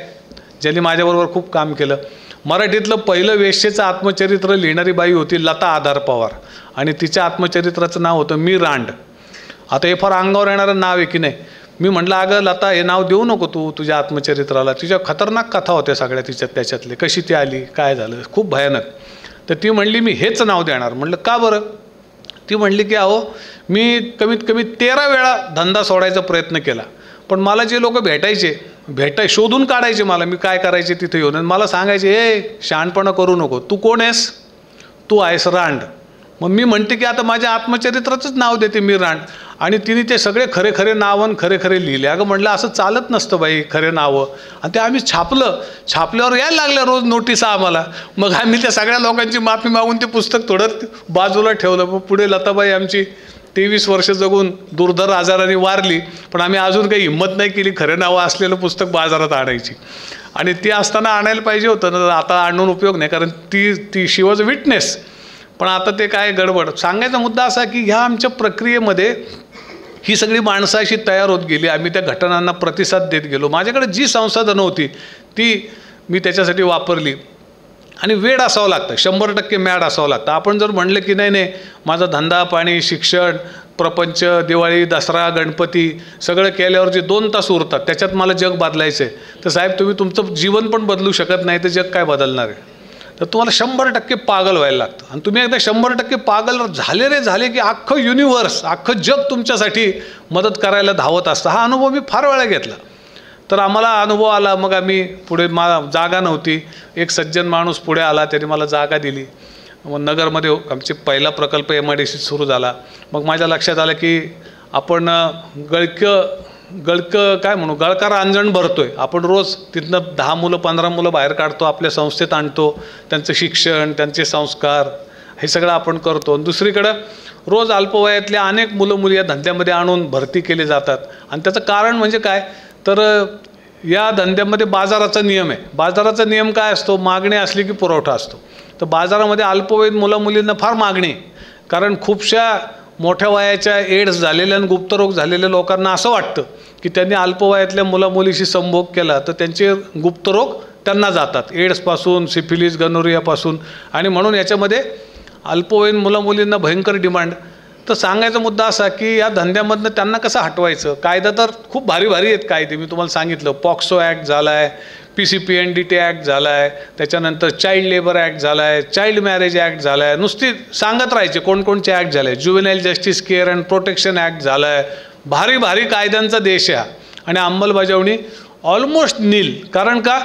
ज्यांनी माझ्याबरोबर खूप काम केलं. मराठीतलं पहिलं वेश्येचं आत्मचरित्र लिहिणारी बाई होती लता आधार पवार आणि तिच्या आत्मचरित्राचं नाव होतं मी रांड. आता हे फार अंगावर येणारं नाव आहे की नाही. मी म्हटलं अगं लता हे नाव देऊ नको तू तुझ्या आत्मचरित्राला, तुझ्या खतरनाक कथा होत्या सगळ्या त्याच्यातले, कशी ती आली, काय झालं, खूप भयानक. तर ती म्हणली मी हेच नाव देणार. म्हटलं का बरं. ती म्हणली की अहो मी कमीत कमी 13 वेळा धंदा सोडायचा प्रयत्न केला, पण मला जे लोक शोधून काढायचे मला, मी काय करायचे तिथे येऊन मला सांगायचे हे शहाणपणा करू नको, तू कोण आहेस, तू आहेस रांड. मग मी म्हणते की आता माझ्या आत्मचरित्राचंच नाव देते मी रांड. आणि तिने ते सगळे खरे नावं खरे लिहिले. अगं म्हटलं असं चालत नसतं बाई खरे नावं. आणि ते आम्ही छापल्यावर यायला लागल्या रोज नोटिसा आम्हाला. मग आम्ही त्या सगळ्या लोकांची माफी मागून ते पुस्तक थोडं बाजूला ठेवलं. मग पुढे लताबाई आमची 23 वर्ष जगून दुर्धर आजाराने वारली, पण आम्ही अजून काही हिंमत नाही केली खरे नावं असलेलं पुस्तक बाजारात आणायची. आणि ती असताना आणायला पाहिजे होतं ना, आता आणून उपयोग नाही, कारण ती शी वॉज अ विटनेस. पण आता ते काय गडबड. सांगायचा मुद्दा असा की ह्या आमच्या प्रक्रियेमध्ये ही सगळी माणसं अशी तयार होत गेली. आम्ही त्या घटनांना प्रतिसाद देत गेलो. माझ्याकडे जी संसाधनं होती ती मी त्याच्यासाठी वापरली. आणि वेड असावं लागतं, 100% मॅड असावं लागतं. आपण जर म्हणलं की नाही माझा धंदा पाणी शिक्षण प्रपंच दिवाळी दसरा गणपती सगळं केल्यावर जे 2 तास उरतात त्याच्यात मला जग बदलायचं आहे, तर साहेब तुम्ही तुमचं जीवन पण बदलू शकत नाही, तर जग काय बदलणार आहे. तर तुम्हाला 100% पागल व्हायला लागतं. आणि तुम्ही एकदा 100% पागल झाले की अख्खं युनिव्हर्स अख्खं जग तुमच्यासाठी मदत करायला धावत असतं. हा अनुभव मी फार वेळा घेतला. तर आम्हाला अनुभव आला. मग आम्ही पुढे जागा नव्हती, एक सज्जन माणूस पुढे आला, त्याने मला जागा दिली. मग नगरमध्ये आमचे पहिला प्रकल्प MIDC सुरू झाला. मग माझ्या लक्षात आलं की आपण गळका रांजण भरतोय. आपण रोज तिथनं 10 मुलं 15 मुलं बाहेर काढतो, आपल्या संस्थेत आणतो, त्यांचं शिक्षण त्यांचे संस्कार हे सगळं आपण करतो. आणि दुसरीकडं रोज अल्पवयातल्या अनेक मुलं मुली या धंद्यामध्ये आणून भरती केले जातात. आणि त्याचं कारण म्हणजे काय तर या धंद्यामध्ये बाजाराचा नियम आहे. बाजाराचा नियम काय असतो, मागणी असली की पुरवठा असतो. तर बाजारामध्ये अल्पवयीन मुलं मुलींना फार मागणी आहे. कारण खूपशा मोठ्या वयाच्या एड्स झालेल्या आणि गुप्तरोग झालेल्या लोकांना असं वाटतं की त्यांनी अल्पवयातल्या मुलामुलीशी संभोग केला तर त्यांचे गुप्तरोग त्यांना जातात, एड्सपासून, सिफिलिस, गनोरियापासून. आणि म्हणून याच्यामध्ये अल्पवयीन मुलामुलींना भयंकर डिमांड. तर सांगायचा मुद्दा असा की या धंद्यामधनं त्यांना कसं हटवायचं. कायदा तर खूप भारी भारी आहेत कायदे, मी तुम्हाला सांगितलं. पॉक्सो ॲक्ट झाला आहे, PCPNDT ॲक्ट झाला आहे, त्याच्यानंतर चाइल्ड लेबर ॲक्ट झाला आहे, चाइल्ड मॅरेज ॲक्ट झाला आहे. नुसती सांगत राहायचे कोणकोणचे ॲक्ट झाले. Juvenile justice care and protection act झाला आहे. भारी भारी कायद्यांचा देश आहे आणि अंमलबजावणी ऑलमोस्ट नील. कारण का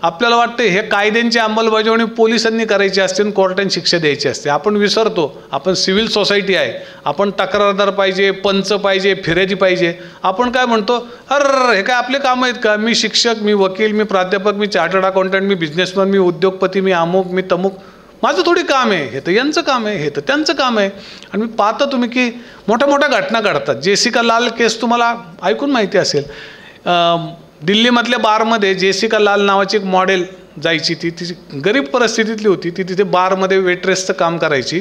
आपल्याला वाटतं हे कायद्यांची अंमलबजावणी पोलिसांनी करायची असते आणि कोर्टाने शिक्षा द्यायची असते. आपण विसरतो आपण सिव्हिल सोसायटी आहे, आपण तक्रारदार पाहिजे, पंच पाहिजे, फिर्यादी पाहिजे. आपण काय म्हणतो, अरे हे काय आपले कामं आहेत का, मी शिक्षक, मी वकील, मी प्राध्यापक, मी चार्टर्ड अकाउंटंट, मी बिझनेसमॅन, मी उद्योगपती, मी अमुक, मी तमुक, माझं थोडी काम आहे. हे तर यांचं काम आहे, हे तर त्यांचं काम आहे. आणि मी पाहतो तुम्ही की मोठ्या मोठ्या घटना घडतात. जेसिका लाल केस तुम्हाला ऐकून माहिती असेल. दिल्लीमधल्या बारमध्ये जेसिका लाल नावाची एक मॉडेल जायची. तिची गरीब परिस्थितीतली होती. ती तिथे बारमध्ये वेट्रेसचं काम करायची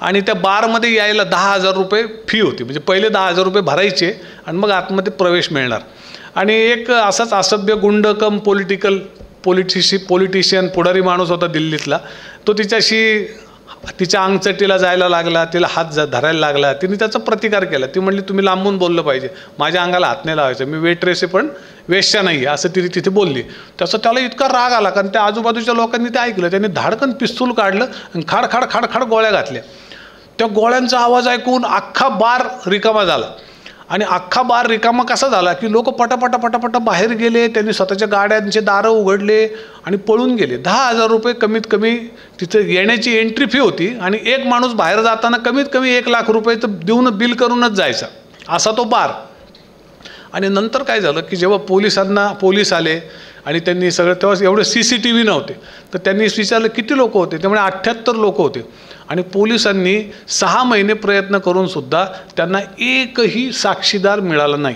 आणि त्या बारमध्ये यायला 10,000 रुपये फी होती. म्हणजे पहिले 10,000 रुपये भरायचे आणि मग आतमध्ये प्रवेश मिळणार. आणि एक असाच असभ्य गुंड कम पॉलिटिशियन पुढारी माणूस होता दिल्लीतला. तो तिच्या अंगचटीला जायला लागला, तिला हात धरायला लागला. तिने त्याचा प्रतिकार केला. ती म्हणली तुम्ही लांबून बोललं पाहिजे, माझ्या अंगाला हात नाही लावायचं, मी वेट्रेस आहे पण वेश्या नाही आहे, असं तिने तिथे बोलली. त्याला इतका राग आला कारण त्या आजूबाजूच्या लोकांनी ते ऐकलं. त्यांनी धाडकन पिस्तूल काढलं आणि खाड खाड खाड खाड गोळ्या घातल्या. त्या गोळ्यांचा आवाज ऐकून अख्खा बार रिकामा झाला. आणि अख्खा बार रिकामा कसा झाला की लोक पटापटा पटापटा बाहेर गेले. त्यांनी स्वतःच्या गाड्यांचे दारं उघडले आणि पळून गेले. 10,000 रुपये कमीत कमी तिथे येण्याची एंट्री फी होती आणि एक माणूस बाहेर जाताना कमीत कमी 1,00,000 रुपये तर देऊन बिल करूनच जायचा, असा तो बार. आणि नंतर काय झालं की जेव्हा पोलीस आले आणि त्यांनी सगळं, तेव्हा एवढे CCTV नव्हते, तर त्यांनी विचारलं किती लोक होते. त्यामुळे 78 लोक होते. आणि पोलिसांनी 6 महिने प्रयत्न करून सुद्धा त्यांना एकही साक्षीदार मिळाला नाही.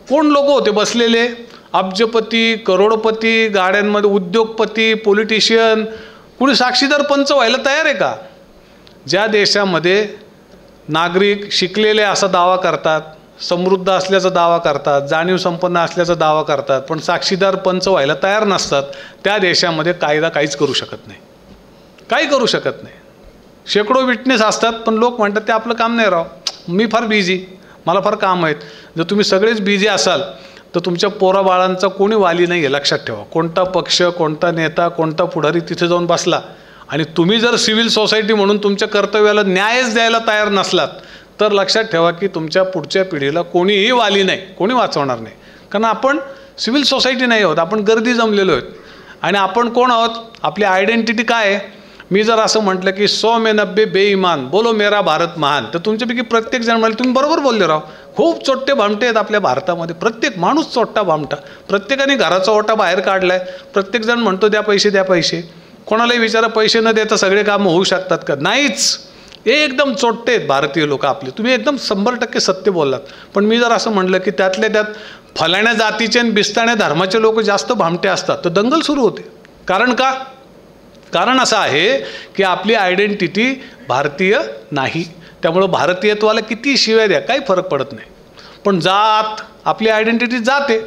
कोण लोक होते बसलेले, अब्जपती, करोडपती, गाड्यांमध्ये उद्योगपती, पॉलिटिशियन. कुणी साक्षीदार पंच व्हायला तयार आहे का? ज्या देशामध्ये नागरिक शिकलेले असा दावा करतात, समृद्ध असल्याचा दावा करतात, जाणीव संपन्न असल्याचा दावा करतात, पण साक्षीदार पंच व्हायला तयार नसतात, त्या देशामध्ये कायदा काहीच करू शकत नाही. काही करू शकत नाही. शेकडो विटनेस असतात पण लोक म्हणतात ते आपलं काम नाही राव, मी फार बिझी, मला फार काम आहेत. जर तुम्ही सगळेच बिझी असाल तर तुमच्या पोराबाळांचा कोणी वाली नाही आहे, लक्षात ठेवा. कोणता पक्ष, कोणता नेता, कोणता पुढारी तिथे जाऊन बसला आणि तुम्ही जर सिव्हिल सोसायटी म्हणून तुमच्या कर्तव्याला न्यायच द्यायला तयार नसलात तर लक्षात ठेवा की तुमच्या पुढच्या पिढीला कोणीही वाली नाही, कोणी वाचवणार नाही. कारण आपण सिव्हिल सोसायटी नाही आहोत, आपण गर्दी जमलेलो आहोत. आणि आपण कोण आहोत, आपली आयडेंटिटी काय आहे. मी जर असं म्हटलं की 100 में 90 बेईमान बोलो मेरा भारत महान, तर तुमच्यापैकी प्रत्येक जण म्हणाले तुम्ही बरोबर बोलले राव. खूप चोट्टे भामटे आहेत आपल्या भारतामध्ये. प्रत्येक माणूस चोट्टा भामटा. प्रत्येकाने घराचा ओटा बाहेर काढला आहे. प्रत्येकजण म्हणतो द्या पैसे, द्या पैसे. कोणालाही विचारा पैसे न देता सगळे कामं होऊ शकतात का? नाहीच. एकदम चोट्टे आहेत भारतीय लोक आपले. तुम्ही एकदम 100% सत्य बोललात. पण मी जर असं म्हटलं की त्यातल्या त्यात फलाण्या जातीचे आणि बिस्ताण्या धर्माचे लोक जास्त भामटे असतात तर दंगल सुरू होते. कारण का? कारण असं आहे की आपली आयडेंटिटी भारतीय नाही. त्यामुळं भारतीयत्वाला किती शिव्या द्या काही फरक पडत नाही. पण जात, आपली आयडेंटिटी जाते.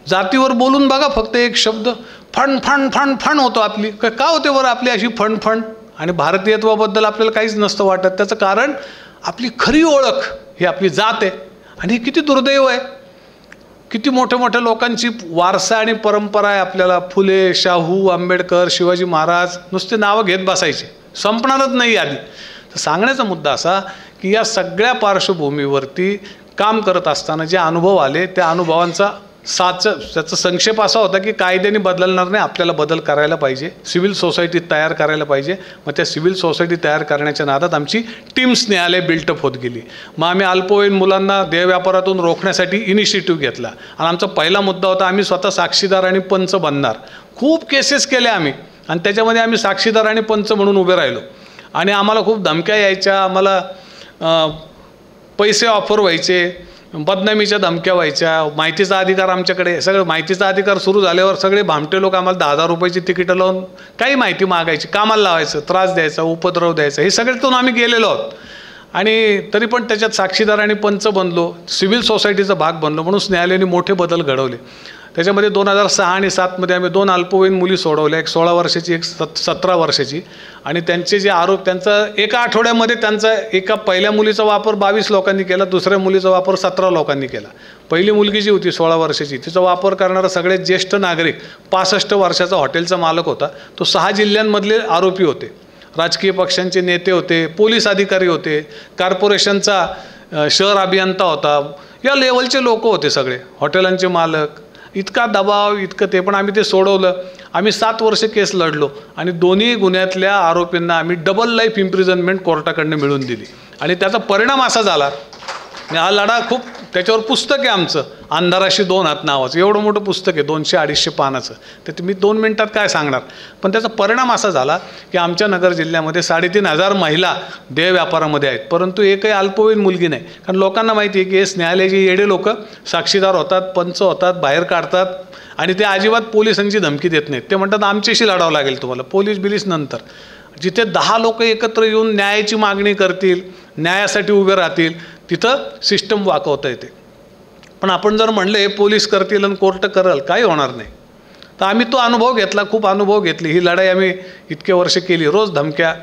जातीवर बोलून बघा फक्त एक शब्द, फण फण फण फण होतो आपली. का होते बरं आपली अशी फण फण? आणि भारतीयत्वाबद्दल आपल्याला काहीच नसतं वाटत. त्याचं कारण आपली खरी ओळख ही आपली जात आहे. आणि हे किती दुर्दैव आहे. किती मोठ्या मोठ्या लोकांची वारसा आणि परंपरा आहे आपल्याला. फुले, शाहू, आंबेडकर, शिवाजी महाराज, नुसते नावं घेत बसायचे, संपणारच नाही आधी. तर सांगण्याचा मुद्दा असा की या सगळ्या पार्श्वभूमीवरती काम करत असताना जे अनुभव आले त्या अनुभवांचा त्याचा संक्षेप असा होता की कायद्याने बदलणार नाही, आपल्याला बदल करायला पाहिजे, सिव्हिल सोसायटी तयार करायला पाहिजे. मग त्या सिव्हिल सोसायटी तयार करण्याच्या नादात आमची टीम्स न्यायालय बिल्टअप होत गेली. मग आम्ही अल्पवयीन मुलांना देहव्यापारातून रोखण्यासाठी इनिशिएटिव्ह घेतला आणि आमचा पहिला मुद्दा होता आम्ही स्वतः साक्षीदार आणि पंच बनणार. खूप केसेस केल्या आम्ही आणि त्याच्यामध्ये आम्ही साक्षीदार आणि पंच म्हणून उभे राहिलो. आणि आम्हाला खूप धमक्या यायच्या, आम्हाला पैसे ऑफर व्हायचे, बदनामीच्या धमक्या व्हायच्या, माहितीचा अधिकार आमच्याकडे, सगळं माहितीचा अधिकार सुरू झाल्यावर सगळे भामटे लोक आम्हाला 10,000 रुपयाची तिकीटं लावून काही माहिती मागायची, कामाला लावायचं, त्रास द्यायचा, उपद्रव द्यायचा, हे सगळ्यातून आम्ही गेलेलो आहोत. आणि तरी पण त्याच्यात साक्षीदार आणि पंच बनलो, सिव्हिल सोसायटीचा भाग बनलो, म्हणून न्यायालयाने मोठे बदल घडवले. त्याच्यामध्ये 2006 आणि 2007 आम्ही 2 अल्पवयीन मुली सोडवल्या, एक 16 वर्षाची, एक 17 वर्षाची. आणि त्यांचे जे आरोप, त्यांचा एका आठवड्यामध्ये त्यांचा एका पहिल्या मुलीचा वापर 22 लोकांनी केला, दुसऱ्या मुलीचा वापर 17 लोकांनी केला. पहिली मुलगी जी होती 16 वर्षाची, तिचा वापर करणारा सगळ्यात ज्येष्ठ नागरिक 65 वर्षाचा हॉटेलचा मालक होता. तो 6 जिल्ह्यांमधले आरोपी होते, राजकीय पक्षांचे नेते होते, पोलीस अधिकारी होते, कॉर्पोरेशनचा शहर अभियंता होता, या लेवलचे लोक होते सगळे, हॉटेलांचे मालक. इतका दबाव, इतकं ते, पण आम्ही ते सोडवलं. आम्ही 7 वर्ष केस लढलो आणि दोन्ही गुन्ह्यातल्या आरोपींना आम्ही डबल लाईफ इम्प्रिझनमेंट कोर्टाकडनं मिळवून दिली. आणि त्याचा परिणाम असा झाला, हा लढा खूप, त्याच्यावर पुस्तक आहे आमचं, अंधाराशी 2 हात नावाचं, एवढं मोठं पुस्तक आहे, 200-250 पानाचं. तर मी 2 मिनिटात काय सांगणार. पण त्याचा परिणाम असा झाला की आमच्या नगर जिल्ह्यामध्ये 3,500 महिला देह व्यापारामध्ये आहेत, परंतु एकही अल्पवयीन मुलगी नाही. कारण लोकांना माहिती आहे की हे न्यायालयाचे येडे लोक साक्षीदार होतात, पंच होतात, बाहेर काढतात, आणि ते अजिबात पोलिसांची धमकी देत नाहीत. ते म्हणतात आमच्याशी लढावं लागेल तुम्हाला, पोलीस बिलीस नंतर. जिथे 10 लोक एकत्र येऊन न्यायाची मागणी करतील, न्यायासाठी उभे राहतील, तिथं सिस्टम वाकवता येते. पण आपण जर म्हणलं हे पोलीस करतील आणि कोर्ट करल, काही होणार नाही. तर आम्ही तो अनुभव घेतला, खूप अनुभव घेतली. ही लढाई आम्ही इतके वर्ष केली. रोज धमक्या,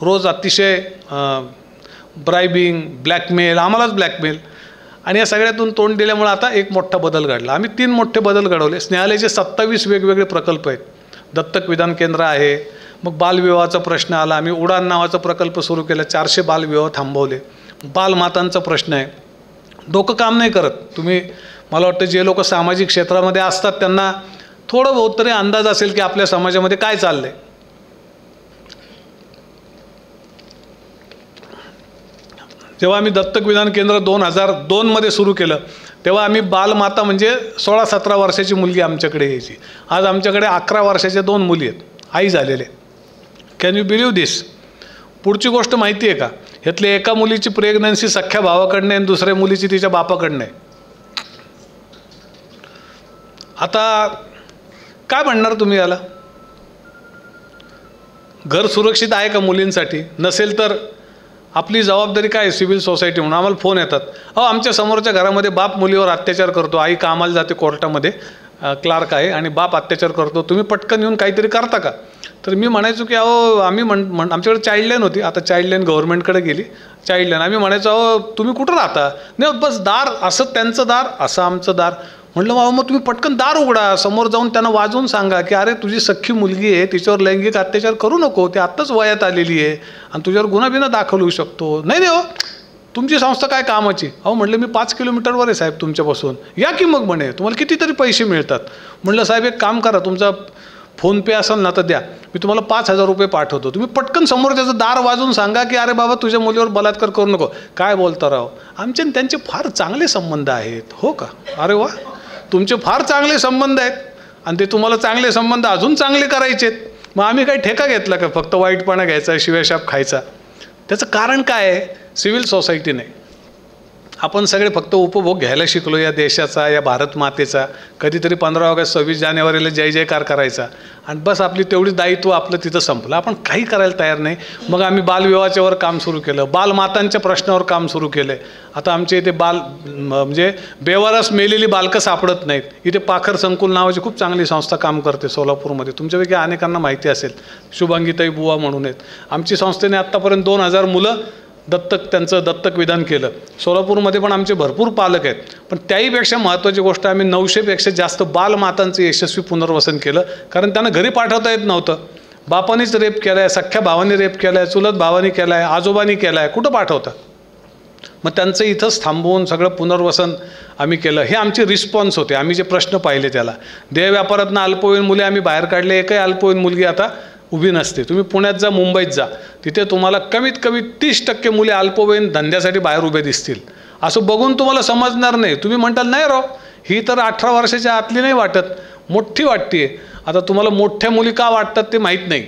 रोज अतिशय ब्रायबिंग, ब्लॅकमेल, आम्हालाच ब्लॅकमेल. आणि या सगळ्यातून तोंड दिल्यामुळे आता एक मोठा बदल घडला. आम्ही 3 मोठे बदल घडवले. न्यायालयाचे 27 वेगवेगळे प्रकल्प आहेत. दत्तक विधान केंद्र आहे. मग बालविवाहाचा प्रश्न आला, आम्ही उडान नावाचा प्रकल्प सुरू केला, 400 बालविवाह थांबवले. बालमातांचा प्रश्न आहे, डोकं काम नाही करत. तुम्ही, मला वाटतं जे लोक सामाजिक क्षेत्रामध्ये असतात त्यांना थोडं बहुत तरी अंदाज असेल की आपल्या समाजामध्ये काय चाललं आहे. जेव्हा आम्ही दत्तक विधान केंद्र 2002 सुरू केलं, तेव्हा आम्ही बालमाता म्हणजे 16-17 वर्षाची मुलगी आमच्याकडे यायची. आज आमच्याकडे 11 वर्षाच्या 2 मुली आहेत, आई झालेले. कॅन यू बिलीव्ह दिस? पुढची गोष्ट माहिती आहे का, ह्यातली एका मुलीची प्रेग्नन्सी सख्ख्या भावाकडनं आणि दुसऱ्या मुलीची तिच्या बापाकडनं आहे. आता काय म्हणणार तुम्ही याला? घर सुरक्षित आहे का मुलींसाठी? नसेल तर आपली जबाबदारी काय आहे सिव्हिल सोसायटी म्हणून? आम्हाला फोन येतात, आमच्या समोरच्या घरामध्ये बाप मुलीवर अत्याचार करतो, आई कामाला जाते कोर्टामध्ये, क्लार्क आहे, आणि बाप अत्याचार करतो, तुम्ही पटकन येऊन काहीतरी करता का? तर मी म्हणायचो की आम्ही आमच्याकडे चाइल्डलाईन होती, आता चाइल्डलाईन गव्हर्नमेंटकडे गेली. चाइल्डलाईन आम्ही म्हणायचो तुम्ही कुठं राहता? नाही, बस दार असं त्यांचं दार, असं आमचं दार. म्हटलं मग तुम्ही पटकन दार उघडा, समोर जाऊन त्यांना वाजवून सांगा की अरे तुझी सख्खी मुलगी आहे, तिच्यावर लैंगिक अत्याचार करू नको, ती आत्ताच वयात आलेली आहे आणि तुझ्यावर गुन्हा बिना दाखल होऊ शकतो. नाही हो, तुमची संस्था काय कामाची? म्हटलं मी 5 किलोमीटरवर आहे साहेब तुमच्यापासून, या की मग म्हणे, तुम्हाला कितीतरी पैसे मिळतात. म्हटलं साहेब एक काम करा, तुमचा फोनपे असेल ना तर द्या, मी तुम्हाला 5,000 रुपये पाठवतो, तुम्ही पटकन समोर त्याचं दार वाजून सांगा की अरे बाबा तुझ्या मुलीवर बलात्कार करू नको. काय बोलता राव, आमचे त्यांचे फार चांगले संबंध आहेत. हो का? अरे वा, तुमचे फार चांगले संबंध आहेत आणि ते तुम्हाला चांगले संबंध अजून चांगले करायचे आहेत. मग आम्ही काही ठेका घेतला का फक्त वाईटपणा घ्यायचा, शिव्याशाप खायचा? त्याचं कारण काय आहे? सिव्हिल सोसायटीने आपण सगळे फक्त उपभोग घ्यायला शिकलो या देशाचा, या भारत मातेचा. कधीतरी 15 ऑगस्ट 26 जानेवारीला जय जयकार करायचा आणि बस आपली तेवढी दायित्व आपलं तिथं संपलं. आपण काही करायला तयार नाही. मग आम्ही बालविवाहाच्यावर काम सुरू केलं, बालमातांच्या प्रश्नावर काम सुरू केलं. आता आमच्या इथे म्हणजे बेवारस मेलेली बालकं सापडत नाहीत. इथे पाखर संकुल नावाची खूप चांगली संस्था काम करते सोलापूरमध्ये, तुमच्यापैकी अनेकांना माहिती असेल, शुभांगीताई बुवा म्हणून आहेत. आमची संस्थेने आत्तापर्यंत 2,000 मुलं त्यांचं दत्तक विधान केलं. सोलापूरमध्ये पण आमचे भरपूर पालक आहेत. पण त्याहीपेक्षा महत्त्वाची गोष्ट, आम्ही 900पेक्षा जास्त बालमातांचं यशस्वी पुनर्वसन केलं. कारण त्यांना घरी पाठवता येत नव्हतं. बापानीच रेप केला आहे, सख्ख्या भावानी रेप केला आहे, चुलत भावानी केला आहे, आजोबांनी केला आहे, कुठं पाठवता? मग त्यांचं इथंच थांबवून सगळं पुनर्वसन आम्ही केलं. हे आमचे रिस्पॉन्स होते. आम्ही जे प्रश्न पाहिले त्याला. देह व्यापारातनं अल्पवयीन मुले आम्ही बाहेर काढले. एकही अल्पवयीन मुलगी आता उभी नसते. तुम्ही पुण्यात जा, मुंबईत जा, तिथे तुम्हाला कमीत कमी 30% मुले अल्पवयीन धंद्यासाठी बाहेर उभे दिसतील. असं बघून तुम्हाला समजणार नाही. तुम्ही म्हणताल नाही राव, ही तर 18 वर्षाच्या आतली नाही वाटत, मोठी वाटते. आता तुम्हाला मोठ्या मुली का वाटतात ते माहीत नाही.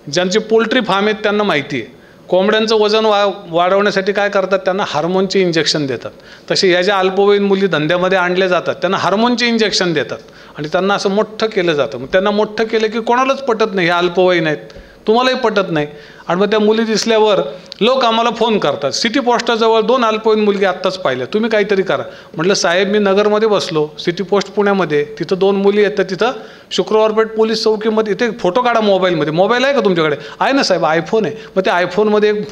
ज्यांचे पोल्ट्री फार्म आहेत त्यांना माहिती आहे. कोंबड्यांचं वजन वाढवण्यासाठी काय करतात, त्यांना हार्मोनचे इंजेक्शन देतात. तसे या ज्या अल्पवयीन मुली धंद्यामध्ये आणल्या जातात त्यांना हार्मोनचे इंजेक्शन देतात आणि त्यांना असं मोठं केलं जातं. मग त्यांना मोठं केलं की कोणालाच पटत नाही, हे अल्पवयीन आहेत, तुम्हालाही पटत नाही. आणि मग त्या मुली दिसल्यावर लोक आम्हाला फोन करतात, सिटी पोस्टाजवळ 2 अल्पवयीन मुलगी आत्ताच पाहिल्या, तुम्ही काहीतरी करा. म्हटलं साहेब मी नगरमध्ये बसलो, सिटी पोस्ट पुण्यामध्ये, तिथं 2 मुली आहेत, तर तिथं शुक्रवारपेठ पोलीस चौकीमध्ये इथे फोटो काढा मोबाईलमध्ये. मोबाईल आहे का तुमच्याकडे? आहे ना साहेब, आयफोन आहे. मग त्या आयफोनमध्ये एक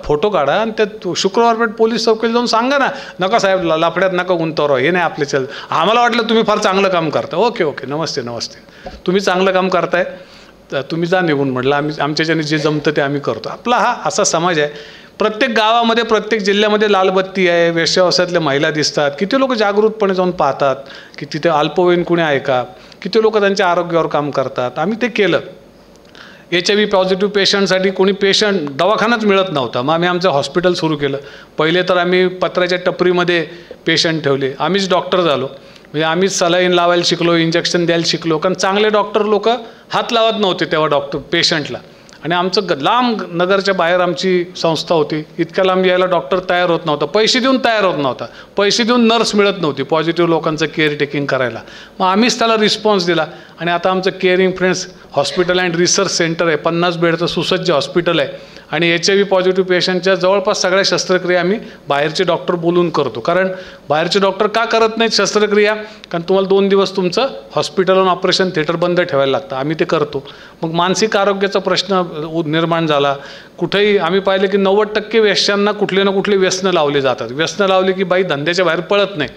फोटो काढा आणि त्या शुक्रवारपेठ पोलीस चौकीला जाऊन सांगा ना, नका साहेब लाफड्यात नका गुंतवराव, हे नाही आपले चल. आम्हाला वाटलं तुम्ही फार चांगलं काम करता. ओके ओके, नमस्ते नमस्ते, तुम्ही चांगलं काम करताय, तुम्ही जा निघून. म्हटलं आमच्याच्याने जे जमतं ते आम्ही करतो. आपला हा असा समाज आहे. प्रत्येक गावामध्ये प्रत्येक जिल्ह्यामध्ये लालबत्ती आहे, वेश्यावसातल्या महिला दिसतात. किती लोक जागृतपणे जाऊन पाहतात की तिथे अल्पवयीन कुणी आहे का, किती लोक त्यांच्या आरोग्यावर काम करतात. आम्ही ते केलं. HIV पॉझिटिव्ह पेशंटसाठी कोणी पेशंट दवाखानाच मिळत नव्हता, मग आम्ही आमचं हॉस्पिटल सुरू केलं. पहिले तर आम्ही पत्र्याच्या टपरीमध्ये पेशंट ठेवले, आम्हीच डॉक्टर झालो. म्हणजे आम्हीच सलाईन लावायला शिकलो, इंजेक्शन द्यायला शिकलो, कारण चांगले डॉक्टर लोक हात लावत नव्हते तेव्हा पेशंटला. आणि आमचं लांब नगरच्या बाहेर आमची संस्था होती, इतक्या लांब यायला डॉक्टर तयार होत नव्हता, पैसे देऊन तयार होत नव्हता, पैसे देऊन नर्स मिळत नव्हती पॉझिटिव्ह लोकांचं केअर टेकिंग करायला. मग आम्हीच त्याला रिस्पॉन्स दिला आणि आता आमचं caring friends hospital and research centre आहे, 50 बेडचं सुसज्ज हॉस्पिटल आहे. आणि HIV पॉझिटिव्ह पेशंटच्या जवळपास सगळ्या शस्त्रक्रिया आम्ही बाहेरचे डॉक्टर बोलून करतो. कारण बाहेरचे डॉक्टर का करत नाहीत शस्त्रक्रिया, कारण तुम्हाला 2 दिवस तुमचं हॉस्पिटल ऑपरेशन थिएटर बंद ठेवायला लागतं, आम्ही ते करतो. मग मानसिक आरोग्याचा प्रश्न निर्माण झाला. कुठेही आम्ही पाहिलं की 90% वेश्यांना कुठले ना कुठले व्यसनं लावले जातात. व्यसनं लावले की बाई धंद्याच्या बाहेर पळत नाही,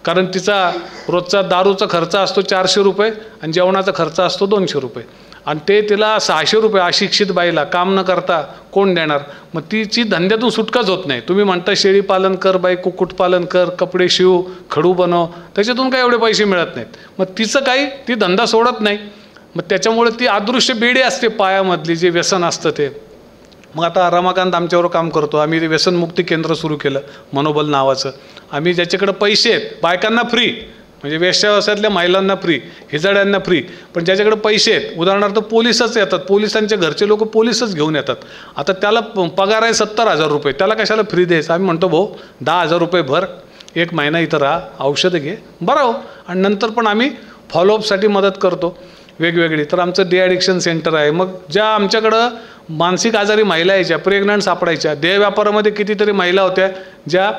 कारण तिचा रोजचा दारूचा खर्च असतो 400 रुपये आणि जेवणाचा खर्च असतो 200 रुपये, आणि ते तिला 600 रुपये अशिक्षित बाईला काम न करता कोण देणार. मग तिची धंद्यातून सुटकाच होत नाही. तुम्ही म्हणता शेळी पालन कर बाई, कुक्कुटपालन कर, कपडे शिव, खडू बनव, त्याच्यातून काही एवढे पैसे मिळत नाहीत. मग तिचं काही ती धंदा सोडत नाही. मग त्याच्यामुळे ती अदृश्य बेडी असते पायामधली, जे व्यसन असतं ते. मग आता रमाकांत आमच्यावर काम करतो. आम्ही ते व्यसनमुक्ती केंद्र सुरू केलं मनोबल नावाचं. आम्ही ज्याच्याकडे पैसे आहेत, बायकांना फ्री, म्हणजे वेश्यावसातल्या महिलांना फ्री, हिजड्यांना फ्री, पण ज्याच्याकडे पैसे आहेत, उदाहरणार्थ पोलिसच येतात, पोलिसांच्या घरचे लोक पोलिसच घेऊन येतात. आता त्याला पगार आहे 70,000 रुपये, त्याला कशाला फ्री द्यायचं. आम्ही म्हणतो भाऊ 10,000 रुपये भर, 1 महिना इथं राहा, औषधं घे, बरं हो. आणि नंतर पण आम्ही फॉलोअपसाठी मदत करतो वेगवेगळी. तर आमचं डी-ॲडिक्शन सेंटर आहे. मग ज्या आमच्याकडं मानसिक आजारी महिला यायच्या, प्रेग्नंट सापडायच्या, देह व्यापारामध्ये कितीतरी महिला होत्या ज्या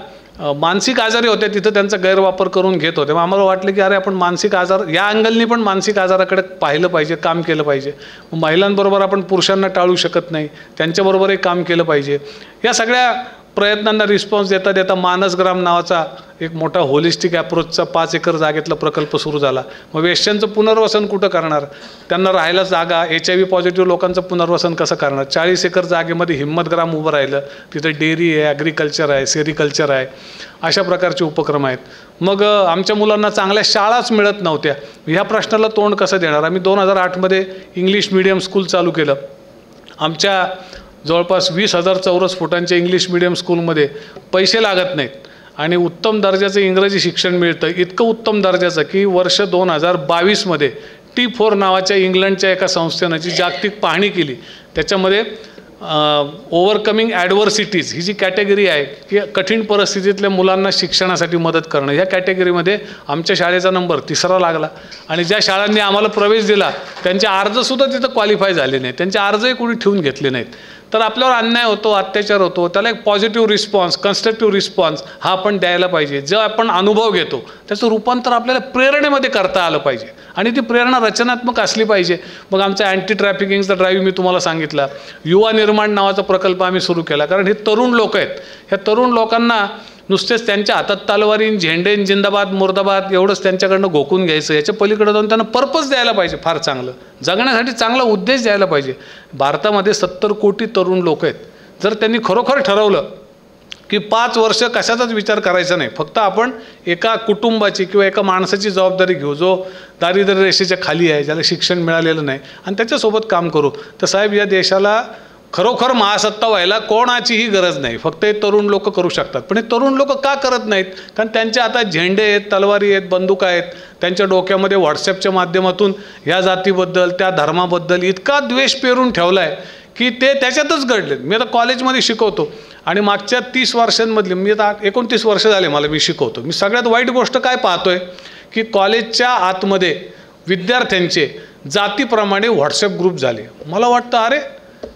मानसिक आजारी होत्या, तिथं त्यांचा गैरवापर करून घेत होते. मग आम्हाला वाटलं की अरे आपण मानसिक आजार या अँगलनी पण मानसिक आजाराकडे पाहिलं पाहिजे, काम केलं पाहिजे. महिलांबरोबर आपण पुरुषांना टाळू शकत नाही, त्यांच्याबरोबरही काम केलं पाहिजे. या सगळ्या प्रयत्नांना रिस्पॉन्स देता देता मानसग्राम नावाचा एक मोठा होलिस्टिक ॲप्रोचचा 5 एकर जागेतला प्रकल्प सुरू झाला. मग वेश्यांचं पुनर्वसन कुठं करणार, त्यांना राहायला जागा, HIV पॉझिटिव्ह लोकांचं पुनर्वसन कसं करणार. 40 एकर जागेमध्ये हिम्मतग्राम उभं राहिलं, तिथं डेअरी आहे, ॲग्रिकल्चर आहे, सेरिकल्चर आहे, अशा प्रकारचे उपक्रम आहेत. मग आमच्या मुलांना चांगल्या शाळाच मिळत नव्हत्या. ह्या प्रश्नाला तोंड कसं देणार. आम्ही 2008मध्ये इंग्लिश मीडियम स्कूल चालू केलं. आमच्या जवळपास 20,000 चौरस फुटांच्या इंग्लिश मीडियम स्कूलमध्ये पैसे लागत नाहीत आणि उत्तम दर्जाचं इंग्रजी शिक्षण मिळतं. इतकं उत्तम दर्जाचं की वर्ष 2022मध्ये T4 नावाच्या इंग्लंडच्या एका संस्थेनं जी जागतिक पाहणी केली, त्याच्यामध्ये ओव्हरकमिंग ॲडव्हर्सिटीज ही जी कॅटेगरी आहे की कठीण परिस्थितीतल्या मुलांना शिक्षणासाठी मदत करणं, ह्या कॅटेगरीमध्ये आमच्या शाळेचा नंबर 3रा लागला. आणि ज्या शाळांनी आम्हाला प्रवेश दिला त्यांचे अर्जसुद्धा तिथं क्वालिफाय झाले नाहीत, त्यांचे अर्जही कोणी ठेवून घेतले नाहीत. तर आपल्यावर अन्याय होतो, अत्याचार होतो, त्याला एक पॉझिटिव्ह रिस्पॉन्स, कन्स्ट्रक्टिव्ह रिस्पॉन्स हा आपण द्यायला पाहिजे. जो आपण अनुभव घेतो त्याचं रूपांतर आपल्याला प्रेरणेमध्ये करता आलं पाहिजे आणि ती प्रेरणा रचनात्मक असली पाहिजे. मग आमचा अँटी ट्रॅफिकिंगचा ड्राईव्ह मी तुम्हाला सांगितला. युवा निर्माण नावाचा प्रकल्प आम्ही सुरू केला, कारण हे तरुण लोक आहेत. ह्या तरुण लोकांना नुसतेच त्यांच्या हातात तलवारीन, झेंडे, जिंदाबाद मुर्दाबाद एवढंच त्यांच्याकडनं घोकून घ्यायचं, याच्या पलीकडे जाऊन त्यांना पर्पज द्यायला पाहिजे, फार चांगलं जगण्यासाठी चांगला उद्देश द्यायला पाहिजे. भारतामध्ये 70 कोटी तरुण लोक आहेत. जर त्यांनी खरोखर ठरवलं की 5 वर्ष कशाचाच विचार करायचा नाही, फक्त आपण एका कुटुंबाची किंवा एका माणसाची जबाबदारी घेऊ जो दारिद्र्य रेषेच्या खाली आहे, ज्याला शिक्षण मिळालेलं नाही, आणि त्याच्यासोबत काम करू, तर साहेब या देशाला खरोखर महासत्ता व्हायला कोणाचीही गरज नाही, फक्त हे तरुण लोक करू शकतात. पण हे तरुण लोक का करत नाहीत? कारण त्यांच्या आता झेंडे आहेत, तलवारी आहेत, बंदुका आहेत. त्यांच्या डोक्यामध्ये व्हॉट्सॲपच्या माध्यमातून ह्या जातीबद्दल त्या धर्माबद्दल इतका द्वेष पेरून ठेवला आहे की ते त्याच्यातच घडले. मी आता कॉलेजमध्ये शिकवतो आणि मागच्या 30 वर्षांमधले, मी आता 29 वर्ष झाले मला, मी शिकवतो. मी सगळ्यात वाईट गोष्ट काय पाहतोय की कॉलेजच्या आतमध्ये विद्यार्थ्यांचे जातीप्रमाणे व्हॉट्सॲप ग्रुप झाले. मला वाटतं अरे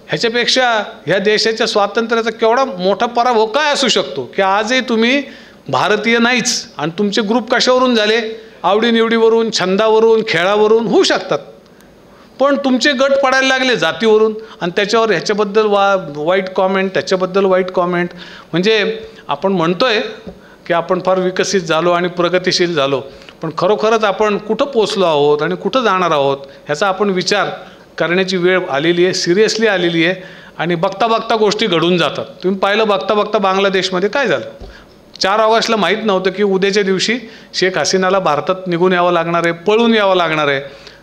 ह्याच्यापेक्षा ह्या देशाच्या स्वातंत्र्याचा केवढा मोठा पराभव काय असू शकतो की आजही तुम्ही भारतीय नाहीच आणि तुमचे ग्रुप कशावरून झाले? आवडीनिवडीवरून, छंदावरून, खेळावरून होऊ शकतात, पण तुमचे गट पडायला लागले जातीवरून. आणि त्याच्यावर ह्याच्याबद्दल वाईट कॉमेंट, त्याच्याबद्दल वाईट कॉमेंट. म्हणजे आपण म्हणतोय की आपण फार विकसित झालो आणि प्रगतिशील झालो, पण खरोखरच आपण कुठं पोचलो आहोत आणि कुठं जाणार आहोत ह्याचा आपण विचार करण्याची वेळ आलेली आहे, सिरियसली आलेली आहे. आणि बघता बघता गोष्टी घडून जातात. तुम्ही पाहिलं बघता बघता बांगलादेशमध्ये काय झालं. 4 ऑगस्टला माहीत नव्हतं की उद्याच्या दिवशी शेख हसीनाला भारतात निघून यावं लागणार आहे, पळून यावं लागणार आहे.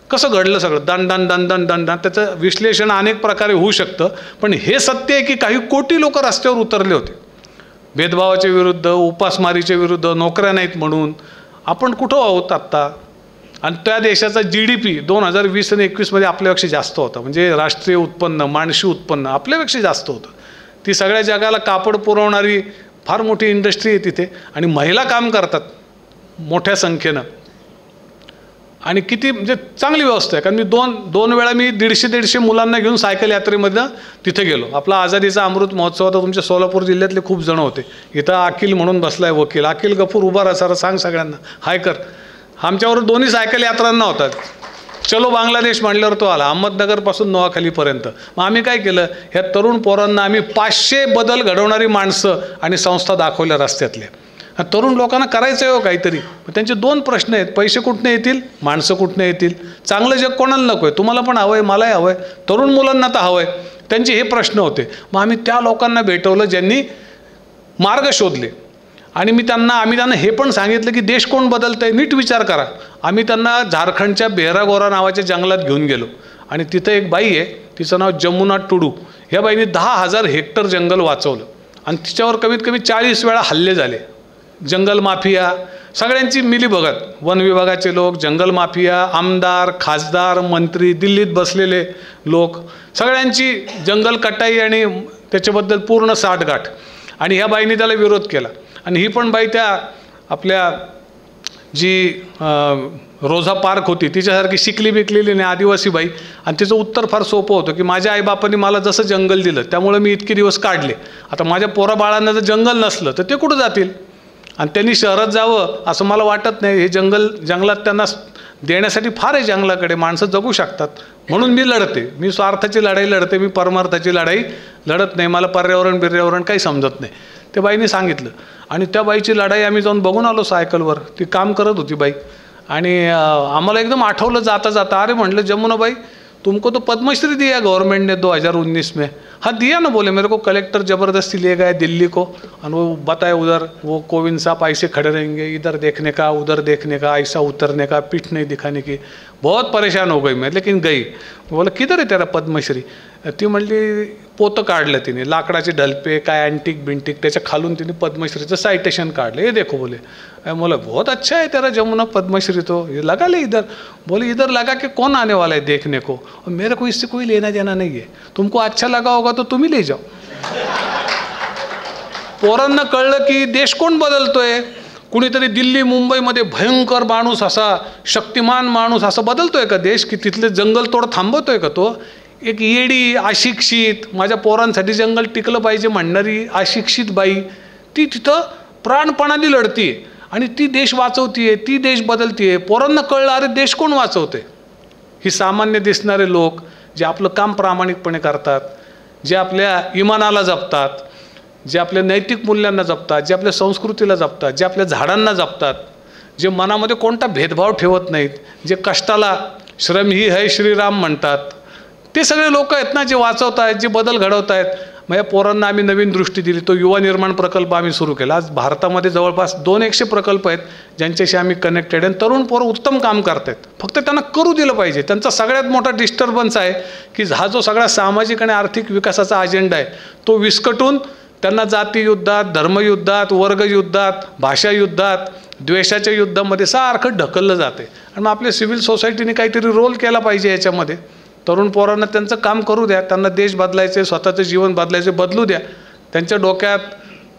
कसं घडलं सगळं? दण दण दण दण दण दण. त्याचं विश्लेषण अनेक प्रकारे होऊ शकतं, पण हे सत्य आहे की काही कोटी लोक रस्त्यावर उतरले होते भेदभावाच्या विरुद्ध, उपासमारीच्या विरुद्ध, नोकऱ्या नाहीत म्हणून. आपण कुठं आहोत आत्ता? आणि त्या देशाचा GDP 2020 आणि 21मध्ये आपल्यापेक्षा जास्त होता. म्हणजे राष्ट्रीय उत्पन्न, मानशी उत्पन्न आपल्यापेक्षा जास्त होतं. ती सगळ्या जगाला कापड पुरवणारी फार मोठी इंडस्ट्री आहे तिथे, आणि महिला काम करतात मोठ्या संख्येनं. आणि किती म्हणजे चांगली व्यवस्था आहे. कारण मी दोन वेळा मी 150 मुलांना घेऊन सायकल यात्रेमधनं तिथे गेलो. आपला आझादीचा अमृत महोत्सव होता. तुमच्या सोलापूर जिल्ह्यातले खूप जण होते. इथं अखिल म्हणून बसलाय वकील, अखिल गफूर उभा राहा सर, सांग सगळ्यांना हाय कर. आमच्यावर 2 सायकल यात्रांना होतात. चलो बांगलादेश म्हणल्यावर तो आला, अहमदनगरपासून नोआखालीपर्यंत. मग आम्ही काय केलं, ह्या तरुण पोरांना आम्ही 500 बदल घडवणारी माणसं आणि संस्था दाखवल्या रस्त्यातल्या. तरुण लोकांना करायचं आहे हो काहीतरी. त्यांचे 2 प्रश्न आहेत, पैसे कुठनं येतील, माणसं कुठनं येतील. चांगलं जग कोणाला नको आहे? तुम्हाला पण हवं आहे, मलाही हवं आहे, तरुण मुलांना तर हवं आहे. त्यांचे हे प्रश्न होते. मग आम्ही त्या लोकांना भेटवलं ज्यांनी मार्ग शोधले. आणि आम्ही त्यांना हे पण सांगितलं की देश कोण बदलतं आहे, नीट विचार करा. आम्ही त्यांना झारखंडच्या बेहरागोरा नावाच्या जंगलात घेऊन गेलो आणि तिथं एक बाई आहे, तिचं नाव जमुना टुडू. ह्या बाईने 10,000 हेक्टर जंगल वाचवलं आणि तिच्यावर कमीत कमी 40 वेळा हल्ले झाले. जंगल माफिया सगळ्यांची मिलीभगत, वन विभागाचे लोक, जंगल माफिया, आमदार, खासदार, मंत्री, दिल्लीत बसलेले लोक, सगळ्यांची जंगल कटाई आणि त्याच्याबद्दल पूर्ण साठगाठ. आणि ह्या बाईने त्याला विरोध केला. आणि ही पण बाई त्या आपल्या जी रोझा पार्क होती तिच्यासारखी शिकली बिकलेली नाही, आदिवासी बाई. आणि तिचं उत्तर फार सोपं होतं की माझ्या आईबापांनी मला जसं जंगल दिलं त्यामुळे मी इतके दिवस काढले. आता माझ्या पोराबाळांना जर जंगल नसलं तर ते कुठं जातील? आणि त्यांनी शहरात जावं असं मला वाटत नाही. हे जंगलात त्यांना देण्यासाठी फार आहे, जंगलाकडे माणसं जगू शकतात. म्हणून मी लढते. मी स्वार्थाची लढाई लढते, मी परमार्थाची लढाई लढत नाही. मला पर्यावरण काही समजत नाही. त्या बाईने सांगितलं आणि त्या बाईची लढाई आम्ही जाऊन बघून आलो सायकलवर. ती काम करत होती बाई. आणि आम्हाला एकदम आठवलं जाता जाता, अरे म्हटलं जमुनाबाई तुमको तो पद्मश्री दिया गवर्नमेंट ने 2019 में. हाँ दिया ना. बोले मेरे को कलेक्टर ज़बरदस्ती ले गए दिल्ली को और वो बताए उधर वो कोविंद साहब ऐसे खड़े रहेंगे, इधर देखने का उधर देखने का, ऐसा उतरने का, पीठ नहीं दिखाने की. बहुत परेशान हो गई मैं, लेकिन गई. बोला किधर आहे तेरा पद्मश्री? ती म्हणली पोतं काढलं तिने, लाकडाचे ढलपे काय अँटिक बिंटिक, त्याच्या खालून तिने पद्मश्रीचं साइटेशन काढलं. हे देखो बोले. बोला बहुत अच्छा है तेरा जमुना पद्मश्री, तो ये लगा ले इधर. बोले इधर लगा के कौन आने वाला है देखने को? और मेरे को इससे कोई लेना देना नहीं है. तुमको अच्छा लगा होगा तो तुम्ही ले जाओ. पोरांना कळलं की देश कोण बदलतोय. कुणीतरी दिल्ली मुंबईमध्ये भयंकर माणूस, असा शक्तिमान माणूस असा बदलतोय का देश? की तिथले जंगल तोड थांबवतोय का तो? एक येडी अशिक्षित, माझ्या पोरांसाठी जंगल टिकलं पाहिजे म्हणणारी अशिक्षित बाई, ती तिथं प्राणपणाने लढतीये आणि ती देश वाचवतीये, ती देश बदलतीये. पोरांना कळलं अरे देश कोण वाचवते. ही सामान्य दिसणारे लोक जे आपलं काम प्रामाणिकपणे करतात, जे आपल्या इमानाला जपतात, जे आपल्या नैतिक मूल्यांना जपतात, जे आपल्या संस्कृतीला जपतात, जे आपल्या झाडांना जपतात, जे मनामध्ये कोणता भेदभाव ठेवत नाहीत, जे कष्टाला श्रम ही है श्रीराम म्हणतात, ते सगळे लोक आहेत ना जे वाचवत आहेत, जे बदल घडवत आहेत. मग या पोरांना आम्ही नवीन दृष्टी दिली. तो युवा निर्माण प्रकल्प आम्ही सुरू केला. आज भारतामध्ये जवळपास 200 प्रकल्प आहेत ज्यांच्याशी आम्ही कनेक्टेड, आणि तरुण पोरं उत्तम काम करत आहेत. फक्त त्यांना करू दिलं पाहिजे. त्यांचा सगळ्यात मोठा डिस्टर्बन्स आहे की हा जो सगळा सामाजिक आणि आर्थिक विकासाचा अजेंडा आहे तो विस्कटून त्यांना जातीयुद्धात, धर्मयुद्धात, वर्गयुद्धात, भाषायुद्धात, द्वेषाच्या युद्धामध्ये सारखं ढकललं जाते. आणि मग आपल्या सिव्हिल सोसायटीने काहीतरी रोल केला पाहिजे याच्यामध्ये. तरुण पोरांना त्यांचं काम करू द्या. त्यांना देश बदलायचे, स्वतःचं जीवन बदलायचे, बदलू द्या. त्यांच्या डोक्यात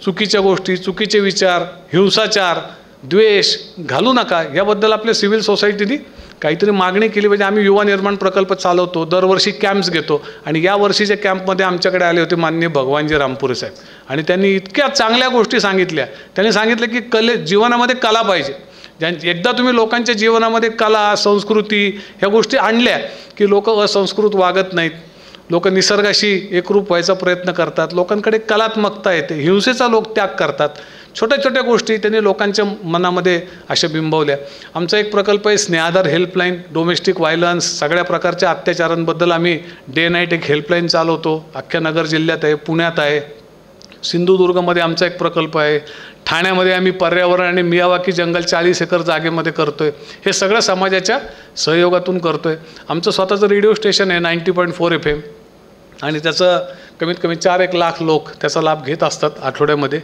चुकीच्या गोष्टी, चुकीचे विचार, हिंसाचार, द्वेष घालू नका. याबद्दल आपल्या सिव्हिल सोसायटीने काहीतरी मागणी केली पाहिजे. आम्ही युवा निर्माण प्रकल्प चालवतो, दरवर्षी कॅम्प्स घेतो. आणि या वर्षीच्या कॅम्पमध्ये आमच्याकडे आले होते माननीय भगवानजी रामपुरे साहेब, आणि त्यांनी इतक्या चांगल्या गोष्टी सांगितल्या. त्यांनी सांगितलं की जीवनामध्ये कला पाहिजे. एकदा तुम्ही लोकांच्या जीवनामध्ये कला, संस्कृती ह्या गोष्टी आणल्या की लोक असंस्कृत वागत नाहीत. लोक निसर्गाशी एकरूप व्हायचा प्रयत्न करतात. लोकांकडे कलात्मकता येते. हिंसेचा लोक त्याग करतात. छोट्या छोट्या गोष्टी त्यांनी लोकांच्या मनामध्ये अशा बिंबवल्या. आमचा एक प्रकल्प आहे स्नेहाधार हेल्पलाईन. डोमेस्टिक व्हायलन्स, सगळ्या प्रकारच्या अत्याचारांबद्दल आम्ही डे नाईट एक हेल्पलाईन चालवतो. अख्ख्या नगर जिल्ह्यात आहे, पुण्यात आहे, सिंधुदुर्गमध्ये आमचा एक प्रकल्प आहे, ठाण्यामध्ये आम्ही पर्यावरण आणि मियावाकी जंगल 40 एकर जागेमध्ये करतो आहे. हे सगळं समाजाच्या सहयोगातून करतो आहे. आमचं स्वतःचं रेडिओ स्टेशन आहे 90.4 FM, आणि त्याचं कमीत कमी 4-1 लाख लोक त्याचा लाभ घेत असतात आठवड्यामध्ये.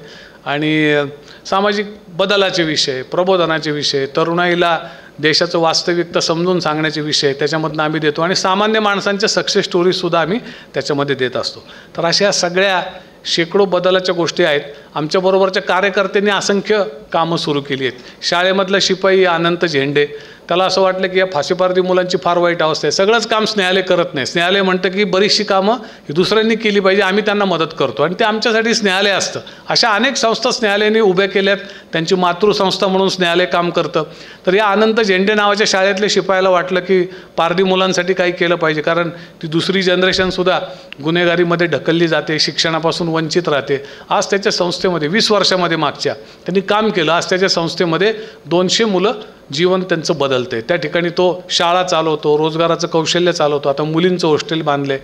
आणि सामाजिक बदलाचे विषय, प्रबोधनाचे विषय, तरुणाईला देशाचं वास्तविकता समजून सांगण्याचे विषय त्याच्यामधून आम्ही देतो. आणि सामान्य माणसांच्या सक्सेस स्टोरीजसुद्धा आम्ही त्याच्यामध्ये देत असतो. तर अशा सगळ्या शेकडो बदलाच्या गोष्टी आहेत. आमच्याबरोबरच्या कार्यकर्त्यांनी असंख्य कामं सुरू केली आहेत. शाळेमधला शिपाई अनंत झेंडे, त्याला असं वाटलं की या फाशीपारधी मुलांची फार वाईट अवस्था आहे. सगळंच काम स्नेहालय करत नाही. स्नेहालय म्हणतं की बरीचशी कामं ही दुसऱ्यांनी केली पाहिजे, आम्ही त्यांना मदत करतो, आणि ते आमच्यासाठी स्नेहालय असतं. अशा अनेक संस्था स्नेहालयाने उभ्या केल्यात. त्यांची मातृसंस्था म्हणून स्नेहालय काम करतं. तर या अनंत झेंडे नावाच्या शाळेतल्या शिपायाला वाटलं की पारधी मुलांसाठी काही केलं पाहिजे, कारण ती दुसरी जनरेशनसुद्धा गुन्हेगारीमध्ये ढकलली जाते, शिक्षणापासून वंचित राहते. आज त्याच्या संस्थेमध्ये 20 वर्षामध्ये मागच्या त्यांनी काम केलं. आज त्याच्या संस्थेमध्ये 200 मुलं जीवन त्यांचं बदलते. त्या ठिकाणी तो शाळा चालवतो, रोजगाराचं कौशल्य चालवतो. आता मुलींचं हॉस्टेल बांधले.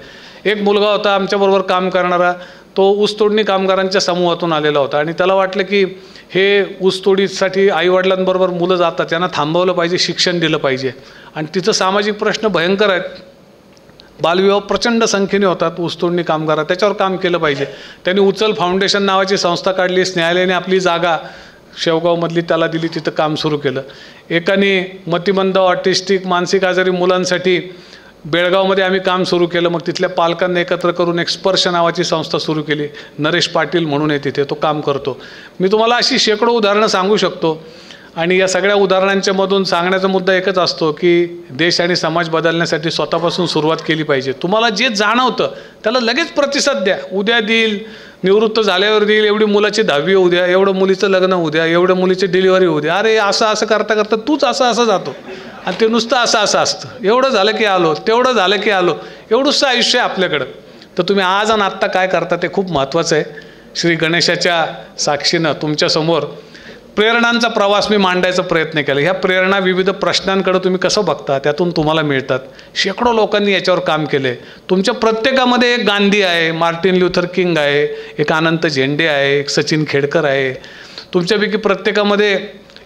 एक मुलगा होता आमच्याबरोबर काम करणारा, तो ऊसतोडणी कामगारांच्या समूहातून आलेला होता, आणि त्याला वाटलं की हे ऊसतोडीसाठी आईवडिलांबरोबर मुलं जातात, त्यांना थांबवलं पाहिजे, शिक्षण दिलं पाहिजे. आणि तिथं सामाजिक प्रश्न भयंकर आहेत. बालविवाह प्रचंड संख्येने होतात ऊसतोडणी कामगार, त्याच्यावर काम केलं पाहिजे. त्यांनी उचल फाउंडेशन नावाची संस्था काढली. स्नेहालयाने आपली जागा शेवगावमधली त्याला दिली, तिथं काम सुरू केलं. एकाने मतिमंद, ऑटिस्टिक, मानसिक आजारी मुलांसाठी बेळगावमध्ये आम्ही काम सुरू केलं. मग तिथल्या पालकांना एकत्र करून एक स्पर्श नावाची संस्था सुरू केली. नरेश पाटील म्हणून आहे तिथे, तो काम करतो. मी तुम्हाला अशी शेकडो उदाहरणं सांगू शकतो. आणि या सगळ्या उदाहरणांच्या मधून सांगण्याचा मुद्दा एकच असतो की देश आणि समाज बदलण्यासाठी स्वतःपासून सुरुवात केली पाहिजे. तुम्हाला जे जाणवतं त्याला लगेच प्रतिसाद द्या. उद्या देईल, निवृत्त झाल्यावर देईल, एवढी मुलाची 10वी होऊ द्या, एवढं मुलीचं लग्न होऊ द्या, एवढं मुलीची डिलिव्हरी होऊ द्या. अरे असं करता करता तूच असं जातो, आणि ते नुसतं असं असतं. एवढं झालं की आलो, तेवढं झालं की आलो, एवढंसं आयुष्य आहे आपल्याकडं. तर तुम्ही आज आणि आत्ता काय करता ते खूप महत्त्वाचं आहे. श्री गणेशाच्या साक्षीनं तुमच्यासमोर प्रेरणांचा प्रवास मी मांडायचा प्रयत्न केला. ह्या प्रेरणा विविध प्रश्नांकडे तुम्ही कसं बघता त्यातून तुम्हाला मिळतात. शेकडो लोकांनी याच्यावर काम केले. तुमच्या प्रत्येकामध्ये एक गांधी आहे, मार्टिन ल्युथर किंग आहे, एक अनंत झेंडे आहे, एक सचिन खेडकर आहे. तुमच्यापैकी प्रत्येकामध्ये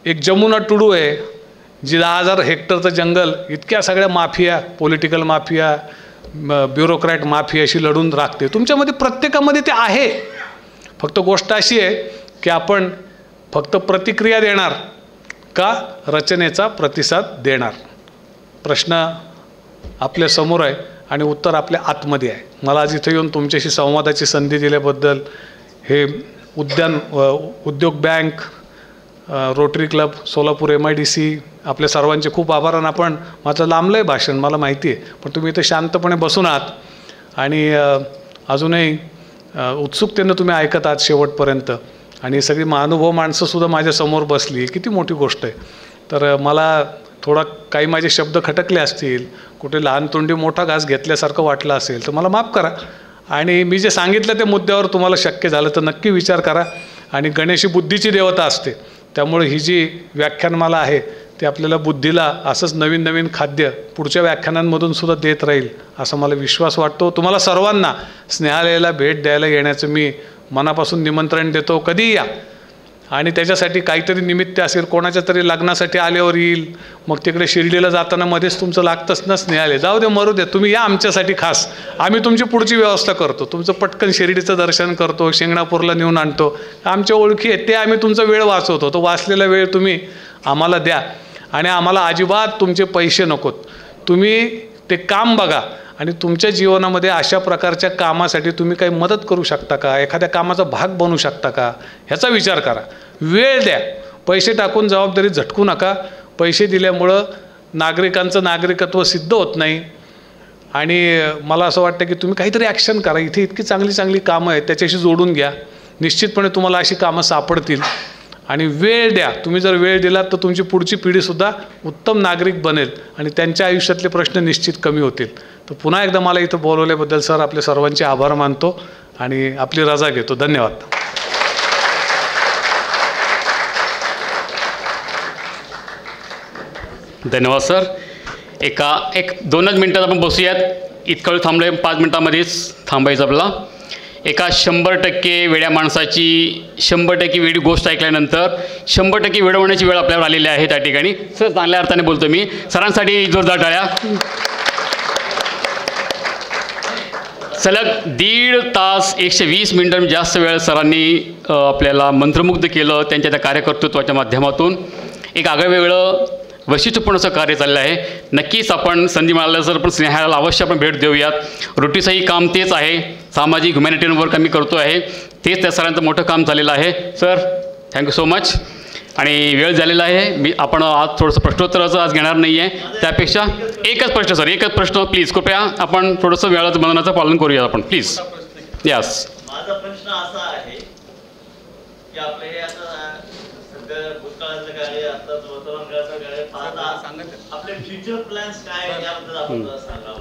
एक जमुना टुडू आहे, जी 10,000 हेक्टरचं जंगल इतक्या सगळ्या माफिया, पॉलिटिकल माफिया, ब्युरोक्रॅट माफियाशी लढून राखते. तुमच्यामध्ये प्रत्येकामध्ये ते आहे. फक्त गोष्ट अशी आहे की आपण फक्त प्रतिक्रिया देणार का रचनेचा प्रतिसाद देणार. प्रश्न आपल्या समोर आहे आणि उत्तर आपल्या आतमध्ये आहे. मला आज इथं येऊन तुमच्याशी संवादाची संधी दिल्याबद्दल हे उद्योग bank, rotary club, Solapur MIDC आपल्या सर्वांचे खूप आभार. आणि आपण माझं लांबलं आहे भाषण मला माहिती आहे, पण तुम्ही इथे शांतपणे बसून आहात आणि अजूनही उत्सुकतेनं तुम्ही ऐकत आहात शेवटपर्यंत. आणि सगळी महानुभव माणसंसुद्धा माझ्यासमोर बसली, किती मोठी गोष्ट आहे. तर मला थोडा काही माझे शब्द खटकले असतील, कुठे लहान तोंडी मोठा घास घेतल्यासारखं वाटलं असेल तर मला माफ करा. आणि मी जे सांगितलं त्या मुद्द्यावर तुम्हाला शक्य झालं तर नक्की विचार करा. आणि गणेश ही बुद्धीची देवता असते, त्यामुळे ही जी व्याख्यानमाला आहे ते आपल्याला बुद्धीला असंच नवीन नवीन खाद्य पुढच्या व्याख्यानांमधून सुद्धा देत राहील असा मला विश्वास वाटतो. तुम्हाला सर्वांना स्नेहालयाला भेट द्यायला येण्याचं मी मनापासून निमंत्रण देतो. कधीही या आणि त्याच्यासाठी काहीतरी निमित्त असेल, कोणाच्या तरी लग्नासाठी आल्यावर येईल, मग तिकडे शिर्डीला जाताना मध्येच तुमचं लागतंच ना स्नेहालय, जाऊ दे मरू दे, तुम्ही या आमच्यासाठी खास, आम्ही तुमची पुढची व्यवस्था करतो, तुमचं पटकन शिर्डीचं दर्शन करतो, शिंगणापूरला नेऊन आणतो, आमच्या ओळखी आहेत ते आम्ही तुमचा वेळ वाचवतो. तो वाचलेला वेळ तुम्ही आम्हाला द्या आणि आम्हाला अजिबात तुमचे पैसे नकोत. तुम्ही ते काम बघा आणि तुमच्या जीवनामध्ये अशा प्रकारच्या कामासाठी तुम्ही काही मदत करू शकता का, एखाद्या कामाचा भाग बनू शकता का, ह्याचा विचार करा. वेळ द्या, पैसे टाकून जबाबदारी झटकू नका. पैसे दिल्यामुळं नागरिकांचं नागरिकत्व सिद्ध होत नाही. आणि मला असं वाटतं की तुम्ही काहीतरी ॲक्शन करा. इथे इतकी चांगली चांगली कामं आहेत, त्याच्याशी जोडून घ्या. निश्चितपणे तुम्हाला अशी कामं सापडतील. आणि वेळ द्या. तुम्ही जर वेळ दिलात तर तुमची पुढची पिढीसुद्धा उत्तम नागरिक बनेल आणि त्यांच्या आयुष्यातले प्रश्न निश्चित कमी होतील. तर पुन्हा एकदा मला इथं बोलवल्याबद्दल सर आपले सर्वांचे आभार मानतो आणि आपली रजा घेतो. धन्यवाद. धन्यवाद सर. एक 2च मिनटात आपण बसूयात. इतका वेळ थांबलोय, 5 मिनटामध्येच थांबायचं आपल्याला. एका 100% वेड्या माणसाची 100% वेडी गोष्ट ऐकल्यानंतर 100% वेड होण्याची वेळ आपल्यावर आलेली आहे त्या ठिकाणी. सर चांगल्या अर्थाने बोलतो मी. सरांसाठी जोरदार टाळ्या. सलग 1.5 तास 120 मिनिटं जास्त वेळ सरांनी आपल्याला मंत्रमुग्ध केलं त्यांच्या त्या कार्यकर्तृत्वाच्या माध्यमातून. एक आगळंवेगळं वैशिष्ट्यपूर्ण असं कार्य चाललं आहे. नक्कीच आपण संधी मिळाल्यास आपण स्नेहालयाला अवश्य आपण भेट देऊयात. रोटीचंही काम तेच आहे, सामाजिक ह्युमॅनिटेरियन वर्क आम्ही करतो आहे, तेच त्या सरांचं मोठं काम झालेलं आहे. Sir thank you so much. आणि वेळ झालेला आहे. आपण आज थोडंसं प्रश्नोत्तराचं आज घेणार नाही आहे, त्यापेक्षा एकच प्रश्न सर, एकच प्रश्न प्लीज. कृपया आपण थोडंसं वेळाचं बंधनाचं पालन करूया आपण प्लीज. यस. माझा प्रश्न असा आहे की आपले हे आता सध्या भूतकाळाचं काय, आता वर्तमान काळाचं काय, पाहता आपले फ्युचर प्लॅन्स काय याबद्दल आपण सांगावं.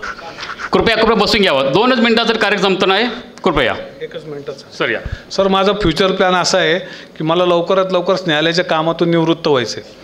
कृपया बसून घ्यावं. 2च मिनिटात जर कार्य जमतं नाही, कृपया. 1च मिनिटाचा सर या. सर माझा फ्युचर प्लॅन असा आहे की मला लवकरात लवकर स्नेहालयाच्या कामातून निवृत्त व्हायचं आहे.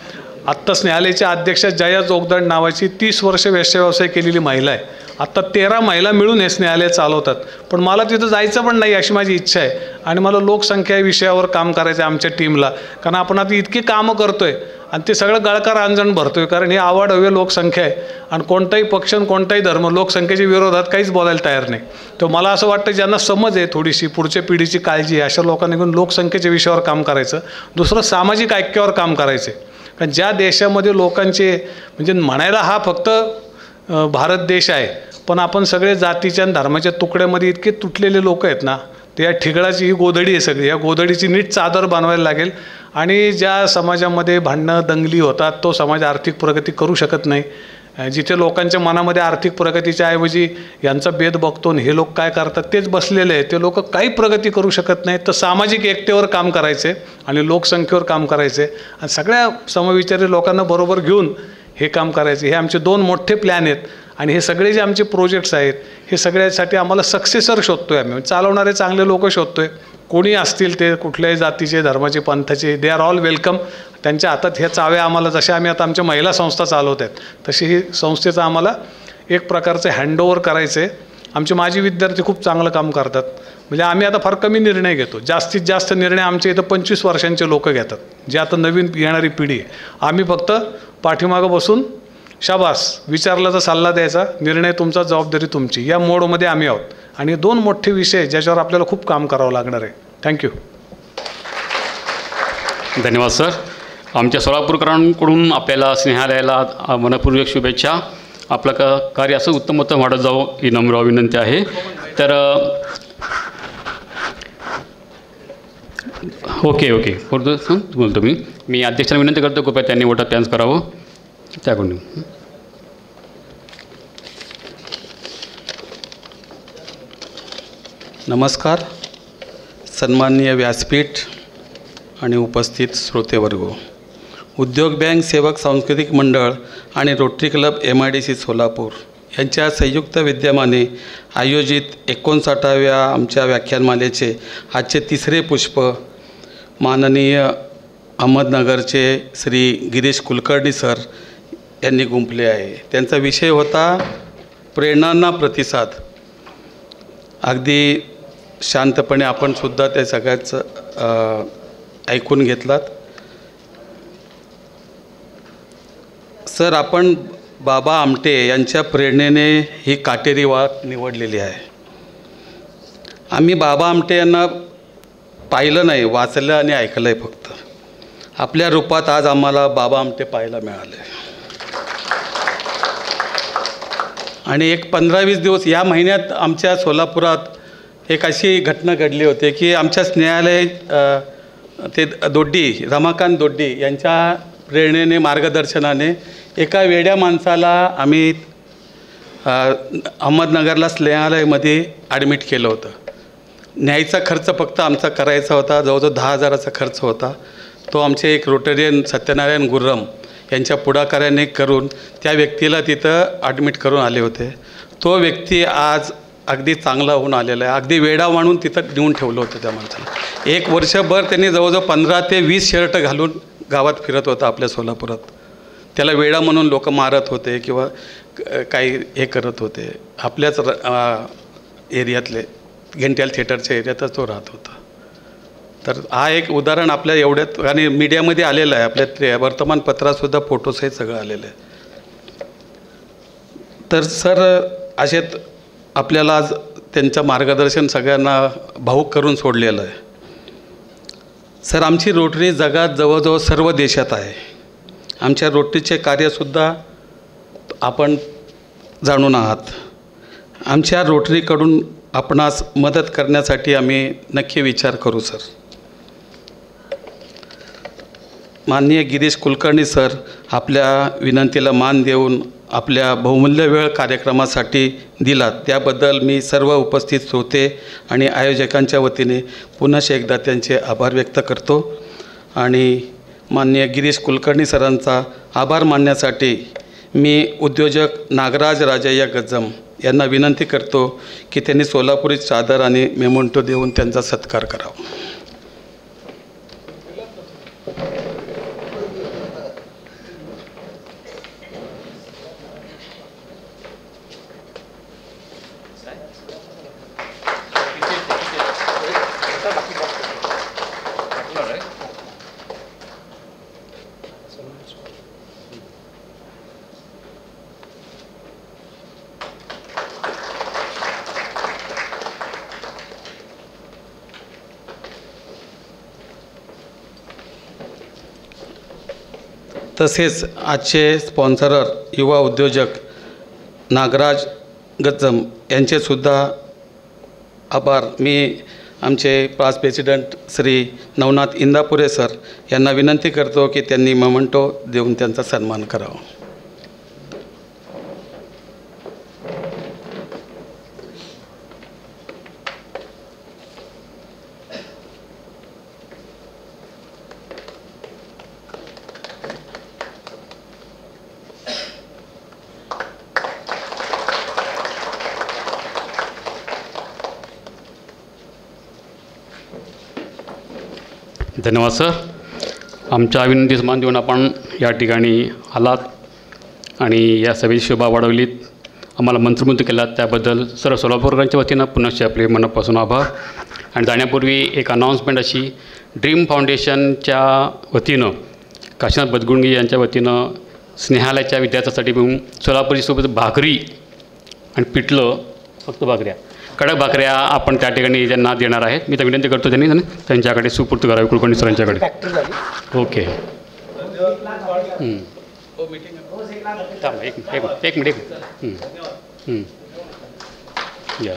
आत्ता स्नेहालयाच्या अध्यक्षा जया जोगदंड नावाची 30 वर्ष व्यवसाय केलेली महिला आहे. आत्ता 13 महिला मिळून हे स्नेहालय चालवतात. पण मला तिथं जायचं पण नाही अशी माझी इच्छा आहे. आणि मला लोकसंख्या विषयावर काम करायचं आहे आमच्या टीमला. कारण आपण आता इतकी कामं करतो आहे आणि ते सगळं गळकार अंजण भरतो आहे. कारण ही आवाढव्य लोकसंख्या आहे आणि कोणताही पक्ष आणि कोणताही धर्म लोकसंख्येच्या विरोधात काहीच बोलायला तयार नाही. तर मला असं वाटतं ज्यांना समज आहे थोडीशी, पुढच्या पिढीची काळजी आहे, अशा लोकांनी घेऊन लोकसंख्येच्या विषयावर काम करायचं. दुसरं सामाजिक ऐक्यावर काम करायचं. कारण ज्या देशामध्ये लोकांचे म्हणजे म्हणायला हा फक्त भारत देश आहे, पण आपण सगळे जातीच्या आणि धर्माच्या तुकड्यामध्ये इतके तुटलेले लोक आहेत ना, तर या ठिगळाची ही गोधडी आहे सगळी. या गोधडीची नीट चादर बनवायला लागेल. आणि ज्या समाजामध्ये भांडणं दंगली होतात तो समाज आर्थिक प्रगती करू शकत नाही. जिथे लोकांच्या मनामध्ये आर्थिक प्रगतीच्या ऐवजी यांचा भेद बघतो हे लोक काय करतात तेच बसलेले आहेत, ते लोक काही प्रगती करू शकत नाहीत. तर सामाजिक एकतेवर काम करायचे आणि लोकसंख्येवर काम करायचे आणि सगळ्या समविचारी लोकांना बरोबर घेऊन हे काम करायचे. हे आमचे 2 मोठे प्लॅन आहेत. आणि हे सगळे जे आमचे प्रोजेक्ट्स आहेत हे सगळ्यासाठी आम्हाला सक्सेसर शोधतो आहे. आम्ही चालवणारे चांगले लोक शोधतो आहे. कोणी असतील ते कुठल्याही जातीचे धर्माचे पंथाचे, दे आर ऑल वेलकम. त्यांच्या हातात ह्या चाव्या आम्हाला, जसे आम्ही आता आमच्या महिला संस्था चालवत आहेत तशी ही संस्थेचं आम्हाला एक प्रकारचे हँडओव्हर करायचं आहे. आमचे माजी विद्यार्थी खूप चांगलं काम करतात. म्हणजे आम्ही आता फार कमी निर्णय घेतो. जास्तीत जास्त निर्णय आमच्या इथं 25 वर्षांचे लोक घेतात, जे आता नवीन येणारी पिढी आहे. आम्ही फक्त पाठीमागं बसून शाबास विचारला तर सल्ला द्यायचा, निर्णय तुमचा, जबाबदारी तुमची, या मोडमध्ये आम्ही आहोत. आणि 2 मोठे विषय ज्याच्यावर आपल्याला खूप काम करावं लागणार आहे. थँक्यू. धन्यवाद सर. आमच्या सोलापूरकरांकडून आपल्याला स्नेहालयाला मनपूर्वक शुभेच्छा. आपलं कार्य असं उत्तम वाढत जावं ही नम्र विनंती आहे. तर ओके बोलतो मी अध्यक्षांना विनंती करतो कृपया त्यांनी वोटात प्लॅन्स करावं त्याकडून. नमस्कार. सन्माननीय व्यासपीठ आणि उपस्थित श्रोतेवर्ग. उद्योग बँक सेवक सांस्कृतिक मंडळ आणि रोटरी क्लब MIDC सोलापूर यांच्या संयुक्त विद्यमाने आयोजित 59व्या आमच्या व्याख्यानमालेचे आजचे 3रे पुष्प माननीय अहमदनगरचे श्री गिरीश कुलकर्णी सर यांनी गुंफले आहे. त्यांचा विषय होता प्रेरणांना प्रतिसाद. अगदी शांतपणे आपण सुद्धा ते सगळ्याच ऐकून घेतलात. सर, आपण बाबा आमटे यांच्या प्रेरणेने ही काटेरी वाट निवडलेली आहे. आम्ही बाबा आमटे यांना पाहिलं नाही, वाचलं आणि ऐकलं आहे फक्त. आपल्या रूपात आज आम्हाला बाबा आमटे पाहायला मिळाले. आणि एक 15-20 दिवस या महिन्यात आमच्या सोलापुरात एक अशी घटना घडली होती की आमच्या स्नेहालय ते दोड्डी, रमाकांत दोड्डी यांच्या प्रेरणेने, मार्गदर्शनाने एका वेड्या माणसाला आम्ही अहमदनगरला स्नेहालयमध्ये ॲडमिट केलं होतं. न्यायचा खर्च फक्त आमचा करायचा होता, जवळजवळ 10,000चा खर्च होता. तो आमचे एक रोटरियन सत्यनारायण गुर्रम यांच्या पुढाकाराने करून त्या व्यक्तीला तिथं ॲडमिट करून आले होते. तो व्यक्ती आज अगदी चांगला होऊन आलेला आहे. अगदी वेडा मानून तिथं नेऊन ठेवलं होतं त्या माणसाला. 1 वर्षभर त्यांनी जवळजवळ 15 ते 20 शर्ट घालून गावात फिरत होता आपल्या सोलापुरात. त्याला वेडा म्हणून लोक मारत होते किंवा काही हे करत होते. आपल्याच एरियातले घेंट्याल थिएटरच्या एरियातच तो राहत होता. तर हा एक उदाहरण आपल्या एवढ्यात आणि मीडियामध्ये आलेलं आहे. आपल्या वर्तमानपत्रातसुद्धा फोटोसहित सगळं आलेलं आहे. तर सर, असेच आपल्याला आज त्यांचं मार्गदर्शन सगळ्यांना भावूक करून सोडलेलं आहे. सर, आमची रोटरी जगात जवळजवळ सर्व देशात आहे. आमच्या रोटरीचे कार्यसुद्धा आपण जाणून आहात. आमच्या रोटरीकडून आपणास मदत करण्यासाठी आम्ही नक्की विचार करू सर. माननीय गिरीश कुलकर्णी सर आपल्या विनंतीला मान देऊन आपल्या बहुमूल्य वेळ कार्यक्रमासाठी दिला, त्याबद्दल मी सर्व उपस्थित श्रोते आणि आयोजकांच्या वतीने पुन्हा एकदा त्यांचे आभार व्यक्त करतो. आणि माननीय गिरीश कुलकर्णी सरांचा आभार मानण्यासाठी मी उद्योजक नागराज राजय्या गज्जम यांना विनंती करतो की त्यांनी सोलापुरी चादर आणि मेमोंटो देऊन त्यांचा सत्कार करावा. तसेच आजचे स्पॉन्सरर युवा उद्योजक नागराज गज्जम यांचेसुद्धा आभार मी आमचे pass president Shri Navnath Indapure sir यांना विनंती करतो की त्यांनी मोमेंटो देऊन त्यांचा सन्मान करावा. धन्यवाद सर. आमच्या विनंतीस मान देऊन आपण या ठिकाणी आलात आणि या सभेची शोभा वाढवलीत, आम्हाला मंत्रमुग्ध केलात, त्याबद्दल सर्व सोलापूरकरांच्या वतीनं पुनश्च आपले मनापासून आभार. आणि जाण्यापूर्वी एक अनाऊन्समेंट अशी, ड्रीम फाउंडेशनच्या वतीनं काशीनाथ बदगुंडगी यांच्या वतीनं स्नेहालयाच्या विद्यार्थ्यांसाठी मिळून सोलापूरची सोबत भाकरी आणि पिठलं, फक्त भाकऱ्या, कडक भाकऱ्या आपण त्या ठिकाणी त्यांना देणार आहेत. मी तर विनंती करतो त्यांनी त्यांच्याकडे सुपूर्त करावी कुलकर्णी सरांच्याकडे. ओके. एक मिनिट. या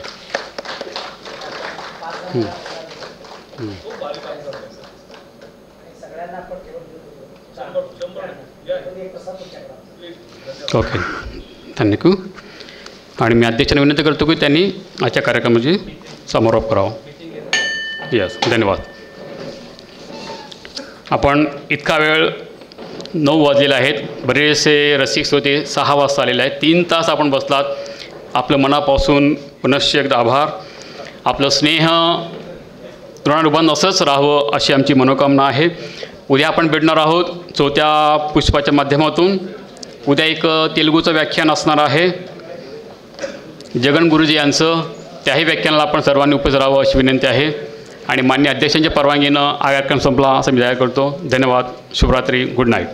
ओके, थँक्यू. आणि मी अध्यक्षांना विनंती करतो की त्यांनी आजच्या कार्यक्रमाची समारोप करावा. यस, धन्यवाद. आपण इतका वेळ 9 वाजलेले आहेत, बरेचसे रसिक श्रोते 6 वाजता आलेले आहेत. 3 तास आपण बसलात. आपलं मनापासून पुनश्च एकदा आभार. आपलं स्नेह ऋणानुबंध असंच राहावं अशी आमची मनोकामना आहे. उद्या आपण भेटणार आहोत चौथ्या पुष्पाच्या माध्यमातून. उद्या एक तेलुगूचं व्याख्यान असणार आहे जगन गुरुजी यांचं. त्याही व्याख्यानाला आपण सर्वांनी उपस्थित राहावं अशी विनंती आहे. आणि मान्य अध्यक्षांच्या परवानगीनं हा कार्यक्रम संपला असं मी जाहीर करतो. धन्यवाद. शुभरात्री. Good night.